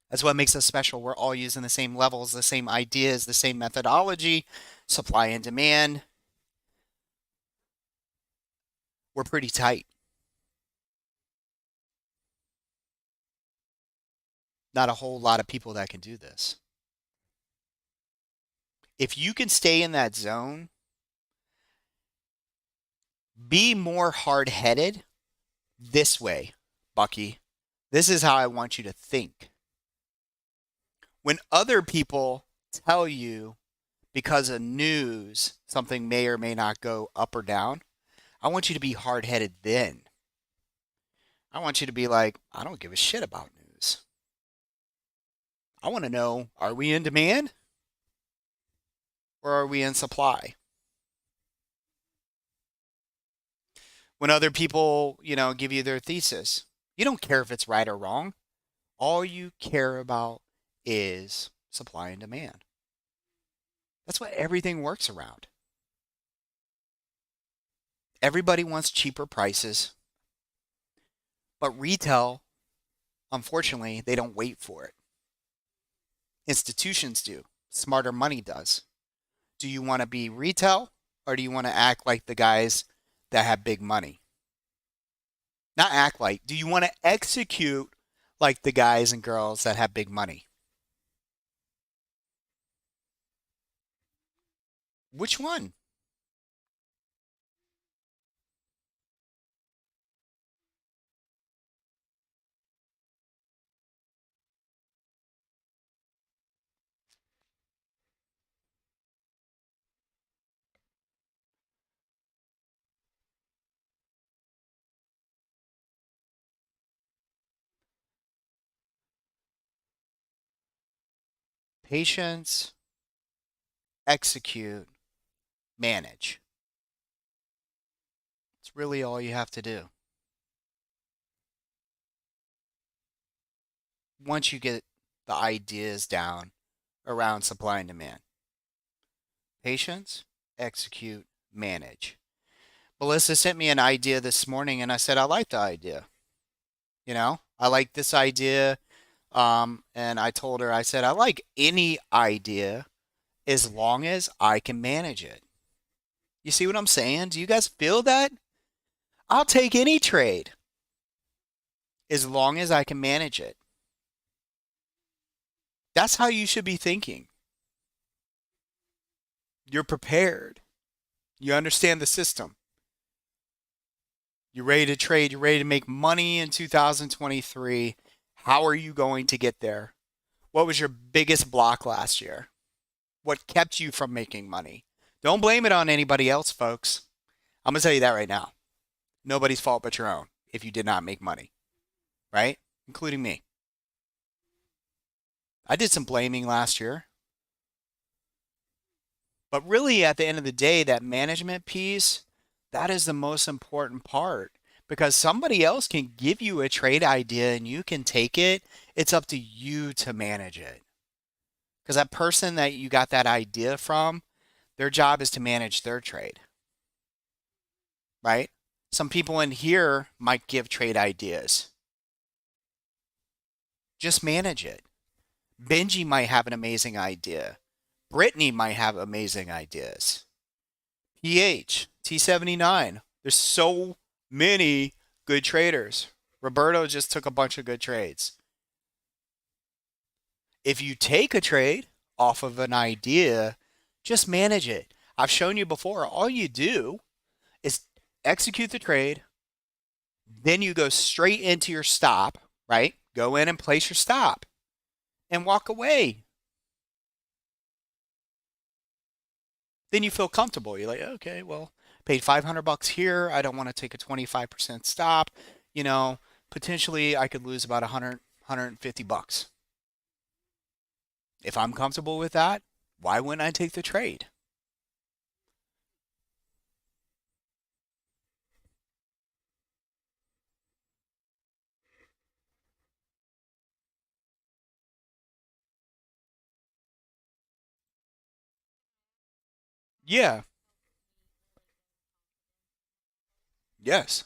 That's what makes us special. We're all using the same levels, the same ideas, the same methodology, supply and demand. We're pretty tight. Not a whole lot of people that can do this. If you can stay in that zone, be more hard headed this way, Bucky, This is how I want you to think. When other people tell you because of news something may or may not go up or down, I want you to be hard headed then. I want you to be like, I don't give a shit about news. I want to know, are we in demand or are we in supply? When other people, give you their thesis, you don't care if it's right or wrong. All you care about is supply and demand. That's what everything works around. Everybody wants cheaper prices, but retail, unfortunately, they don't wait for it. Institutions do. Smarter money does. Do you want to be retail or do you want to act like the guys that have big money? Not act like. Do you want to execute like the guys and girls that have big money? Which one? Patience, execute, manage. It's really all you have to do. Once you get the ideas down around supply and demand. Patience, execute, manage. Melissa sent me an idea this morning and I said, I like the idea. I like this idea. And I told her, I said, I like any idea as long as I can manage it. You see what I'm saying? Do you guys feel that? I'll take any trade as long as I can manage it. That's how you should be thinking. You're prepared. You understand the system. You're ready to trade. You're ready to make money in 2023. How are you going to get there? What was your biggest block last year? What kept you from making money? Don't blame it on anybody else, folks. I'm going to tell you that right now. Nobody's fault but your own if you did not make money, right? Including me. I did some blaming last year. But really, at the end of the day, that management piece, that is the most important part because somebody else can give you a trade idea and you can take it. It's up to you to manage it. Because that person that you got that idea from, their job is to manage their trade, right? Some people in here might give trade ideas. Just manage it. Benji might have an amazing idea. Brittany might have amazing ideas. PH, T79. There's so many good traders. Roberto just took a bunch of good trades. If you take a trade off of an idea, just manage it. I've shown you before, all you do is execute the trade, then you go straight into your stop, right? Go in and place your stop and walk away. Then you feel comfortable. You're like, okay, well, paid $500 here. I don't want to take a 25% stop. You know, potentially I could lose about 150 bucks. If I'm comfortable with that, why wouldn't I take the trade? Yeah. Yes.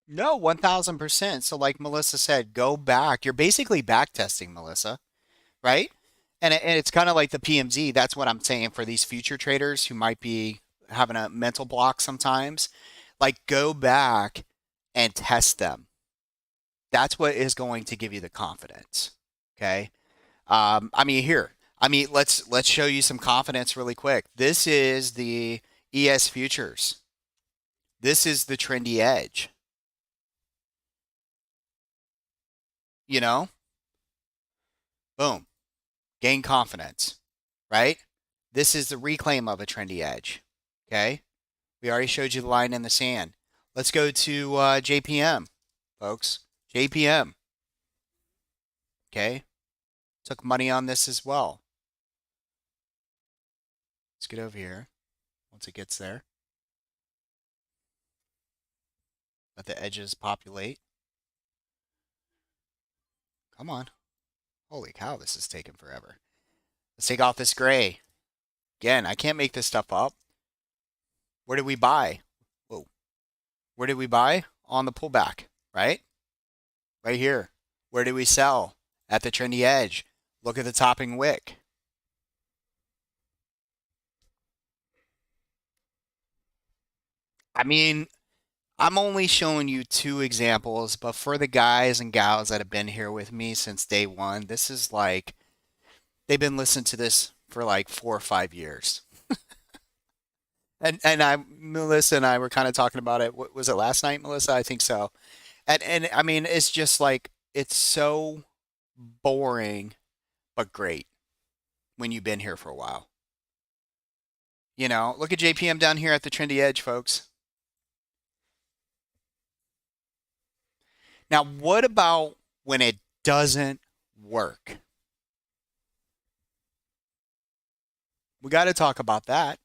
No, 1000%. So like Melissa said, go back. You're basically back testing, Melissa, right? And it's kind of like the PMZ. That's what I'm saying for these future traders who might be having a mental block sometimes. Like go back and test them. That's what is going to give you the confidence. Okay. I mean, here. I mean, let's show you some confidence really quick. This is the ES futures. This is the trendy edge. You know, boom, gain confidence, right? This is the reclaim of a trendy edge. Okay. We already showed you the line in the sand. Let's go to JPM, folks. JPM. Okay. Took money on this as well. Let's get over here once it gets there. Let the edges populate. Come on. Holy cow, this is taking forever. Let's take off this gray. Again, I can't make this stuff up. Where did we buy? Whoa. Where did we buy? On the pullback, right? Right here. Where did we sell? At the trendy edge. Look at the topping wick. I mean, I'm only showing you two examples, but for the guys and gals that have been here with me since day one, this is like they've been listening to this for like 4 or 5 years. And Melissa and I were kind of talking about it. What was it last night, Melissa? I think so. And I mean, it's just like it's so boring but great when you've been here for a while. You know, look at JPM down here at the trendy edge, folks. Now, what about when it doesn't work? We got to talk about that.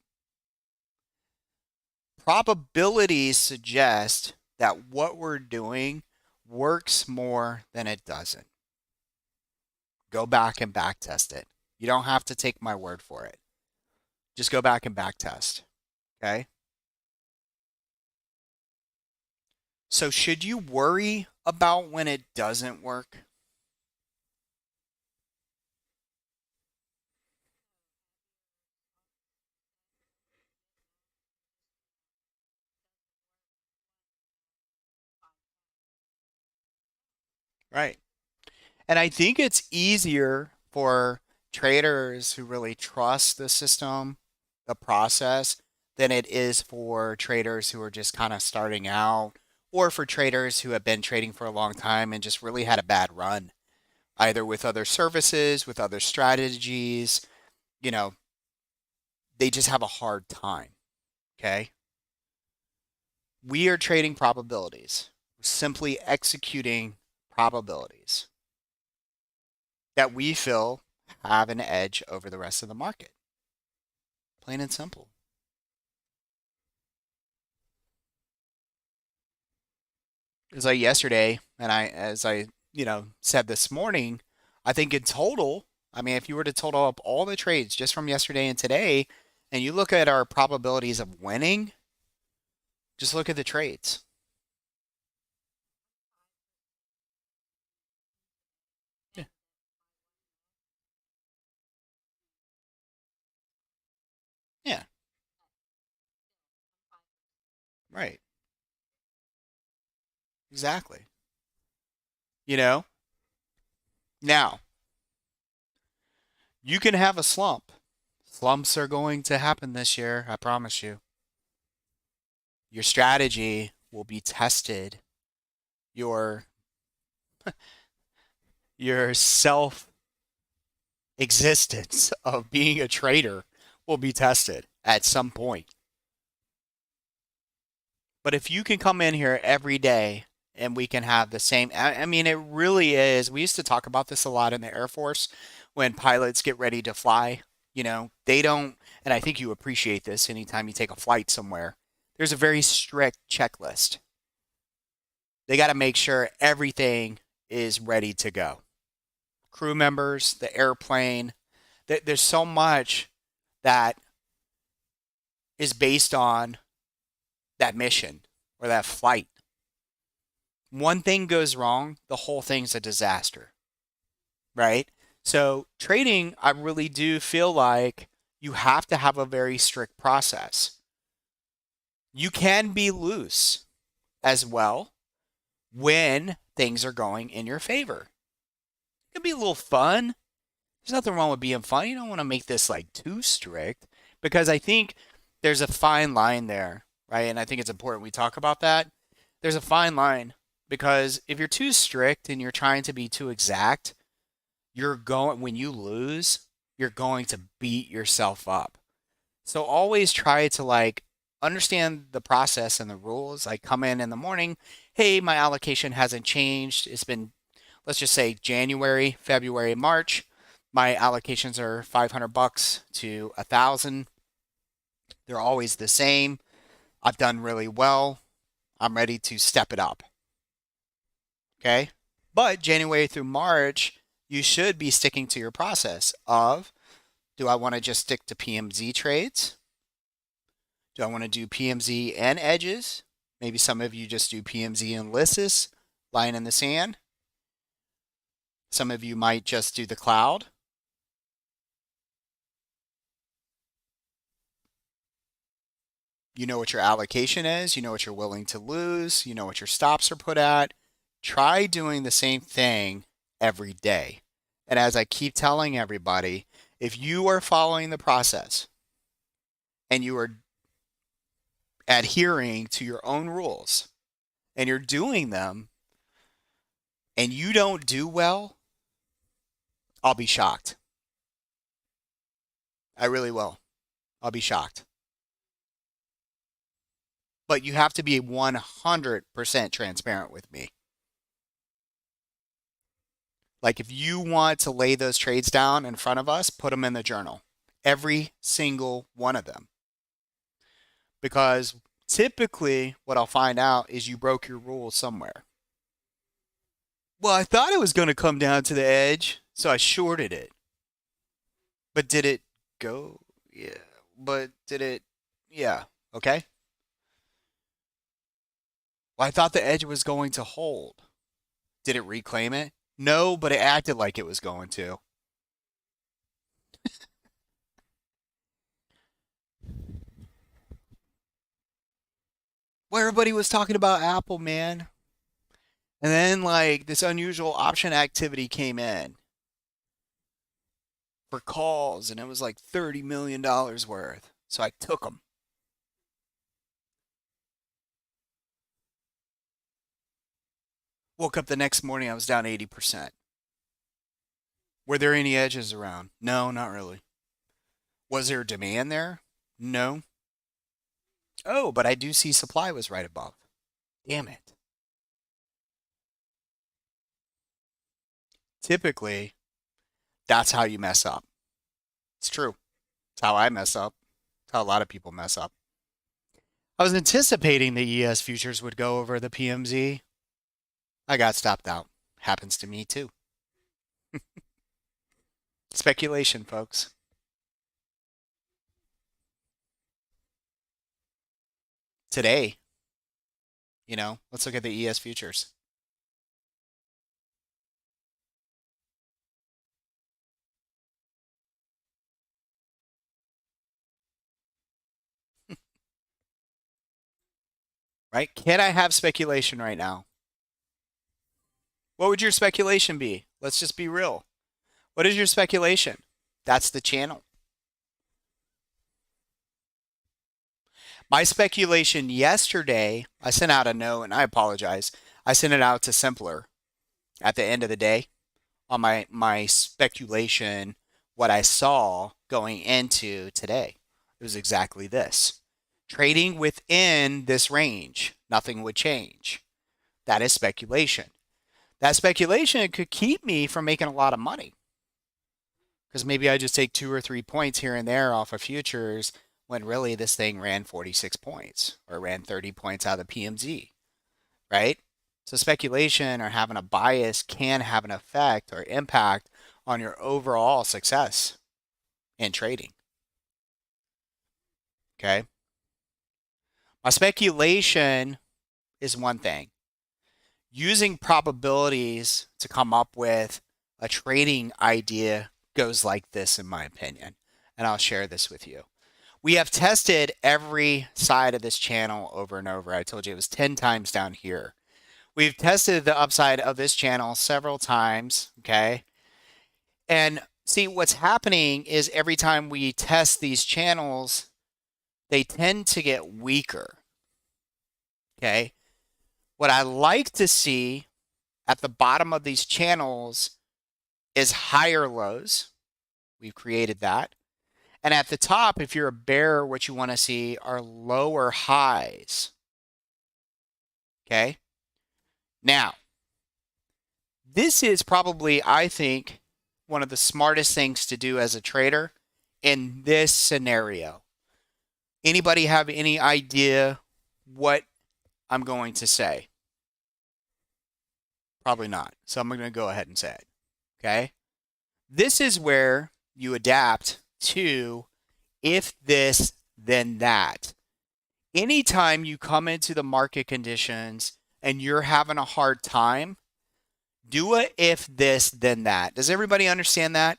Probabilities suggest that what we're doing works more than it doesn't. Go back and back test it. You don't have to take my word for it. Just go back and back test. Okay. So, should you worry about when it doesn't work? Right. And I think it's easier for traders who really trust the system, the process, than it is for traders who are just kind of starting out or for traders who have been trading for a long time and just really had a bad run, either with other services, with other strategies. You know, they just have a hard time. Okay. We are trading probabilities, we're simply executing probabilities that we feel have an edge over the rest of the market. Plain and simple. It was like yesterday, and as I, said this morning, I think in total, I mean, if you were to total up all the trades just from yesterday and today, and you look at our probabilities of winning, just look at the trades. Yeah, yeah, right, exactly. You know, now you can have a slump. Slumps are going to happen this year, I promise you. Your strategy will be tested. Your your self existence of being a trader will be tested at some point. But if you can come in here every day and we can have the same, I mean, it really is. We used to talk about this a lot in the Air Force when pilots get ready to fly. They don't, and I think you appreciate this anytime you take a flight somewhere. There's a very strict checklist. They got to make sure everything is ready to go. Crew members, the airplane, there's so much that is based on that mission or that flight. One thing goes wrong, the whole thing's a disaster, right? So trading, I really do feel like you have to have a very strict process. You can be loose as well when things are going in your favor. It can be a little fun. There's nothing wrong with being fun. You don't want to make this like too strict because I think there's a fine line there, right? And I think it's important we talk about that. There's a fine line because if you're too strict and you're trying to be too exact, when you lose, you're going to beat yourself up. So always try to like understand the process and the rules. Like come in the morning, hey, my allocation hasn't changed. It's been, let's just say January, February, March. My allocations are 500 bucks to 1,000. They're always the same. I've done really well. I'm ready to step it up. Okay? But January through March, you should be sticking to your process of, do I want to just stick to PMZ trades? Do I want to do PMZ and edges? Maybe some of you just do PMZ and Lysis, line in the sand. Some of you might just do the cloud. You know what your allocation is. You know what you're willing to lose. You know what your stops are put at. Try doing the same thing every day. And as I keep telling everybody, if you are following the process and you are adhering to your own rules and you're doing them and you don't do well, I'll be shocked. I really will. I'll be shocked. But you have to be 100% transparent with me. Like if you want to lay those trades down in front of us, put them in the journal. Every single one of them. Because typically what I'll find out is you broke your rules somewhere. Well, I thought it was going to come down to the edge, so I shorted it. But did it go? Yeah. But did it? Yeah. Okay. Well, I thought the edge was going to hold. Did it reclaim it? No, but it acted like it was going to. Well, everybody was talking about Apple, man. And then like this unusual option activity came in for calls and it was like $30 million worth. So I took them. Woke up the next morning, I was down 80%. Were there any edges around? No, not really. Was there demand there? No. Oh, but I do see supply was right above. Damn it. Typically, that's how you mess up. It's true. It's how I mess up. It's how a lot of people mess up. I was anticipating the ES futures would go over the PMZ. I got stopped out. Happens to me too. Speculation, folks. Today, let's look at the ES futures. Right? Can I have speculation right now? What would your speculation be? Let's just be real. What is your speculation? That's the channel. My speculation yesterday, I sent out a note and I apologize. I sent it out to Simpler at the end of the day on my speculation, what I saw going into today. It was exactly this. Trading within this range, nothing would change. That is speculation. That speculation could keep me from making a lot of money because maybe I just take 2 or 3 points here and there off of futures when really this thing ran 46 points or ran 30 points out of the PMZ, right? So speculation or having a bias can have an effect or impact on your overall success in trading. Okay. My speculation is one thing. Using probabilities to come up with a trading idea goes like this, in my opinion. And I'll share this with you. We have tested every side of this channel over and over. I told you it was 10 times down here. We've tested the upside of this channel several times, okay? And see, what's happening is every time we test these channels, they tend to get weaker, okay? What I like to see at the bottom of these channels is higher lows. We've created that. And at the top, if you're a bear, what you want to see are lower highs. Okay. Now, this is probably, I think, one of the smartest things to do as a trader in this scenario. Anybody have any idea what I'm going to say? Probably not. So I'm going to go ahead and say it. Okay. This is where you adapt to if this, then that. Anytime you come into the market conditions and you're having a hard time, do a if this, then that. Does everybody understand that?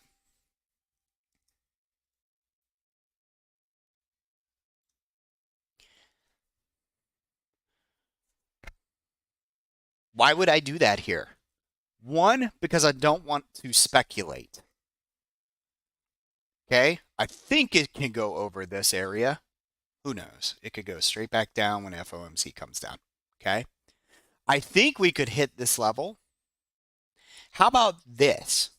Why would I do that here? One, because I don't want to speculate. Okay, I think it can go over this area. Who knows? It could go straight back down when FOMC comes down. Okay, I think we could hit this level. How about this?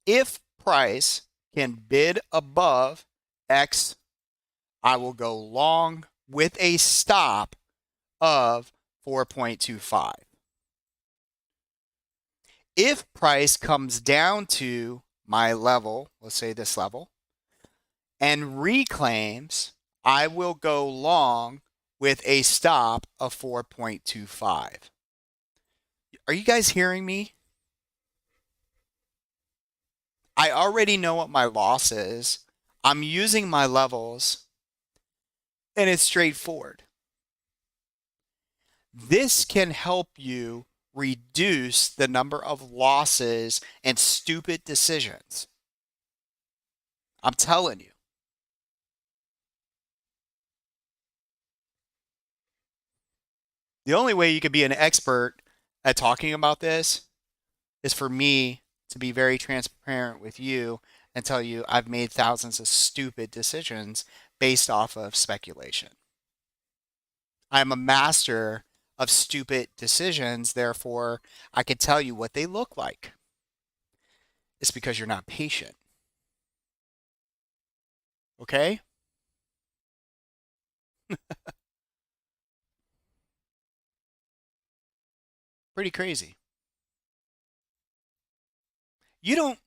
If price can bid above X, I will go long with a stop of 4.25. If price comes down to my level, let's say this level, and reclaims, I will go long with a stop of 4.25. Are you guys hearing me? I already know what my loss is. I'm using my levels, and it's straightforward. This can help you reduce the number of losses and stupid decisions. I'm telling you. The only way you could be an expert at talking about this is for me to be very transparent with you and tell you I've made thousands of stupid decisions based off of speculation. I'm a master of stupid decisions, therefore, I can tell you what they look like. It's because you're not patient. Okay? Pretty crazy. You don't,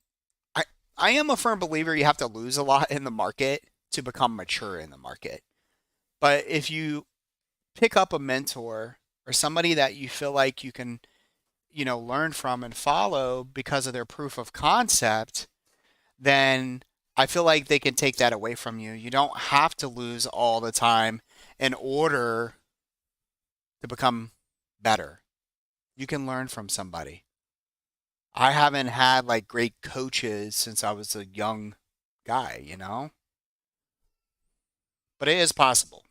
I, I am a firm believer you have to lose a lot in the market to become mature in the market. But if you pick up a mentor or somebody that you feel like you can, learn from and follow because of their proof of concept, then I feel like they can take that away from you. You don't have to lose all the time in order to become better. You can learn from somebody. I haven't had like great coaches since I was a young guy. But it is possible.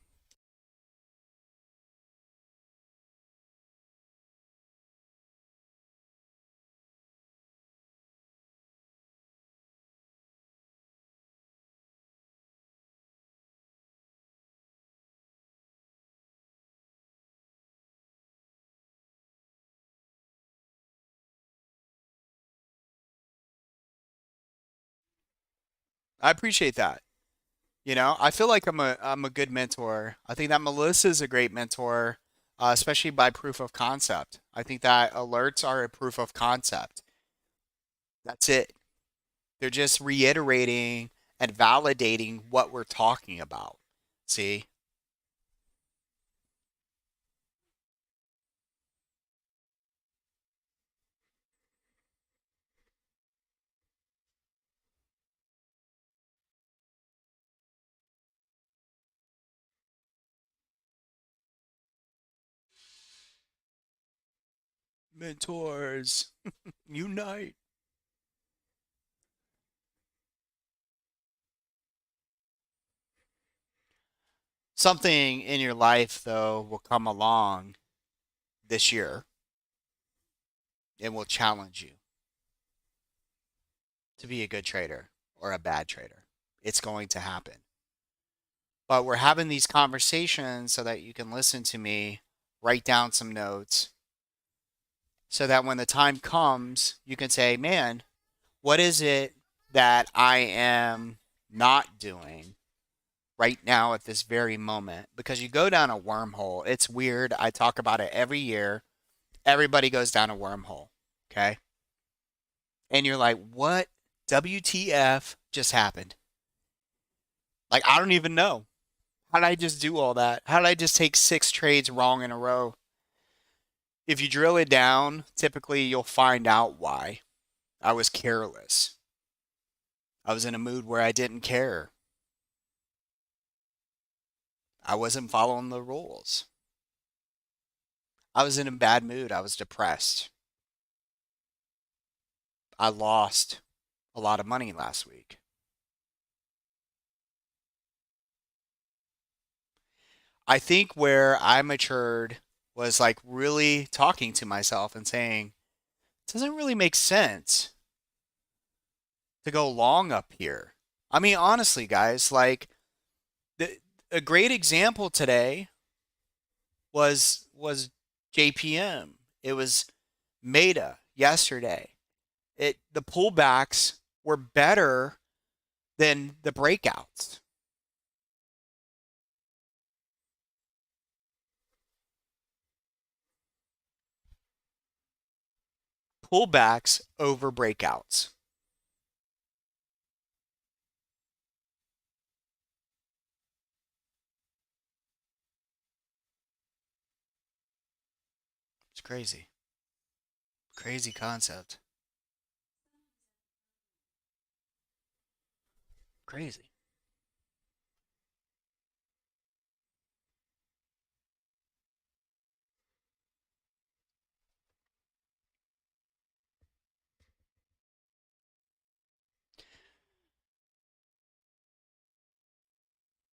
I appreciate that. I feel like I'm a good mentor. I think that Melissa's a great mentor, especially by proof of concept. I think that alerts are a proof of concept. That's it. They're just reiterating and validating what we're talking about. See? Mentors, unite. Something in your life, though, will come along this year and will challenge you to be a good trader or a bad trader. It's going to happen. But we're having these conversations so that you can listen to me, write down some notes, so that when the time comes, you can say, man, what is it that I am not doing right now at this very moment? Because you go down a wormhole. It's weird. I talk about it every year. Everybody goes down a wormhole. Okay. And you're like, what WTF just happened? Like, I don't even know. How did I just do all that? How did I just take 6 trades wrong in a row? If you drill it down, typically you'll find out why. I was careless. I was in a mood where I didn't care. I wasn't following the rules. I was in a bad mood. I was depressed. I lost a lot of money last week. I think where I matured was like really talking to myself and saying, it doesn't really make sense to go long up here. I mean, honestly, guys, like the, a great example today was JPM. It was Meta yesterday. The pullbacks were better than the breakouts. Pullbacks over breakouts. It's crazy. Crazy concept. Crazy.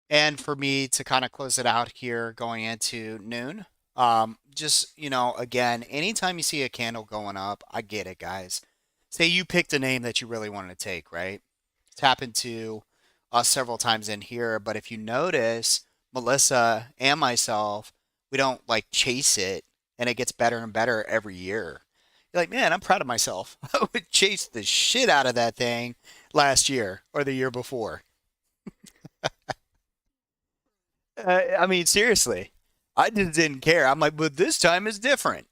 And for me to kind of close it out here going into noon, just, again, anytime you see a candle going up, I get it, guys. Say you picked a name that you really wanted to take, right? It's happened to us several times in here, but if you notice, Melissa and myself, we don't like chase it and it gets better and better every year. You're like, man, I'm proud of myself. I would chase the shit out of that thing last year or the year before. I mean, seriously, I just didn't care. I'm like, but this time is different.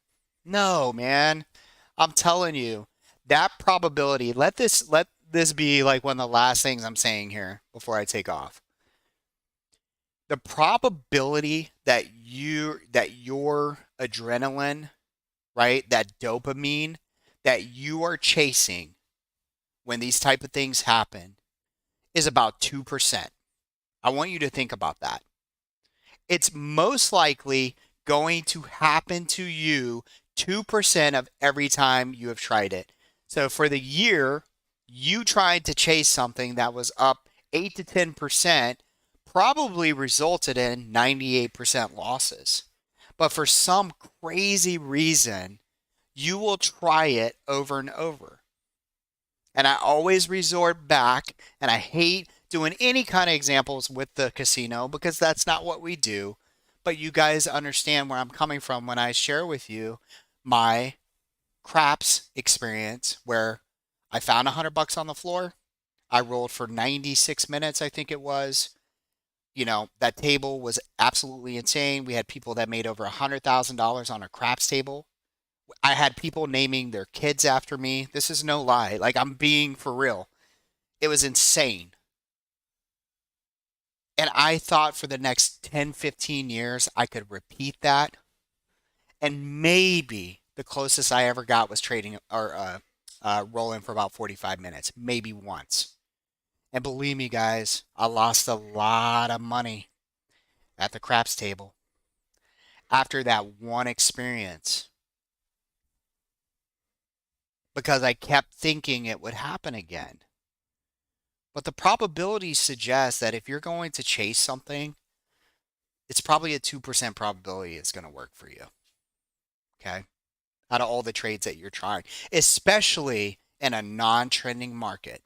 No, man, I'm telling you, that probability. Let this be like one of the last things I'm saying here before I take off. The probability that your adrenaline, right, that dopamine that you are chasing when these type of things happen is about 2%. I want you to think about that. It's most likely going to happen to you 2% of every time you have tried it. So for the year, you tried to chase something that was up 8 to 10%, probably resulted in 98% losses. But for some crazy reason, you will try it over and over. And I always resort back, and I hate doing any kind of examples with the casino because that's not what we do. But you guys understand where I'm coming from when I share with you my craps experience where I found $100 on the floor. I rolled for 96 minutes, I think it was. That table was absolutely insane. We had people that made over $100,000 on a craps table. I had people naming their kids after me. This is no lie. Like, I'm being for real. It was insane. And I thought for the next 10, 15 years, I could repeat that. And maybe the closest I ever got was trading or rolling for about 45 minutes, maybe once. And believe me, guys, I lost a lot of money at the craps table after that one experience. because I kept thinking it would happen again. But the probability suggests that if you're going to chase something, it's probably a 2% probability it's going to work for you. Okay. Out of all the trades that you're trying, especially in a non trending market.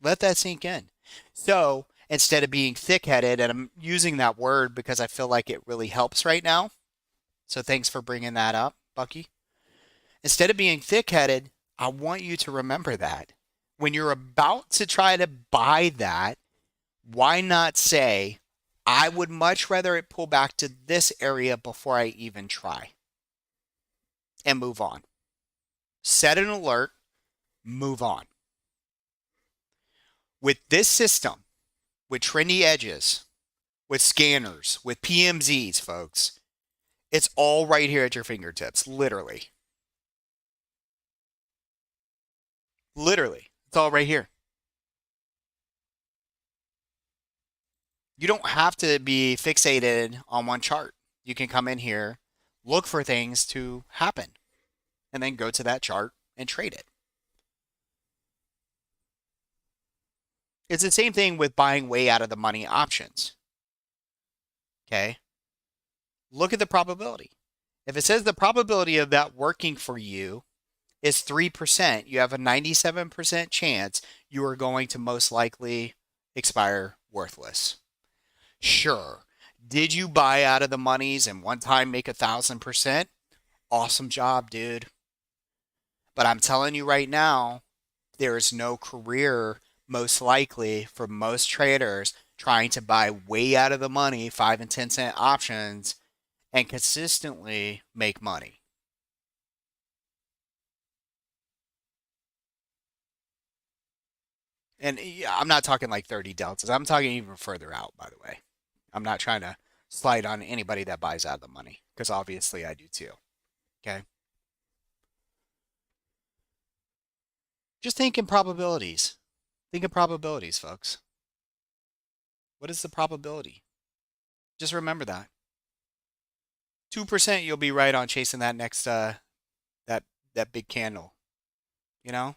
Let that sink in. So instead of being thick headed, and I'm using that word because I feel like it really helps right now. So thanks for bringing that up, Bucky. Instead of being thick headed, I want you to remember that when you're about to try to buy that, why not say, I would much rather it pull back to this area before I even try and move on. Set an alert, move on. With this system, with trendy edges, with scanners, with PMZs, folks, it's all right here at your fingertips, literally. Literally. It's all right here. You don't have to be fixated on one chart. You can come in here, look for things to happen, and then go to that chart and trade it. It's the same thing with buying way out of the money options. Okay. Look at the probability. If it says the probability of that working for you is 3%, you have a 97% chance you are going to most likely expire worthless. Sure. Did you buy out of the monies and one time make 1,000%? Awesome job, dude. But I'm telling you right now, there is no career, most likely, for most traders trying to buy way out of the money 5 and 10 cent options and consistently make money. And yeah, I'm not talking like 30 deltas. I'm talking even further out, by the way. I'm not trying to slide on anybody that buys out of the money because obviously I do too. Okay. Just think in probabilities. Think in probabilities, folks. What is the probability? Just remember that. 2% you'll be right on chasing that next that that big candle, you know?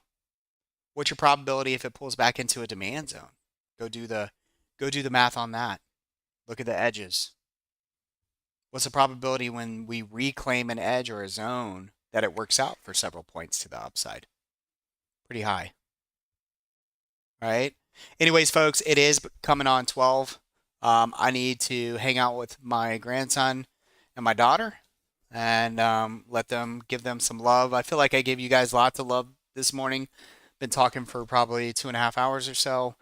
What's your probability if it pulls back into a demand zone? Go do the go do the math on that. Look at the edges. What's the probability when we reclaim an edge or a zone that it works out for several points to the upside? Pretty high. All right. Anyways, folks, it is coming on 12. I need to hang out with my grandson and my daughter and let them give them some love. I feel like I gave you guys lots of love this morning. Been talking for probably 2.5 hours or so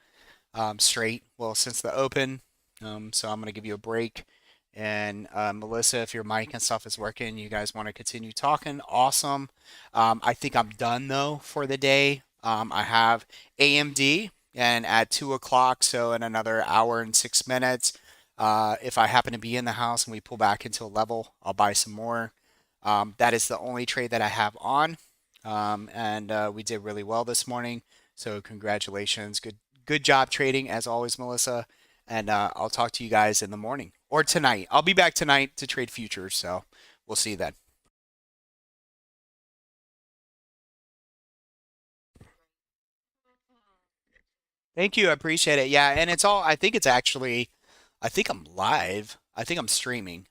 straight. Well, since the open. So I'm going to give you a break. And Melissa, if your mic and stuff is working, you guys want to continue talking, awesome. I think I'm done though for the day. I have AMD and at 2 o'clock, so in another hour and 6 minutes, if I happen to be in the house and we pull back into a level, I'll buy some more. That is the only trade that I have on. And we did really well this morning. So congratulations. Good job trading as always, Melissa. And I'll talk to you guys in the morning or tonight. I'll be back tonight to trade futures. So we'll see you then. Thank you. I appreciate it. Yeah. And it's all, I think it's actually, I think I'm live. I think I'm streaming.